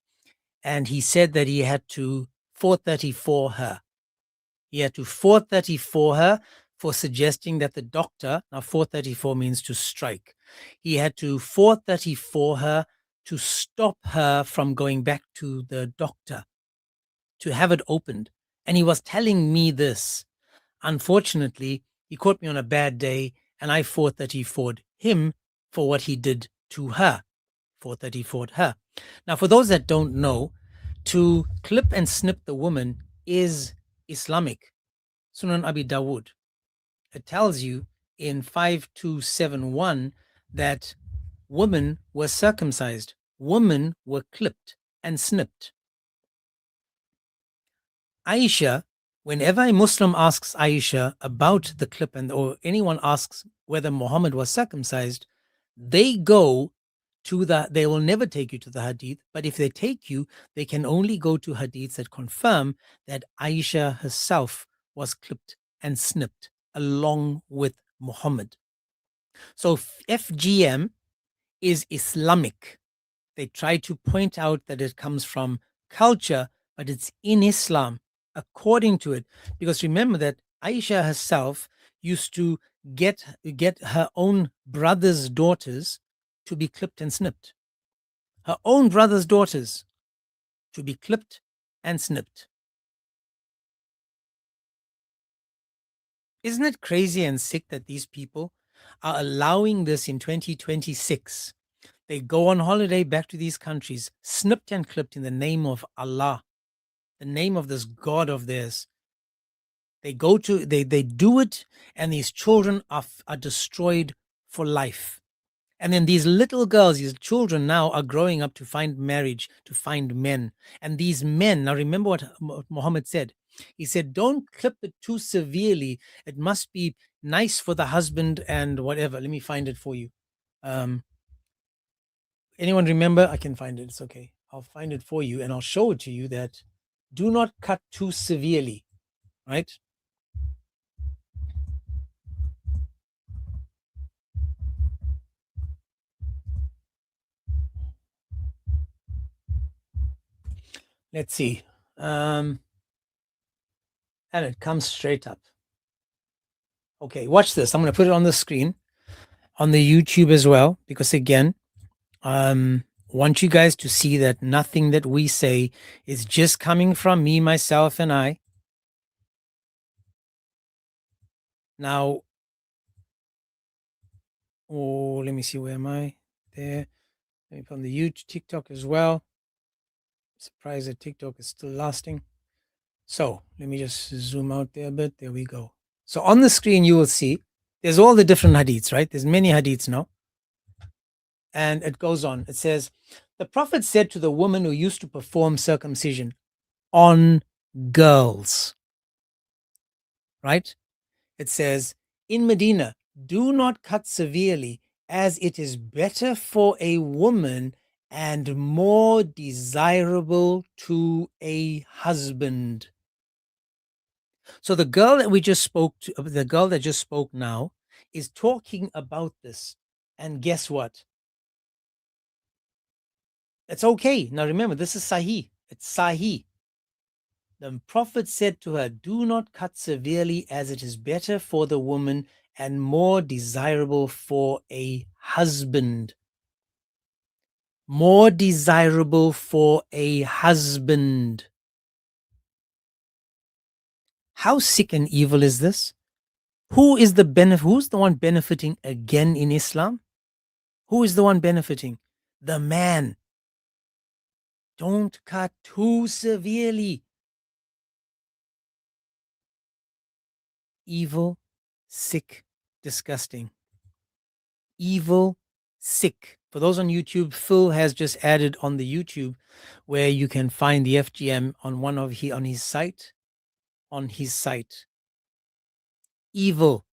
and he said that he had to 434 her. He had to 434 her for suggesting that the doctor, now 434 means to strike. He had to 434 her to stop her from going back to the doctor to have it opened. And he was telling me this. Unfortunately, he caught me on a bad day, and I 434'd him for what he did to her. 434'd her. Now, for those that don't know, to clip and snip the woman is Islamic. Sunan Abi Dawud. It tells you in 5271 that women were circumcised, women were clipped and snipped. Aisha, whenever a Muslim asks Aisha about the clip or anyone asks whether Muhammad was circumcised, they go to they will never take you to the hadith, but if they take you, they can only go to hadiths that confirm that Aisha herself was clipped and snipped along with Muhammad. So FGM is Islamic. They try to point out that it comes from culture, but it's in Islam according to it. Because remember that Aisha herself used to get her own brother's daughters to be clipped and snipped. Her own brother's daughters to be clipped and snipped. Isn't it crazy and sick that these people are allowing this in 2026? They go on holiday back to these countries, snipped and clipped in the name of Allah, the name of this God of theirs. They do it, and these children are destroyed for life. And then these little girls, these children now are growing up to find marriage, to find men. And these men, now remember what Muhammad said. He said, don't clip it too severely. It must be nice for the husband and whatever. Let me find it for you. Anyone remember? I can find it. It's okay. I'll find it for you and I'll show it to you that do not cut too severely, right? Let's see. And it comes straight up. Okay, watch this. I'm going to put it on the screen on the YouTube as well, because again, want you guys to see that nothing that we say is just coming from me, myself, and I. Now, let me see, where am I? There. Let me put on the YouTube, TikTok as well. Surprised that TikTok is still lasting. So let me just zoom out there a bit. There we go. So on the screen, you will see there's all the different hadiths, right? There's many hadiths now. And it goes on. It says, the Prophet said to the woman who used to perform circumcision on girls, right? It says, in Medina, do not cut severely, as it is better for a woman and more desirable to a husband. So the girl that we just spoke to, the girl that just spoke now, is talking about this. And guess what? It's okay. Now remember, this is Sahih. It's Sahih. The Prophet said to her, do not cut severely, as it is better for the woman and more desirable for a husband. More desirable for a husband. How sick and evil is this? Who's the one benefiting again in Islam? Who is the one benefiting? The man. Don't cut too severely. Evil, sick, disgusting. Evil, sick. For those on YouTube, Phil has just added on the YouTube where you can find the FGM on his site. On his site. Evil.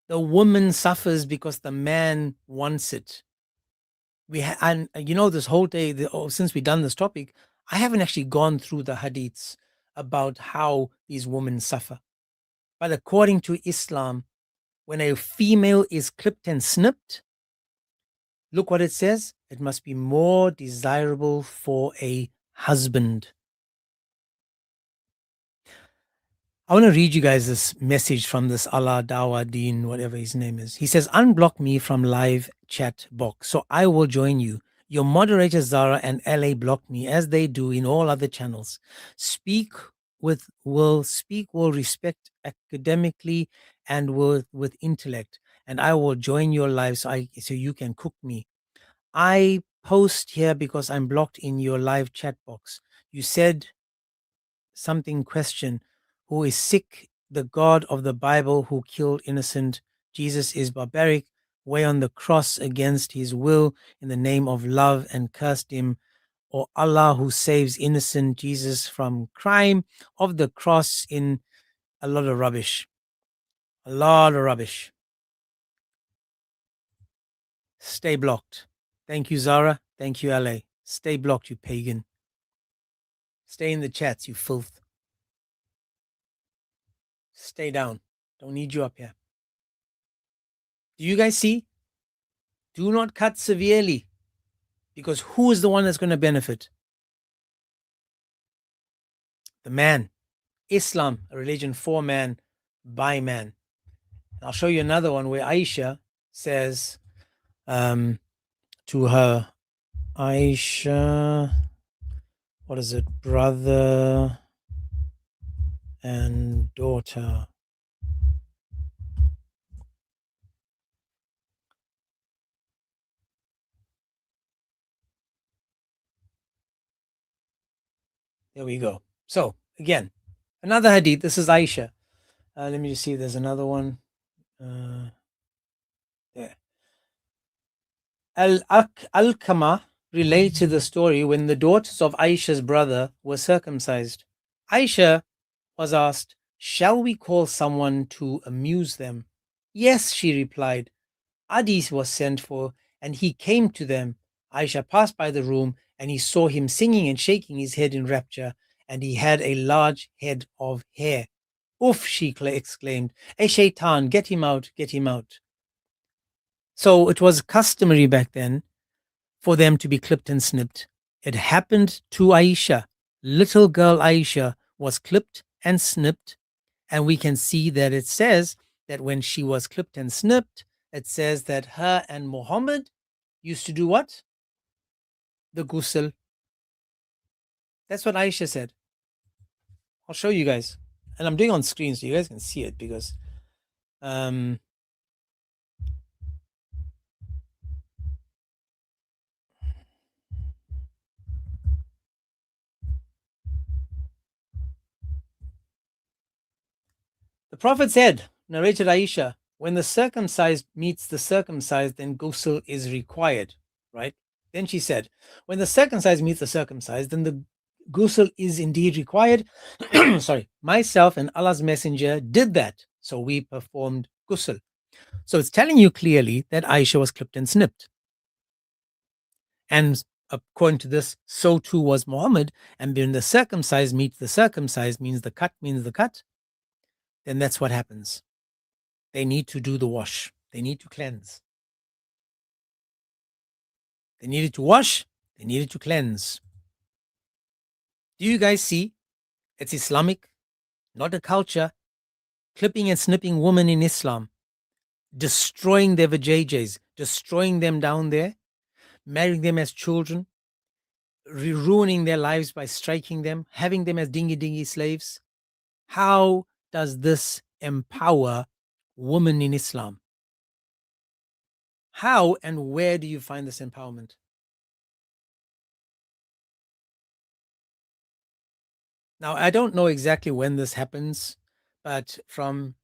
The woman suffers because the man wants it. And you know, this whole day, since we've done this topic, I haven't actually gone through the hadiths about how these women suffer. But according to Islam, when a female is clipped and snipped, look what it says. It must be more desirable for a husband. I want to read you guys this message from this Allah Dawa Deen, whatever his name is. He says, unblock me from live chat box so I will join you. Your moderators Zara and LA block me as they do in all other channels. Speak will respect academically and with intellect, and I will join your live so you can cook me. I post here because I'm blocked in your live chat box. You said something question. Who is sick? The God of the Bible who killed innocent. Jesus is barbaric, way on the cross against his will in the name of love and cursed him. Or Allah who saves innocent Jesus from crime of the cross in a lot of rubbish. A lot of rubbish. Stay blocked. Thank you, Zara. Thank you, LA. Stay blocked, you pagan. Stay in the chats, you filth. Stay down. Don't need you up here. Do you guys see? Do not cut severely. Because who is the one that's going to benefit? The man. Islam, a religion for man, by man. I'll show you another one where Aisha says to her, Aisha, what is it? Brother and daughter. There we go. So again, another hadith. This is Aisha. Let me just see if there's another one. There. Al-Kama related the story when the daughters of Aisha's brother were circumcised. Aisha was asked, shall we call someone to amuse them? Yes, she replied. Adi was sent for, and he came to them. Aisha passed by the room, and he saw him singing and shaking his head in rapture, and he had a large head of hair. Uff, she exclaimed, a shaitan, get him out, get him out. So it was customary back then for them to be clipped and snipped. It happened to Aisha. Little girl Aisha was clipped and snipped, and we can see that it says that when she was clipped and snipped, it says that her and Muhammad used to do what? The ghusl. That's what Aisha said. I'll show you guys. And I'm doing on screen so you guys can see it because the Prophet said, narrated Aisha, when the circumcised meets the circumcised, then ghusl is required, right? Then she said, when the circumcised meets the circumcised, then the ghusl is indeed required. Sorry, myself and Allah's messenger did that. So we performed ghusl. So it's telling you clearly that Aisha was clipped and snipped. And according to this, so too was Muhammad. And when the circumcised meets the circumcised, means the cut, then that's what happens. They need to do the wash. They need to cleanse. They needed to wash. They needed to cleanse. Do you guys see? It's Islamic, not a culture. Clipping and snipping women in Islam, destroying their vajayjays, destroying them down there, marrying them as children, ruining their lives by striking them, having them as dingy slaves. How does this empower women in Islam? How and where do you find this empowerment? Now, I don't know exactly when this happens, but from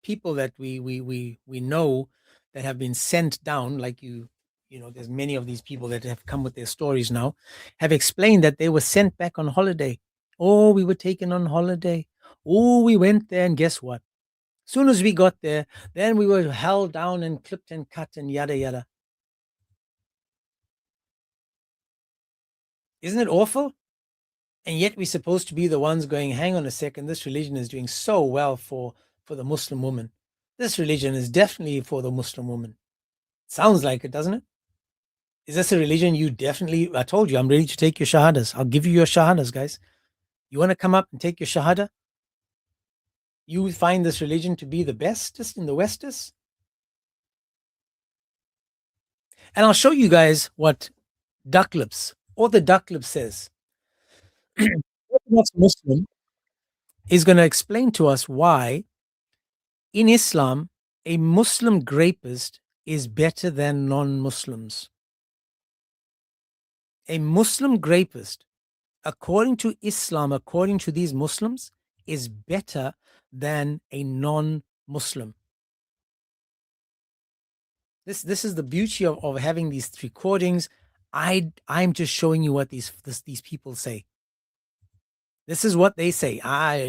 people that we know that have been sent down, like you know, there's many of these people that have come with their stories now, have explained that they were sent back on holiday. Oh, we were taken on holiday. Oh, we went there, and guess what? As soon as we got there, then we were held down and clipped and cut and yada yada. Isn't it awful? And yet we're supposed to be the ones going, hang on a second, this religion is doing so well for the Muslim woman. This religion is definitely for the Muslim woman. Sounds like it, doesn't it? Is this a religion you definitely, I told you, I'm ready to take your shahadas. I'll give you your shahadas, guys. You want to come up and take your shahada? You find this religion to be the bestest in the Westest? And I'll show you guys what Duck Lips, or the Duck Lips says. Muslim is going to explain to us why in Islam a Muslim rapist is better than non-Muslims. A Muslim rapist, according to Islam, according to these Muslims, is better than a non-Muslim. This is the beauty of having these recordings. I'm just showing you what these people say. This is what they say.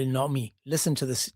Not me. Listen to this.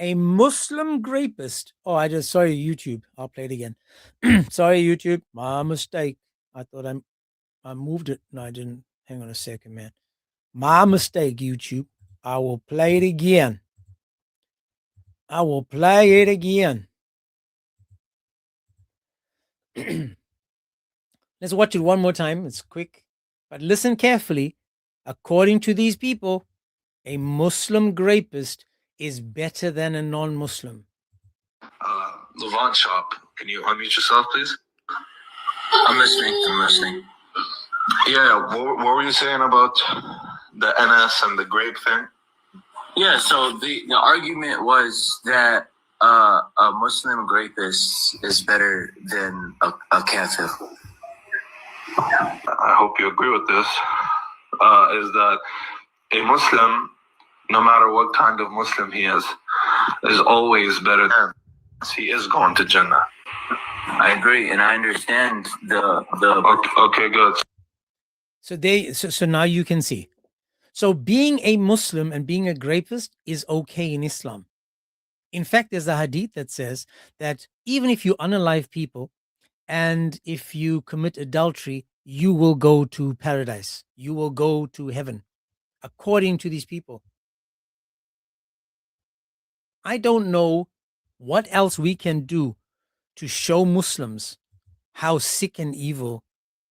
A Muslim rapist. Oh, sorry, YouTube. I'll play it again. Sorry, YouTube. My mistake. I thought I moved it. No, I didn't. Hang on a second, man. My mistake, YouTube. I will play it again. I will play it again. Let's watch it one more time. It's quick. But listen carefully. According to these people, a Muslim rapist is better than a non-Muslim. Levant Shop, can you unmute yourself, please? I'm listening. Yeah, what were you saying about the NS and the grape thing? Yeah, so the argument was that a Muslim rapist is better than a kafir. I hope you agree with this, is that a Muslim, no matter what kind of Muslim he is always better than he is going to Jannah. I agree, and I understand the Okay, good. So now you can see. So being a Muslim and being a rapist is okay in Islam. In fact, there's a hadith that says that even if you unalive people and if you commit adultery, you will go to paradise. You will go to heaven, according to these people. I don't know what else we can do to show Muslims how sick and evil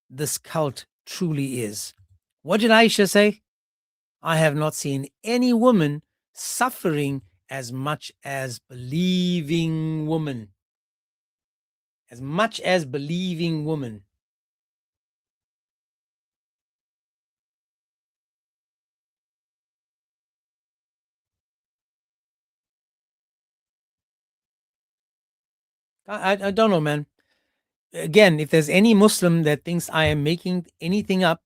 this cult truly is. What did Aisha say? I have not seen any woman suffering as much as believing woman. As much as believing woman. I don't know, man. Again, if there's any Muslim that thinks I am making anything up,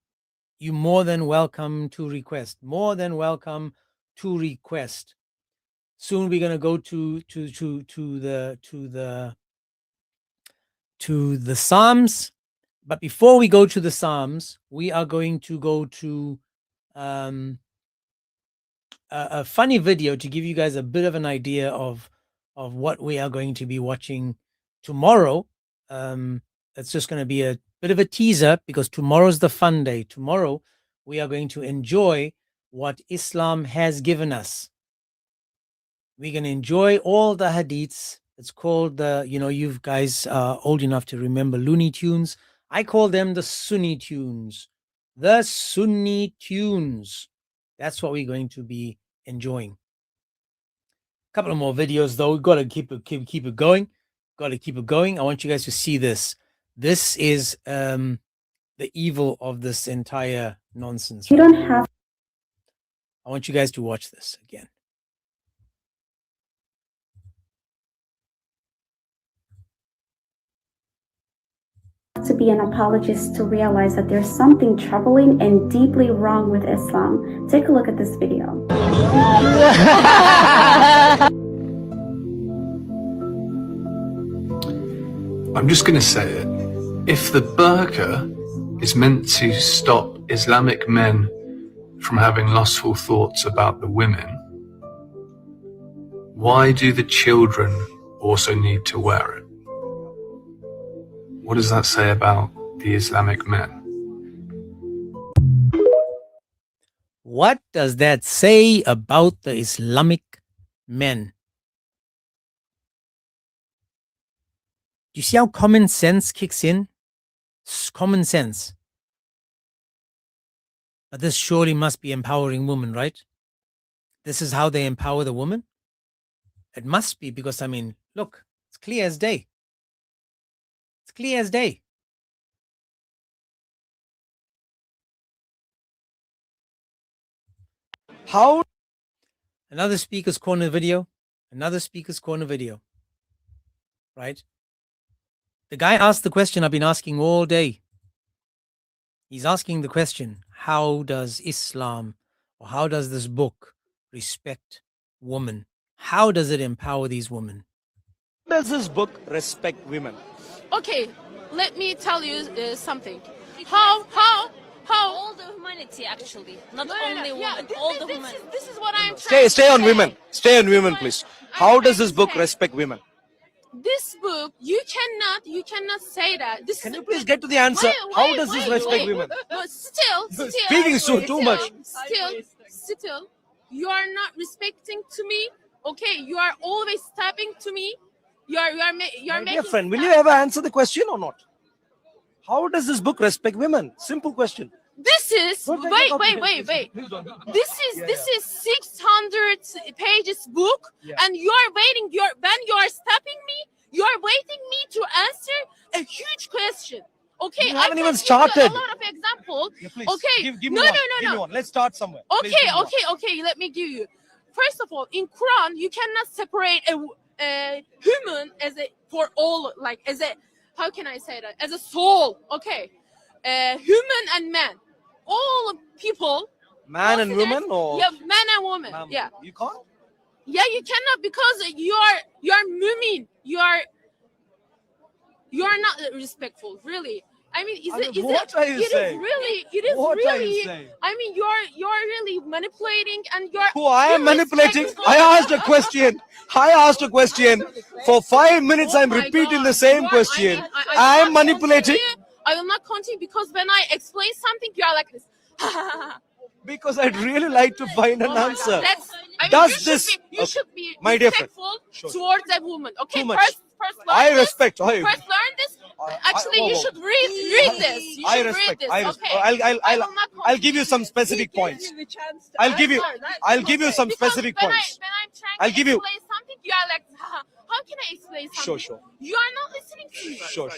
you're more than welcome to request. More than welcome to request. Soon we're gonna go to the Psalms. But before we go to the Psalms, we are going to go to a funny video to give you guys a bit of an idea of what we are going to be watching tomorrow. It's just going to be a bit of a teaser because tomorrow's the fun day. Tomorrow we are going to enjoy what Islam has given us. We're going to enjoy all the hadiths. It's called the, you guys are old enough to remember Looney Tunes. I call them the Sunni tunes. The Sunni tunes. That's what we're going to be enjoying. A couple of more videos though. We've got to keep it going. Got to keep it going. I want you guys to see this. This is the evil of this entire nonsense. You don't have. I want you guys to watch this again. To be an apologist to realize that there's something troubling and deeply wrong with Islam. Take a look at this video. I'm just going to say it. If the burqa is meant to stop Islamic men from having lustful thoughts about the women, why do the children also need to wear it? What does that say about the Islamic men? What does that say about the Islamic men? Do you see how common sense kicks in? Common sense. But this surely must be empowering women, right? This is how they empower the woman? It must be because, look, it's clear as day. It's clear as day. How? Another speaker's corner video. Another speaker's corner video. Right? The guy asked the question I've been asking all day. He's asking the question, how does Islam, or how does this book respect women? How does it empower these women? Does this book respect women? Okay, let me tell you something. How all the humanity actually, not only women, all the humanity. This is what I'm trying to say. Stay on women. Stay on women, please. How does this book respect women? This book, you cannot say that. Can you please get to the answer? How does this respect women? But still, Speaking too much. Still, you are not respecting to me. Okay, you are always tapping to me. You're making. Dear friend, will you ever answer the question or not? How does this book respect women? Simple question. This is wait. This is 600 pages book, and you are waiting. When you are stopping me, you are waiting me to answer a huge question. Okay, you haven't even started. A lot of examples. Yeah, please. Okay, give me one. Give me one. Let's start somewhere. Okay. Let me give you. First of all, in Quran, you cannot separate a human as a for all, like as a, how can I say that, as a soul. Okay, human and man, all people, man and woman, or man and woman. You can't. Yeah, you cannot, because you are mu'min. You are not respectful, really. I mean, what are you saying? It is what really. Are you saying? I mean, you're really manipulating, and you're. Who I am manipulating? I asked a question. For 5 minutes, I'm repeating the same question. I am manipulating. I will not continue, because when I explain something, you are like this. Because I'd really like to find an answer. I mean, Does you should be my dear friend, respectful towards a woman. Okay, Too much. first learn I this. respect. First learn this. Actually, you should read this. You should read this. Okay. I'll give you some specific points. I'll give you some specific points. When I'm trying I'll to give you. explain something, you are like, how can I explain something? Sure. You are not listening to me. Sure.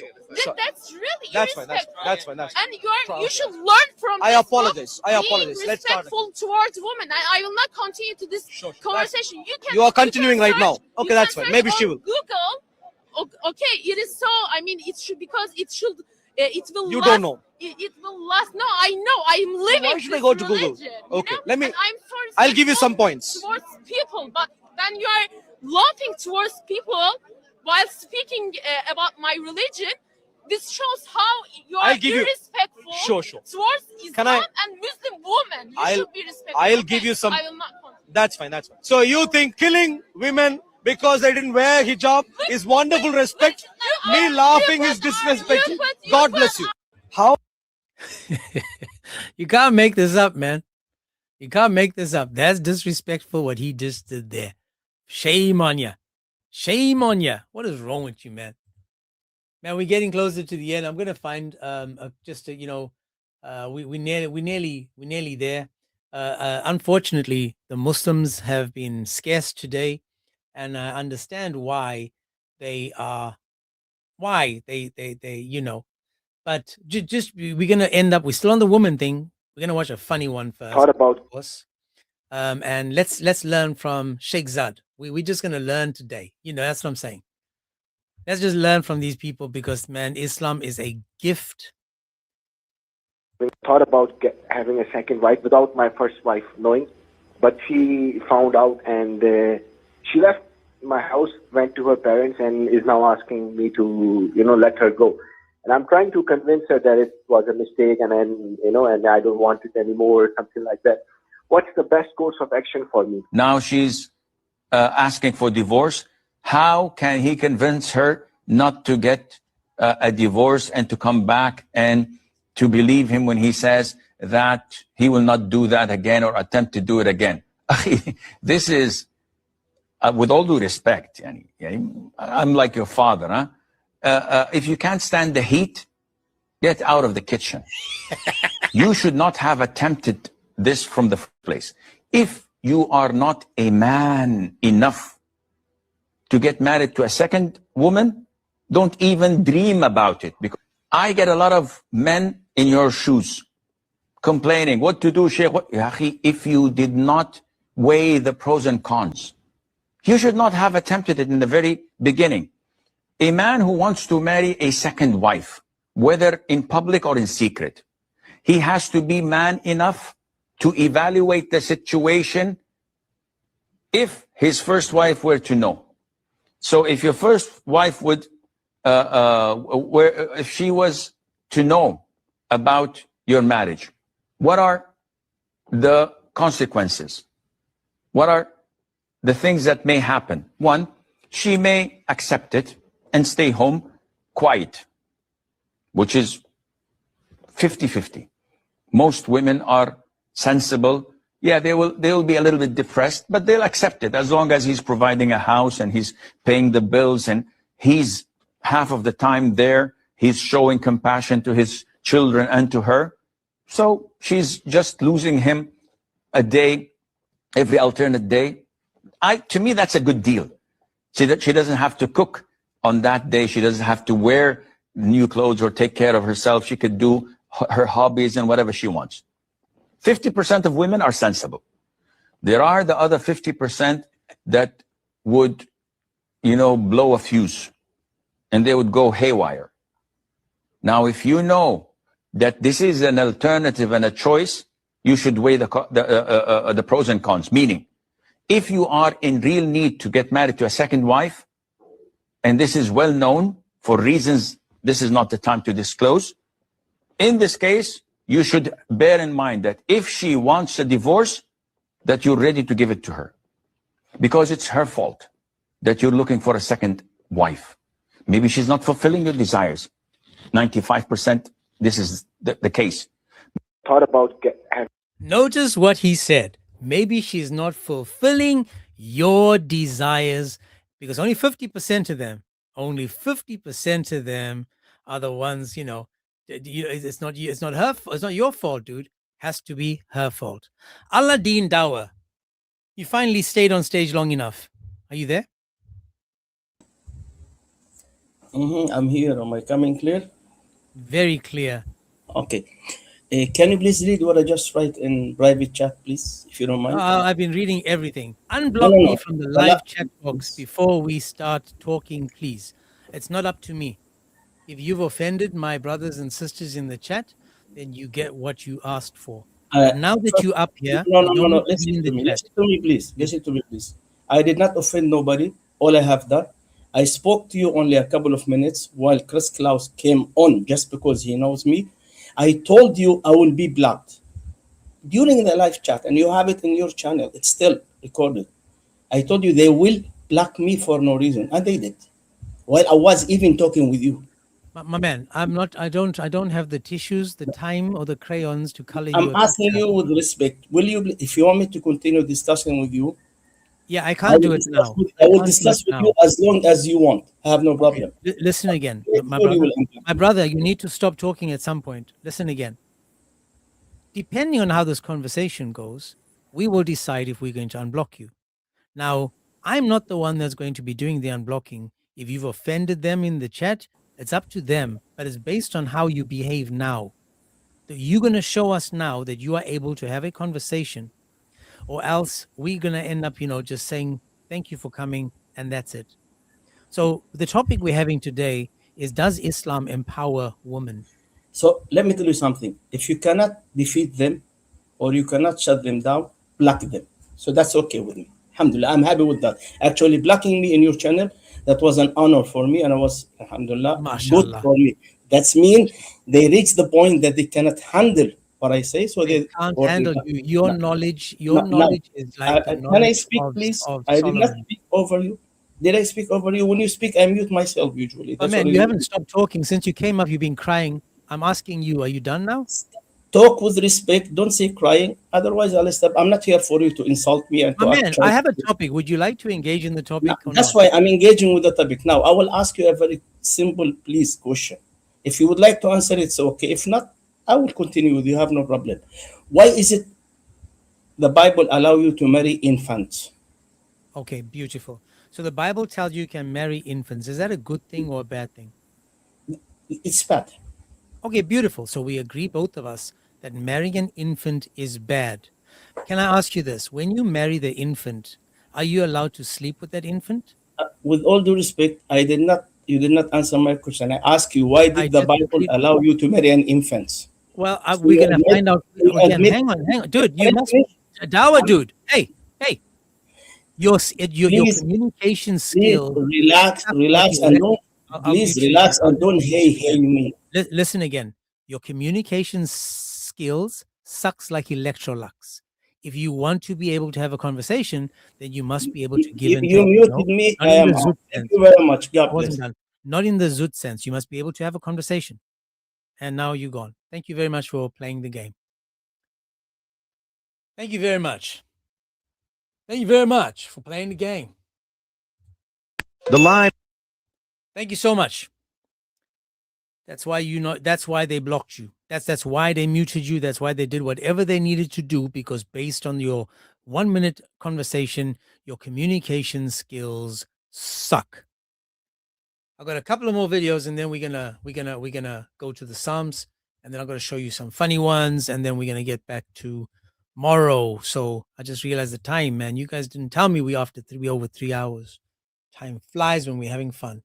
That's really That's fine. irrespectful. That's fine. And you should learn from I this. apologize. Being respectful towards women. I will not continue to this conversation. You are continuing right now. Okay, that's fine. Maybe she will. Google. Okay, it is so. I mean, it should because it should. It will. You last, don't know. It will last. No, I know. I'm living. Why should I this go to Google? religion, Okay, you know? let me. And I'm sorry. I'll give you some points. Towards people, but then you are laughing towards people while speaking about my religion. This shows how you are irrespectful towards Islam and Muslim women. You should be respectful. I'll give you some. I will not continue. That's fine. So you think killing women because they didn't wear hijab is wonderful respect? Me laughing is disrespectful. God bless you. How? You can't make this up, man. You can't make this up. That's disrespectful what he just did there. Shame on you. Shame on you. What is wrong with you, man? Man, we're getting closer to the end. I'm gonna find we're nearly there. Unfortunately, the Muslims have been scarce today, and I understand why they but just we're gonna end up. We're still on the woman thing. We're gonna watch a funny one first. Thought about of course. And let's learn from Sheikh Zad. We're just gonna learn today. That's what I'm saying. Let's just learn from these people because, man, Islam is a gift. thought about having a second wife without my first wife knowing, but she found out and she left my house, went to her parents, and is now asking me to, let her go. And I'm trying to convince her that it was a mistake, and and I don't want it anymore, or something like that. What's the best course of action for me? Now she's asking for divorce. How can he convince her not to get a divorce and to come back and to believe him when he says that he will not do that again or attempt to do it again? This is, with all due respect, I'm like your father, huh? If you can't stand the heat, get out of the kitchen. You should not have attempted this from the first place. If you are not a man enough to get married to a second woman, don't even dream about it. Because I get a lot of men in your shoes complaining, what to do, Sheikh? If you did not weigh the pros and cons, you should not have attempted it in the very beginning. A man who wants to marry a second wife, whether in public or in secret, he has to be man enough to evaluate the situation if his first wife were to know. So if your first wife would, if she was to know about your marriage, what are the consequences? What are the things that may happen? One, she may accept it and stay home quiet, which is 50-50. Most women are sensible. Yeah, they will be a little bit depressed, but they'll accept it as long as he's providing a house and he's paying the bills and he's half of the time there. He's showing compassion to his children and to her. So she's just losing him a day, every alternate day. To me, that's a good deal. She doesn't have to cook on that day. She doesn't have to wear new clothes or take care of herself. She could do her hobbies and whatever she wants. 50% of women are sensible. There are the other 50% that would, blow a fuse and they would go haywire. Now, if you know that this is an alternative and a choice, you should weigh the pros and cons. Meaning, if you are in real need to get married to a second wife, and this is well known for reasons this is not the time to disclose, in this case, you should bear in mind that if she wants a divorce, that you're ready to give it to her. Because it's her fault that you're looking for a second wife. Maybe she's not fulfilling your desires. 95%, this is the case. Thought about Notice what he said. maybe she's not fulfilling your desires, because only 50% of them, only 50% of them are the ones, it's not you, it's not her, it's not your fault, dude. Has to be her fault. Aladdin Dawa, you finally stayed on stage long enough. Are you there? I'm here. Am I coming clear? Very clear. Okay. Can you please read what I just write in private chat, please, if you don't mind? I've been reading everything. Unblock me from the live chat box before we start talking, please. It's not up to me. If you've offended my brothers and sisters in the chat, then you get what you asked for. But now that you're up here, No. you don't need to Listen be in to the me. chat. Listen to me, please. Listen to me, please. I did not offend nobody. All I have done, I spoke to you only a couple of minutes while Chris Klaus came on just because he knows me. I told you I will be blocked during the live chat, and you have it in your channel. It's still recorded. I told you they will block me for no reason, and they did. While I was even talking with you. My man, I don't have the tissues, the time, or the crayons to color you. I'm asking you with respect. Will you, if you want me to continue discussing with you? Yeah, I can't do it now. I will discuss with you as long as you want. I have no problem. Listen again, my brother, you need to stop talking at some point. Listen again. Depending on how this conversation goes, we will decide if we're going to unblock you. Now, I'm not the one that's going to be doing the unblocking. If you've offended them in the chat, it's up to them, but it's based on how you behave now. You're going to show us now that you are able to have a conversation, or else we're going to end up, just saying, thank you for coming, and that's it. So the topic we're having today is, does Islam empower women? So let me tell you something. If you cannot defeat them or you cannot shut them down, block them. So that's okay with me. Alhamdulillah, I'm happy with that. Actually, blocking me in your channel, that was an honor for me, and I was, alhamdulillah, good for me. That's mean they reach the point that they cannot handle what I say, so they can't handle you. Your knowledge is like the knowledge. Can I speak, please? I did not speak over you. Did I speak over you? When you speak, I mute myself usually. But man, you haven't stopped talking since you came up. You've been crying. I'm asking you, are you done now? Talk with respect. Don't say crying. Otherwise, I'll stop. I'm not here for you to insult me and to man, I have a topic. Would you like to engage in the topic? That's why I'm engaging with the topic. Now, I will ask you a very simple, please, question. If you would like to answer, it's okay. If not, I will continue with you. Have no problem. Why is it the Bible allow you to marry infants? Okay, beautiful. So the Bible tells you can marry infants. Is that a good thing or a bad thing? It's bad. Okay, beautiful. So we agree, both of us, that marrying an infant is bad. Can I ask you this? When you marry the infant, are you allowed to sleep with that infant? With all due respect, you did not answer my question. I asked you, why did the Bible allow you to marry an infant? Well, we're going to find out again. Hang on. Dude, you must be a Dawa dude. Hey. Your communication skills. Relax, and don't, please relax and don't hey me. Listen again. Your communication skills sucks like Electrolux. If you want to be able to have a conversation, then you must be able to give and take. You muted me. Thank you very much. God bless. Not in the Zut sense. You must be able to have a conversation. And now you're gone. Thank you very much for playing the game. Thank you very much. Thank you very much for playing the game. Thank you so much. That's why that's why they blocked you. That's why they muted you. That's why they did whatever they needed to do, because based on your 1-minute conversation, your communication skills suck. I've got a couple of more videos, and then we're gonna go to the Psalms, and then I'm gonna show you some funny ones, and then we're gonna get back to tomorrow. So I just realized the time, man. You guys didn't tell me we over 3 hours. Time flies when we're having fun.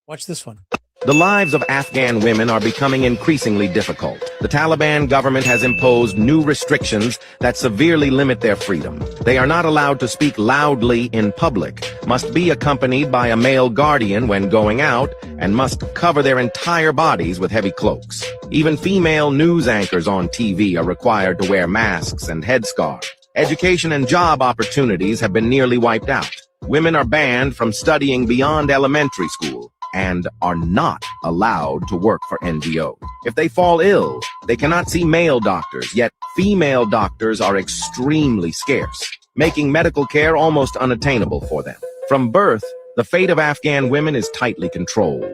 Watch this one. The lives of Afghan women are becoming increasingly difficult. The Taliban government has imposed new restrictions that severely limit their freedom. They are not allowed to speak loudly in public, must be accompanied by a male guardian when going out, and must cover their entire bodies with heavy cloaks. Even female news anchors on TV are required to wear masks and headscarves. Education and job opportunities have been nearly wiped out. Women are banned from studying beyond elementary school. and are not allowed to work for NGOs. If they fall ill, they cannot see male doctors, yet female doctors are extremely scarce, making medical care almost unattainable for them. From birth, the fate of Afghan women is tightly controlled.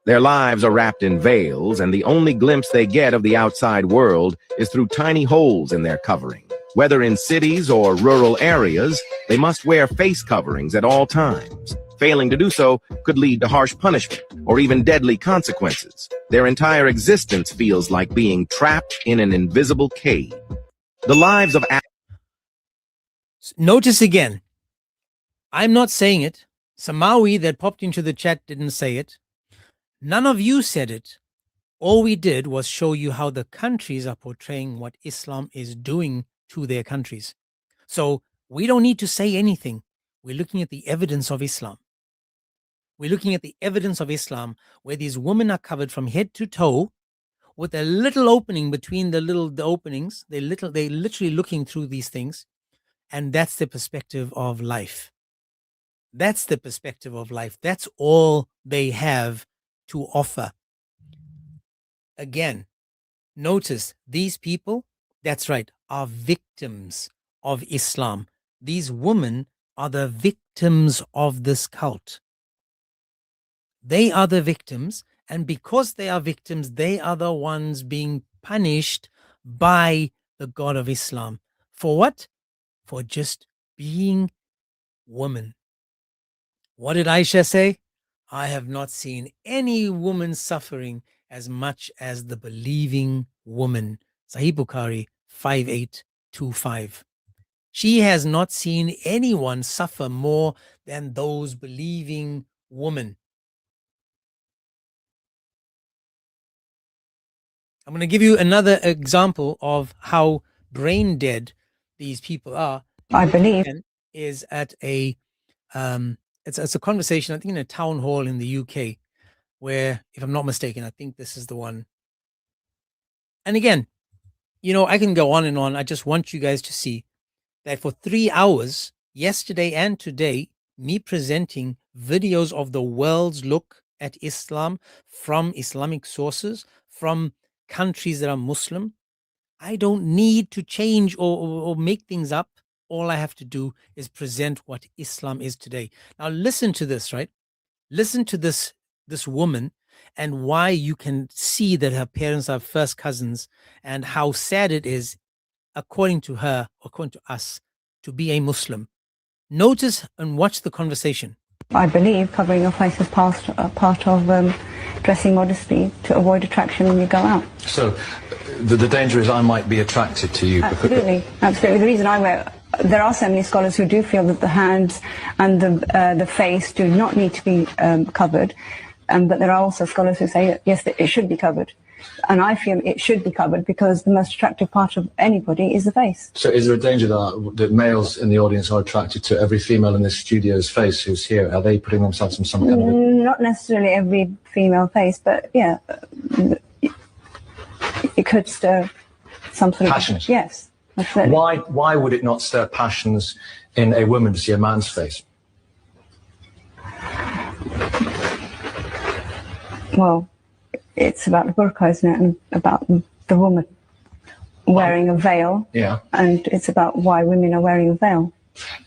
Their lives are wrapped in veils, and the only glimpse they get of the outside world is through tiny holes in their covering. Whether in cities or rural areas, they must wear face coverings at all times. Failing to do so could lead to harsh punishment or even deadly consequences. Their entire existence feels like being trapped in an invisible cave. The lives of Notice again, I'm not saying it. Samawi that popped into the chat didn't say it. None of you said it. All we did was show you how the countries are portraying what Islam is doing to their countries. So we don't need to say anything. We're looking at the evidence of Islam. We're looking at the evidence of Islam where these women are covered from head to toe with a little opening between the openings. They're literally looking through these things. And that's the perspective of life. That's the perspective of life. That's all they have to offer. Again, notice these people, that's right, are victims of Islam. These women are the victims of this cult. They are the victims, and because they are victims, they are the ones being punished by the God of Islam. For what? For just being women. What did Aisha say? I have not seen any woman suffering as much as the believing woman. Sahih Bukhari 5825. She has not seen anyone suffer more than those believing women. I'm going to give you another example of how brain dead these people are. I believe is at a it's a conversation, I think, in a town hall in the UK, where, if I'm not mistaken, I think this is the one. And again, I can go on and on. I just want you guys to see that for 3 hours, yesterday and today, me presenting videos of the world's look at Islam from Islamic sources, from countries that are Muslim. I don't need to change or make things up. All I have to do is present what Islam is today. Now listen to this, right? Listen to this woman and why you can see that her parents are first cousins and how sad it is, according to her, according to us, to be a Muslim. Notice and watch the conversation. I believe covering your face is part of dressing modestly to avoid attraction when you go out. So the danger is I might be attracted to you. Absolutely, absolutely. The reason there are so many scholars who do feel that the hands and the face do not need to be covered, but there are also scholars who say yes, that it should be covered. And I feel it should be covered because the most attractive part of anybody is the face. So is there a danger that males in the audience are attracted to every female in this studio's face who's here? Are they putting themselves in some kind of... Not necessarily every female face, but yeah, it could stir some sort of... Passions? Yes. Absolutely. Why would it not stir passions in a woman to see a man's face? Well, it's about the burqa, isn't it? And about the woman wearing a veil. Yeah. And it's about why women are wearing a veil.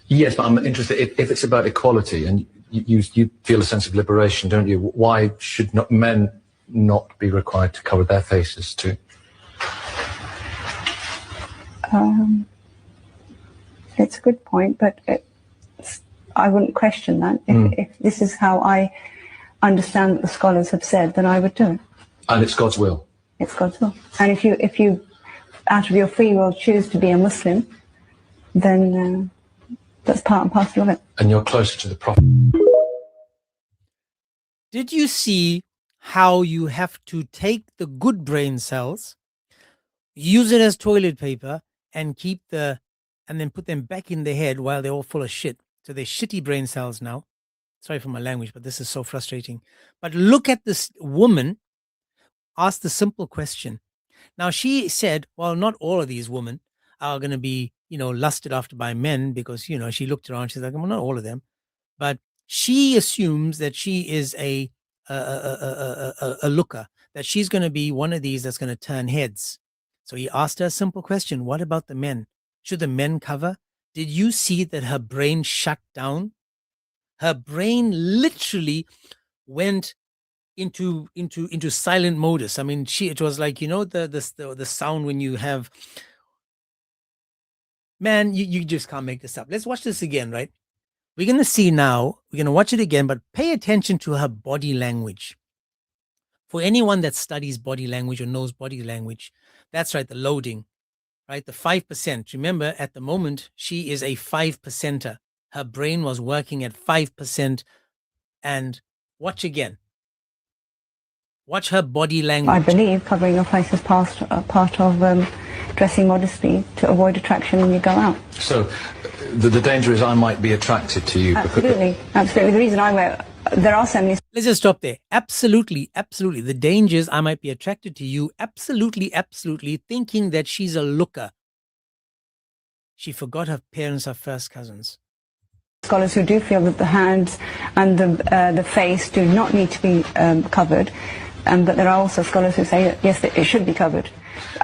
Yes, but I'm interested, if it's about equality, and you feel a sense of liberation, don't you? Why should men not be required to cover their faces too? It's a good point, but I wouldn't question that. If this is how I understand what the scholars have said, then I would do it. And it's God's will. It's God's will. And if you out of your free will choose to be a Muslim, then that's part and parcel of it. And you're closer to the Prophet. Did you see how you have to take the good brain cells, use it as toilet paper, and and then put them back in the head while they're all full of shit? So they're shitty brain cells now. Sorry for my language, but this is so frustrating. But look at this woman ask the simple question. Now, she said, well, not all of these women are going to be, lusted after by men because, she looked around. She's like, well, not all of them. But she assumes that she is a a looker, that she's going to be one of these that's going to turn heads. So he asked her a simple question: what about the men? Should the men cover? Did you see that her brain shut down? Her brain literally went into silent modus. I mean, it was like, you know, the sound when you have, man, you just can't make this up. Let's watch this again, right? We're going to see now, we're going to watch it again, but pay attention to her body language. For anyone that studies body language or knows body language, that's right, the loading, right? The 5%. Remember, at the moment, she is a 5%er. Her brain was working at 5%. And watch again. Watch her body language. I believe covering your face is part of dressing modestly to avoid attraction when you go out. So the danger is I might be attracted to you. Absolutely, absolutely. The reason I wear, there are so many. Let's just stop there. Absolutely, absolutely. The danger is I might be attracted to you. Absolutely, absolutely. Thinking that she's a looker. She forgot her parents are first cousins. Scholars who do feel that the hands and the face do not need to be covered, but there are also scholars who say that, yes, that it should be covered.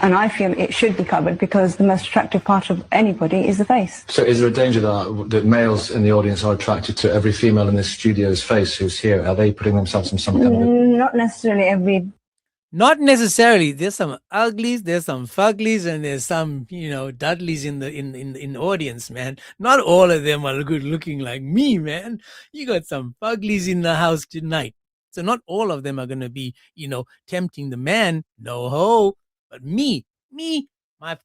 And I feel it should be covered because the most attractive part of anybody is the face. So is there a danger that males in the audience are attracted to every female in this studio's face who's here? Are they putting themselves in some kind of... Not necessarily every... Not necessarily. There's some uglies, there's some fuglies, and there's some, you know, Dudleys in the audience, man. Not all of them are good looking like me, man. You got some fuglies in the house tonight. So not all of them are gonna be, you know, tempting the man. No ho. But me, my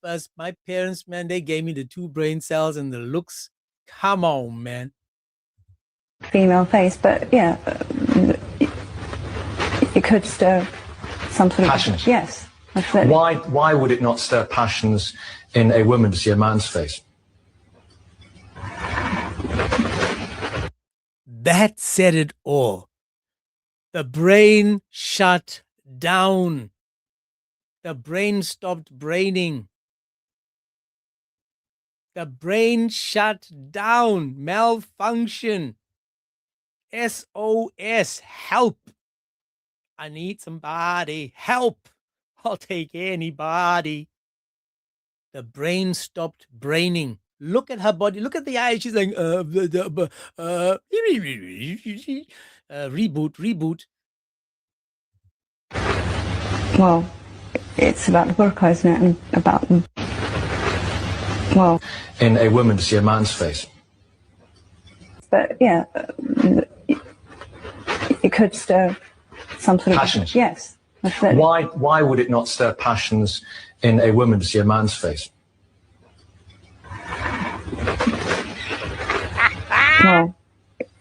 parents, man, they gave me the 2 brain cells and the looks. Come on, man. Female face, but yeah, it could stir some sort of passions. Yes. Why would it not stir passions in a woman to see a man's face? That said it all. The brain shut down. The brain stopped braining. The brain shut down. Malfunction. SOS. Help. I need somebody. Help. I'll take anybody. The brain stopped braining. Look at her body. Look at the eyes. She's like, reboot. Well, it's about the burqa, isn't it? And about, well... In a woman to see a man's face. But yeah, it could stir some sort of... Passions. Yes. Why would it not stir passions in a woman to see a man's face? Well,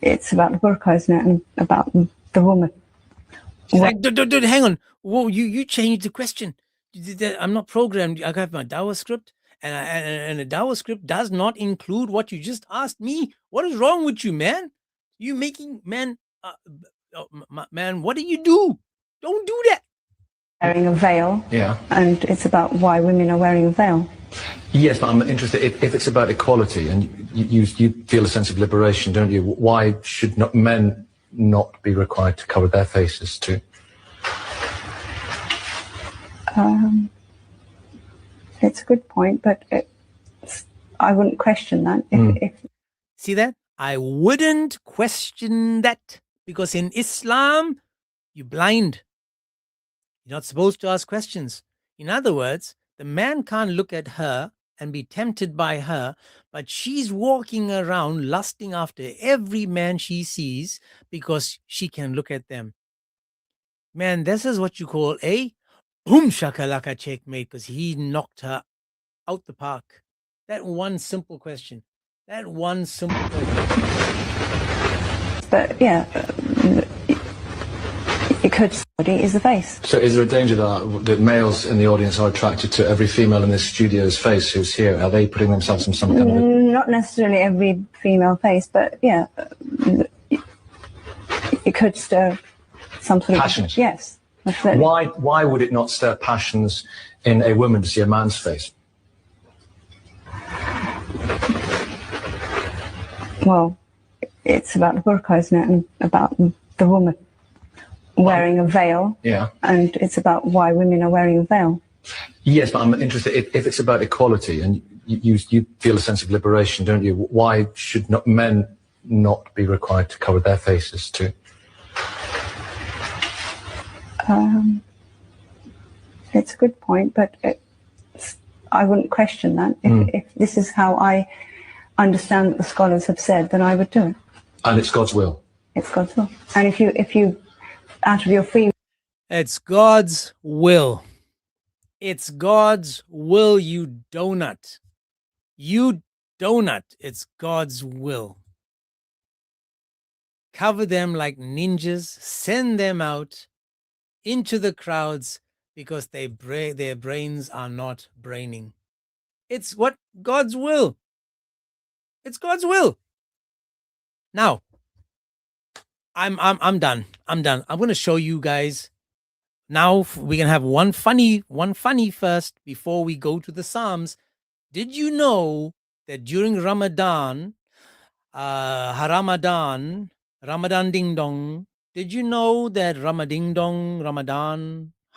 it's about the burqa, isn't it? And about the woman. Like, hang on. Whoa, you changed the question. I'm not programmed. I got my Dawah script, and the Dawah script does not include what you just asked me. What is wrong with you, man? You making, man, man, what do you do? Don't do that. Wearing a veil. Yeah. And it's about why women are wearing a veil. Yes, but I'm interested, if it's about equality, and you feel a sense of liberation, don't you? Why should men not be required to cover their faces too? It's a good point, but I wouldn't question that. See that? I wouldn't question that, because in Islam, you're blind. You're not supposed to ask questions. In other words, the man can't look at her and be tempted by her, but she's walking around lusting after every man she sees because she can look at them. Man, this is what you call a boom shakalaka checkmate, because he knocked her out the park. That one simple question. That one simple question. But yeah, it could somebody is the face. So is there a danger that males in the audience are attracted to every female in this studio's face who's here? Are they putting themselves in some kind of... Not necessarily every female face, but yeah, it could stir some sort of... Passions. Yes. Why would it not stir passions in a woman to see a man's face? Well, it's about the burqa, isn't it? And about the woman. wearing a veil. Yeah. And it's about why women are wearing a veil. Yes, but I'm interested if it's about equality and you feel a sense of liberation, don't you? Why should not men not be required to cover their faces too? It's a good point, but I wouldn't question that. If this is how I understand what the scholars have said, then I would do it. And it's God's will. It's God's will. And if you out of your free It's God's will. It's God's will, you donut. You donut. It's God's will. Cover them like ninjas. Send them out into the crowds because their brains are not braining. It's what God's will. It's God's will. Now, I'm done. I'm done. I'm going to show you guys. Now we can have one funny first before we go to the Psalms. Did you know that during Ramadan, Ramadan ding dong, did you know that Ramadan,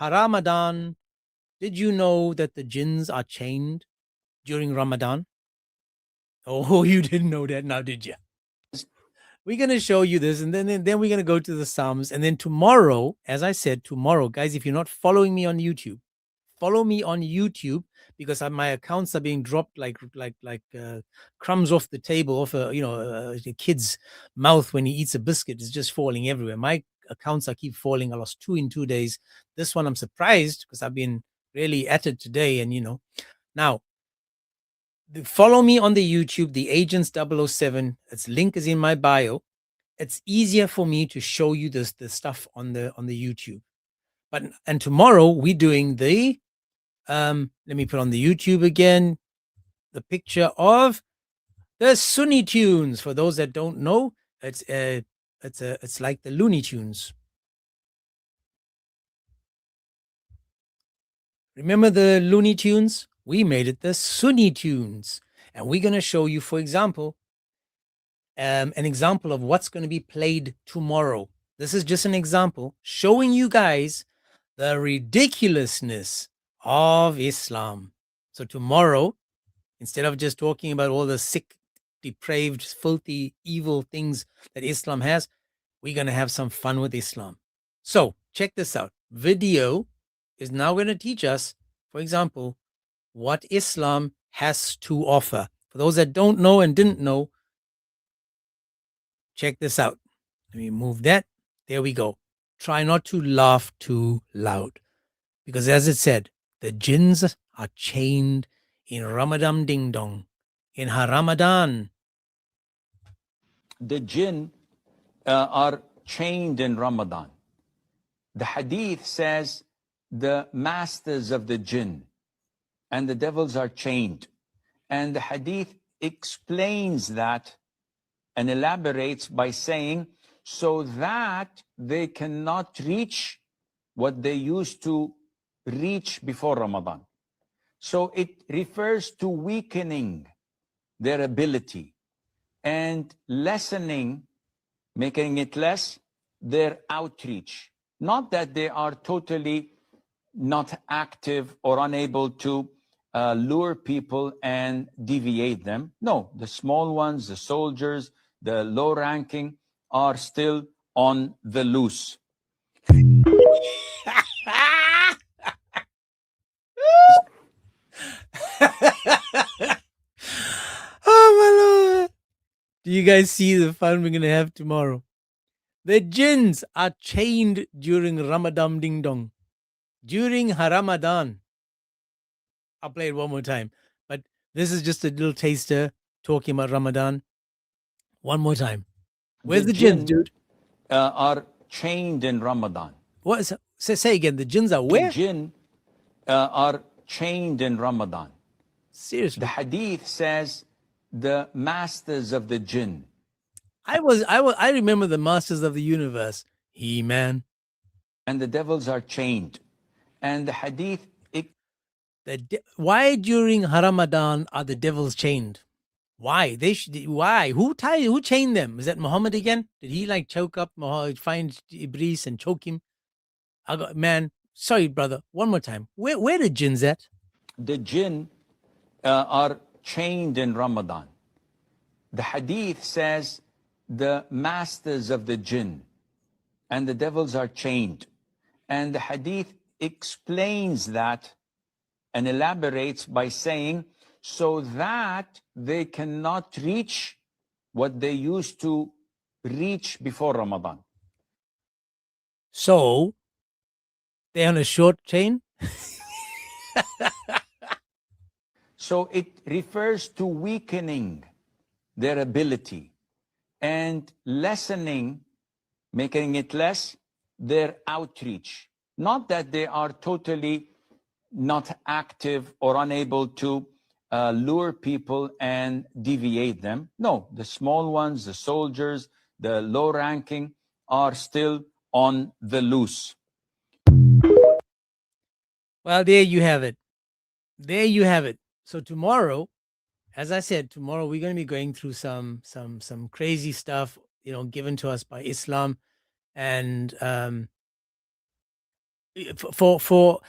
Haramadan, did you know that the jinns are chained during Ramadan? Oh, you didn't know that now, did you? We're going to show you this, and then we're going to go to the Psalms. And then tomorrow, as I said, tomorrow, guys, if you're not following me on YouTube, follow me on YouTube because my accounts are being dropped like crumbs off the table, off a kid's mouth when he eats a biscuit. It's just falling everywhere. My accounts keep falling. I lost 2 in 2 days. This one I'm surprised because I've been really at it today. And now follow me on the YouTube, the Agents 007. Its link is in my bio. It's easier for me to show you the stuff on the YouTube. And tomorrow we're doing the let me put on the YouTube again the picture of the Sunni Tunes. For those that don't know, it's like the Looney Tunes. Remember the Looney Tunes? We made it the Sunni Tunes. And we're going to show you, for example, an example of what's going to be played tomorrow. This is just an example showing you guys the ridiculousness of Islam. So tomorrow, instead of just talking about all the sick, depraved, filthy, evil things that Islam has, we're going to have some fun with Islam. So check this out. Video is now going to teach us, for example, what Islam has to offer. For those that don't know and didn't know, check this out. Let me move that. There we go. Try not to laugh too loud. Because as it said, the jinns are chained in Ramadan ding dong. In Haramadan. The jinn are chained in Ramadan. The hadith says the masters of the jinn and the devils are chained. And the hadith explains that and elaborates by saying, so that they cannot reach what they used to reach before Ramadan. So it refers to weakening their ability and lessening, making it less, their outreach. Not that they are totally not active or unable to lure people and deviate them. No, the small ones, the soldiers, the low ranking are still on the loose. Oh my Lord. Do you guys see the fun we're going to have tomorrow? The jinns are chained during Ramadan ding dong. During Haramadan. I'll play it one more time. But this is just a little taster talking about Ramadan. One more time. Where's the jinns, dude? Are chained in Ramadan. What is say again, the jinns are where? The jinn are chained in Ramadan. Seriously. The hadith says the masters of the jinn. I remember the masters of the universe. He-Man. And the devils are chained. And the hadith... Why during Ramadan are the devils chained? Why? Why? Who chained them? Is that Muhammad again? Did he choke up Muhammad, find Iblis and choke him? Man, sorry, brother. One more time. Where the jinns at? The jinn are chained in Ramadan. The hadith says the masters of the jinn and the devils are chained. And the hadith explains that and elaborates by saying, so that they cannot reach what they used to reach before Ramadan. So, they're on a short chain? So it refers to weakening their ability and lessening, making it less, their outreach. Not that they are totally not active or unable to lure people and deviate them. No, the small ones, the soldiers, the low ranking are still on the loose. Well, there you have it. There you have it. So tomorrow, as I said, tomorrow we're going to be going through some crazy stuff, given to us by Islam, and for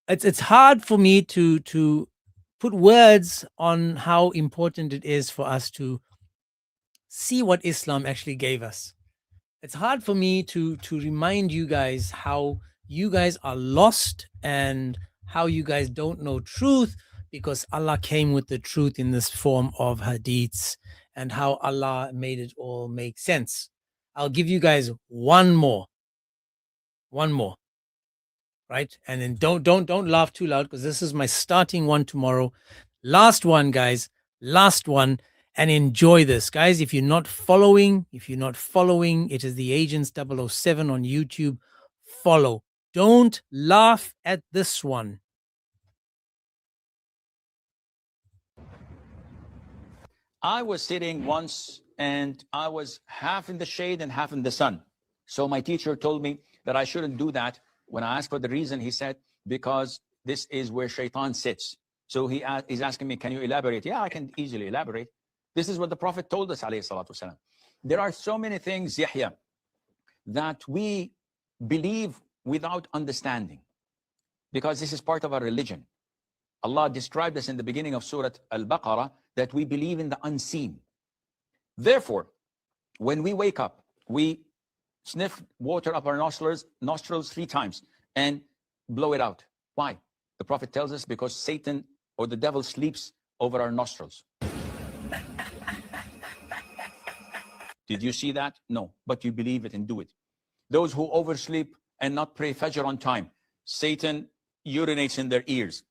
it's hard for me to put words on how important it is for us to see what Islam actually gave us. It's hard for me to remind you guys how you guys are lost and how you guys don't know truth, because Allah came with the truth in this form of hadiths, and how Allah made it all make sense. I'll give you guys one more, right? And then don't laugh too loud, because this is my starting one tomorrow. Last one, guys. Last one. And enjoy this, guys. If you're not following, it is the Agents 007 on YouTube. Follow. Don't laugh at this one. I was sitting once and I was half in the shade and half in the sun. So my teacher told me that I shouldn't do that. When I asked for the reason, he said, because this is where shaitan sits. So he's asking me, can you elaborate? Yeah, I can easily elaborate. This is what the Prophet told us, alayhi salatu wasalam. There are so many things, Yahya, that we believe without understanding, because this is part of our religion. Allah described us in the beginning of Surah Al-Baqarah that we believe in the unseen. Therefore, when we wake up, we sniff water up our nostrils 3 times and blow it out. Why? The Prophet tells us because Satan or the devil sleeps over our nostrils. Did you see that? No, but you believe it and do it. Those who oversleep and not pray Fajr on time, Satan urinates in their ears.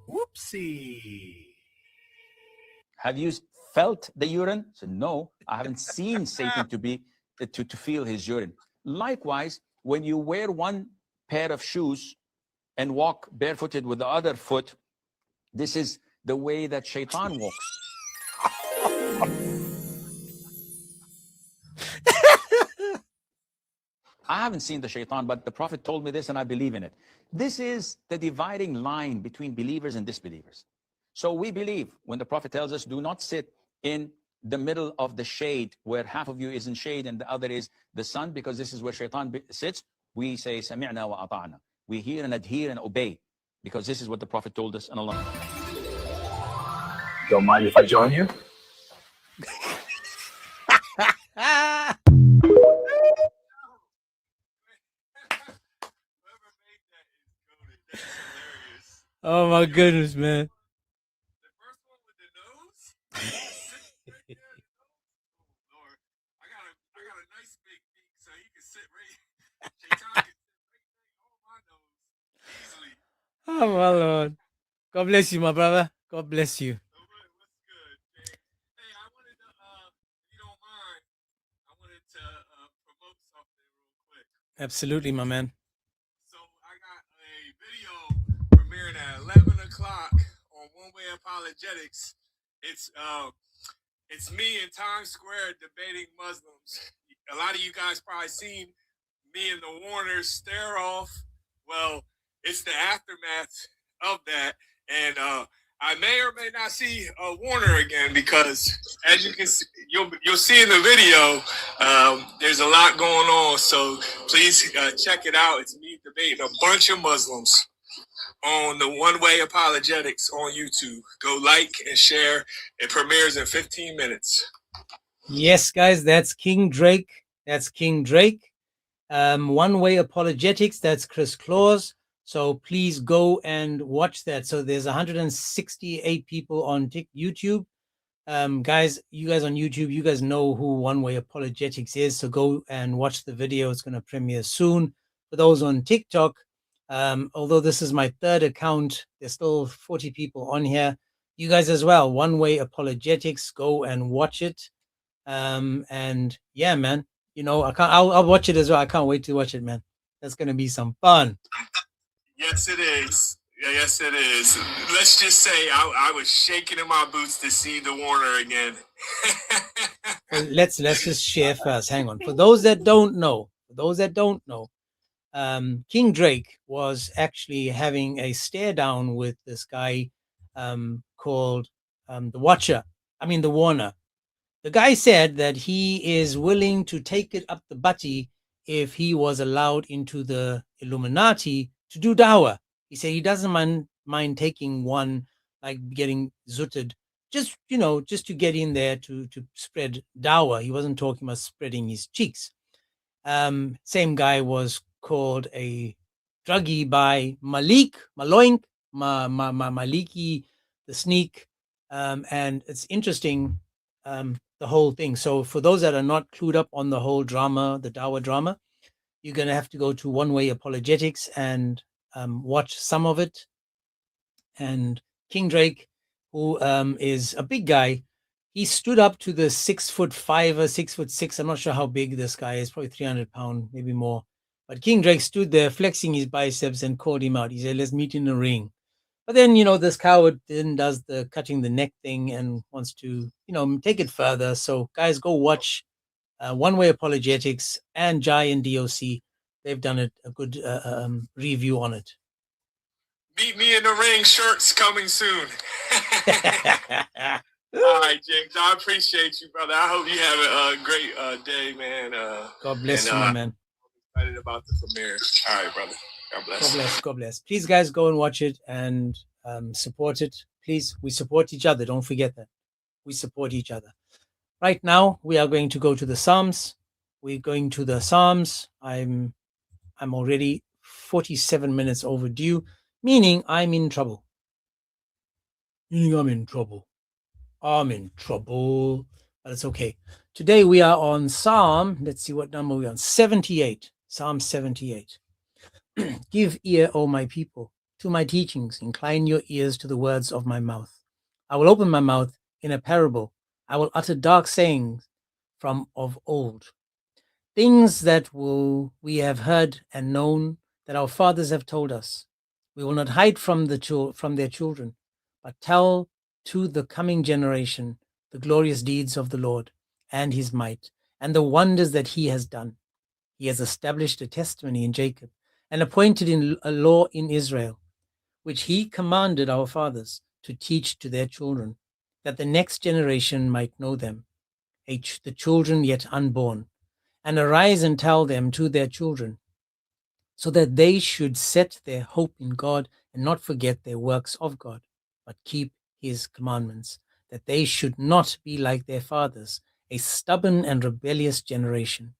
Whoopsie. Have you felt the urine? So no, I haven't seen Satan to feel his urine. Likewise, when you wear one pair of shoes and walk barefooted with the other foot, this is the way that shaitan walks. I haven't seen the shaitan, but the Prophet told me this and I believe in it. This is the dividing line between believers and disbelievers. So we believe when the Prophet tells us, do not sit in the middle of the shade where half of you is in shade and the other is the sun, because this is where shaitan sits. We say, sami'na wa ata'na. We hear and adhere and obey, because this is what the Prophet told us. And Allah. Don't mind if I join you? Oh my goodness, man. Oh my Lord. God bless you, my brother. God bless you. Absolutely, my man. Premiering at 11 o'clock on One Way Apologetics. It's me in Times Square debating Muslims. A lot of you guys probably seen me and the Warners stare off. Well, it's the aftermath of that. And I may or may not see Warner again because, as you can see, you'll see in the video, there's a lot going on. So please check it out. It's me debating a bunch of Muslims on the One Way Apologetics on YouTube. Go like and share. It premieres in 15 minutes. Yes, guys, that's King Drake. That's King Drake. One Way Apologetics, that's Chris Claus. So please go and watch that. So there's 168 people on YouTube. Guys, you guys on YouTube, you guys know who One Way Apologetics is. So go and watch the video. It's going to premiere soon. For those on TikTok, although this is my third account, there's still 40 people on here. You guys as well, One Way Apologetics, go and watch it. And yeah, man, you know, I'll watch it as well. I can't wait to watch it, man. That's going to be some fun. Yes, it is. Yes, it is. Let's just say I was shaking in my boots to see the Warner again. Well, let's just share first. Hang on. For those that don't know, King Drake was actually having a stare down with this guy called the Warner. The guy said that he is willing to take it up the butty if he was allowed into the Illuminati to do dawah. He said he doesn't mind taking one, like getting zutted, just to get in there to spread dawah. He wasn't talking about spreading his cheeks. Same guy was called a druggie by Maliki the Sneak, and it's interesting, the whole thing. So for those that are not clued up on the whole drama, the dawah drama, you're going to have to go to One Way Apologetics and watch some of it. And King Drake, who is a big guy, he stood up to the 6'5" or 6'6". I'm not sure how big this guy is, probably 300 pounds, maybe more. But King Drake stood there flexing his biceps and called him out. He said, "Let's meet in the ring." But then, this coward then does the cutting the neck thing and wants to, take it further. So guys, go watch One Way Apologetics and Jai and DOC. They've done a good review on it. Meet me in the ring. Shirts coming soon. All right, James. I appreciate you, brother. I hope you have a great day, man. God bless you, my man. I'm excited about the premiere. All right, brother. God bless. God bless. God bless. Please, guys, go and watch it and support it. Please, we support each other. Don't forget that. We support each other. Right now, we are going to go to the Psalms. We're going to the Psalms. I'm already 47 minutes overdue, meaning I'm in trouble. I'm in trouble. But it's okay. Today we are on Psalm. Let's see what number we're on. 78. Psalm 78. Give ear, O my people, to my teachings. Incline your ears to the words of my mouth. I will open my mouth in a parable. I will utter dark sayings from of old. Things that we have heard and known, that our fathers have told us. We will not hide from their children, but tell to the coming generation the glorious deeds of the Lord and his might, and the wonders that he has done. He has established a testimony in Jacob and appointed in a law in Israel, which he commanded our fathers to teach to their children, that the next generation might know them, the children yet unborn, and arise and tell them to their children, so that they should set their hope in God and not forget their works of God, but keep his commandments, that they should not be like their fathers, a stubborn and rebellious generation,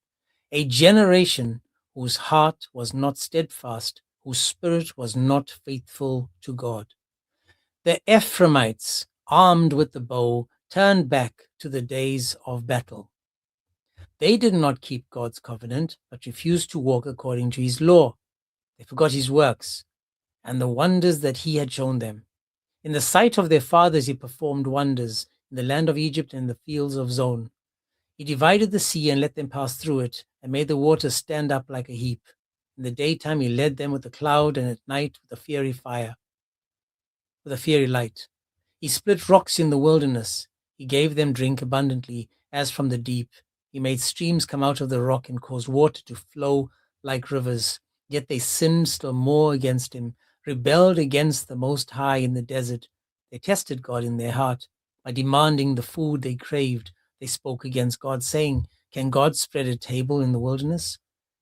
a generation whose heart was not steadfast, whose spirit was not faithful to God. The Ephraimites, armed with the bow, turned back to the days of battle. They did not keep God's covenant, but refused to walk according to his law. They forgot his works and the wonders that he had shown them. In the sight of their fathers, he performed wonders in the land of Egypt and the fields of Zon. He divided the sea and let them pass through it, and made the waters stand up like a heap. In the daytime, he led them with a cloud, and at night with a fiery fire, with a fiery light. He split rocks in the wilderness. He gave them drink abundantly, as from the deep. He made streams come out of the rock and caused water to flow like rivers. Yet they sinned still more against him, rebelled against the Most High in the desert. They tested God in their heart. By demanding the food they craved, they spoke against God, saying, "Can God spread a table in the wilderness?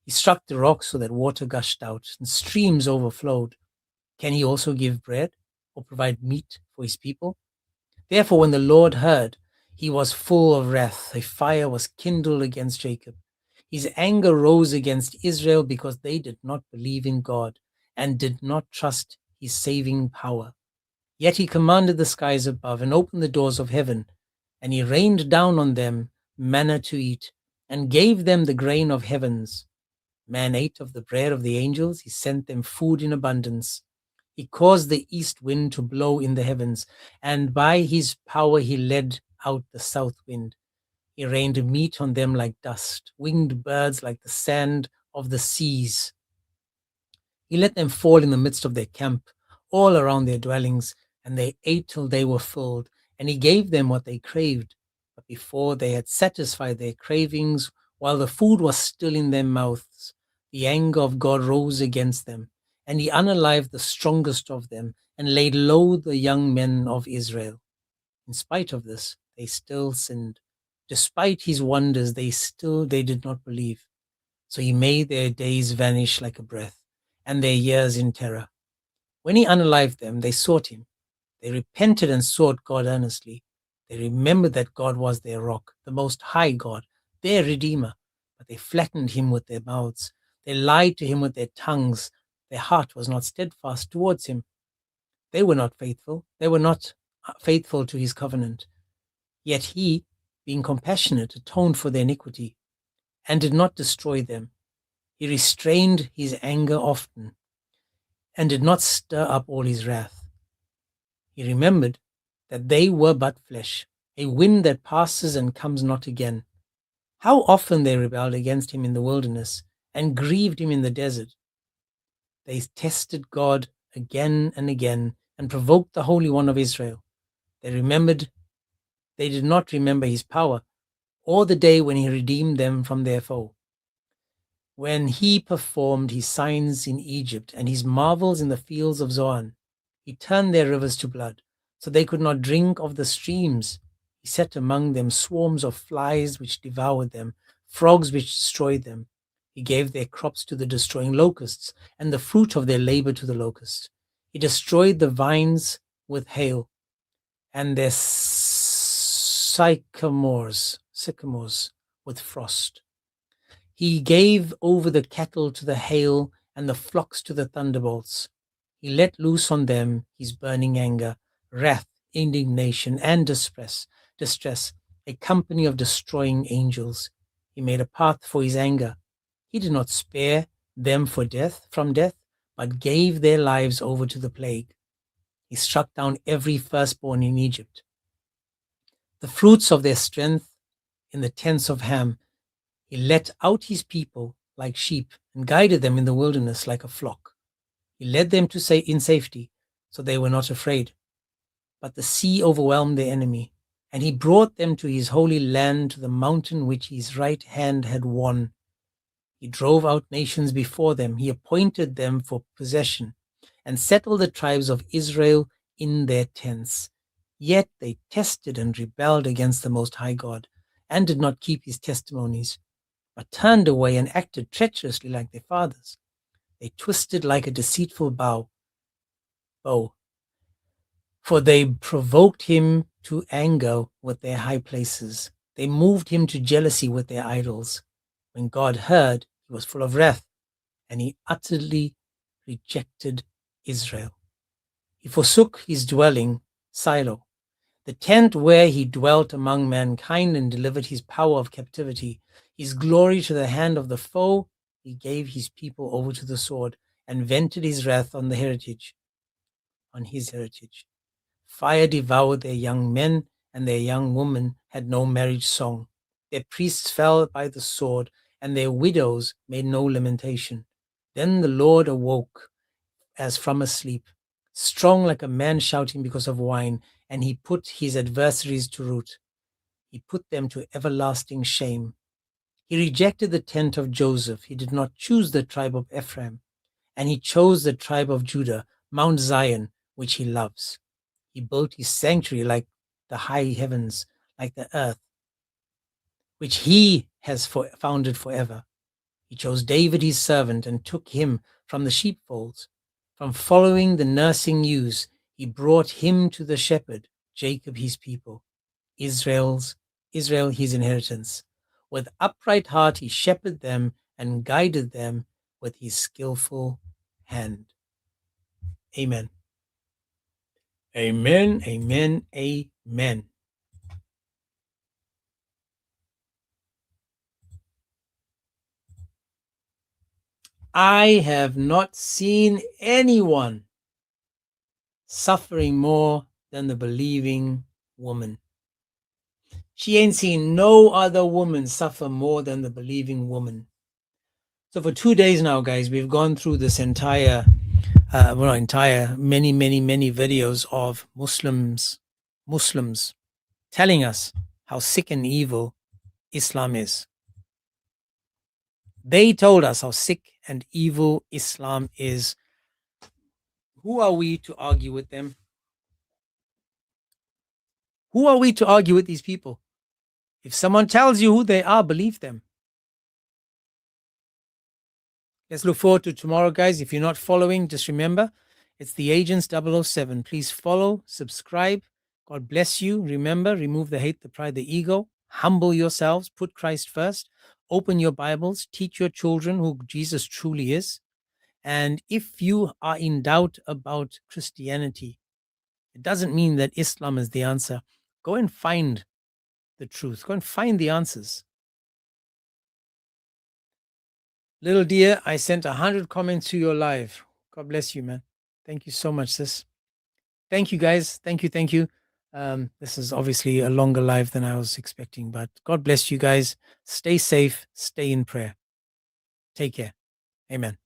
He struck the rocks so that water gushed out and streams overflowed. Can he also give bread or provide meat for his people?" Therefore, when the Lord heard, he was full of wrath. A fire was kindled against Jacob. His anger rose against Israel because they did not believe in God and did not trust his saving power. Yet he commanded the skies above and opened the doors of heaven, and he rained down on them manna to eat and gave them the grain of heavens. Man ate of the bread of the angels. He sent them food in abundance. He caused the east wind to blow in the heavens, and by his power he led out the south wind. He rained meat on them like dust, winged birds like the sand of the seas. He let them fall in the midst of their camp, all around their dwellings, and they ate till they were filled, and he gave them what they craved. But before they had satisfied their cravings, while the food was still in their mouths, the anger of God rose against them, and he unalived the strongest of them, and laid low the young men of Israel. In spite of this, they still sinned. Despite his wonders, they did not believe. So he made their days vanish like a breath, and their years in terror. When he unalived them, they sought him. They repented and sought God earnestly. They remembered that God was their rock, the Most High God, their Redeemer. But they flattened him with their mouths. They lied to him with their tongues. Their heart was not steadfast towards him. They were not faithful. They were not faithful to his covenant. Yet he, being compassionate, atoned for their iniquity and did not destroy them. He restrained his anger often and did not stir up all his wrath. He remembered that they were but flesh, a wind that passes and comes not again. How often they rebelled against him in the wilderness and grieved him in the desert. They tested God again and again and provoked the Holy One of Israel. They did not remember his power or the day when he redeemed them from their foe. When he performed his signs in Egypt and his marvels in the fields of Zoan, he turned their rivers to blood, so they could not drink of the streams. He set among them swarms of flies which devoured them, frogs which destroyed them. He gave their crops to the destroying locusts, and the fruit of their labor to the locust. He destroyed the vines with hail, and their sycamores with frost. He gave over the cattle to the hail and the flocks to the thunderbolts. He let loose on them his burning anger, wrath, indignation, and distress, a company of destroying angels. He made a path for his anger. He did not spare them from death, but gave their lives over to the plague. He struck down every firstborn in Egypt. The fruits of their strength in the tents of Ham. He let out his people like sheep and guided them in the wilderness like a flock. He led them in safety, so they were not afraid. But the sea overwhelmed their enemy, and he brought them to his holy land, to the mountain which his right hand had won. He drove out nations before them. He appointed them for possession and settled the tribes of Israel in their tents. Yet they tested and rebelled against the Most High God and did not keep his testimonies, but turned away and acted treacherously like their fathers. They twisted like a deceitful bow, for they provoked him to anger with their high places. They moved him to jealousy with their idols. When God heard, he was full of wrath, and he utterly rejected Israel. He forsook his dwelling, Silo, the tent where he dwelt among mankind, and delivered his power of captivity, his glory to the hand of the foe. He gave his people over to the sword and vented his wrath on his heritage. Fire devoured their young men, and their young women had no marriage song. Their priests fell by the sword, and their widows made no lamentation. Then the Lord awoke as from a sleep, strong like a man shouting because of wine, and he put his adversaries to rout. He put them to everlasting shame. He rejected the tent of Joseph. He did not choose the tribe of Ephraim, and he chose the tribe of Judah, Mount Zion, which he loves. He built his sanctuary like the high heavens, like the earth, which he has founded forever. He chose David his servant and took him from the sheepfolds. From following the nursing ewes, he brought him to the shepherd, Jacob his people, Israel his inheritance. With upright heart he shepherded them and guided them with his skillful hand. Amen. Amen, amen, amen. I have not seen anyone suffering more than the believing woman. She ain't seen no other woman suffer more than the believing woman. So for 2 days now, guys, we've gone through this entire many videos of Muslims telling us how sick and evil Islam is. They told us how sick and evil Islam is. Who are we to argue with them? Who are we to argue with these people? If someone tells you who they are, believe them. Let's look forward to tomorrow, guys. If you're not following, just remember, it's the Agents 007. Please follow, subscribe. God bless you. Remember, remove the hate, the pride, the ego. Humble yourselves. Put Christ first. Open your Bibles. Teach your children who Jesus truly is. And if you are in doubt about Christianity, it doesn't mean that Islam is the answer. Go and find the truth. Go and find the answers. Little dear, I sent 100 comments to your live. God bless you, man. Thank you so much, sis. Thank you, guys. Thank you. This is obviously a longer live than I was expecting, but God bless you guys. Stay safe. Stay in prayer. Take care. Amen.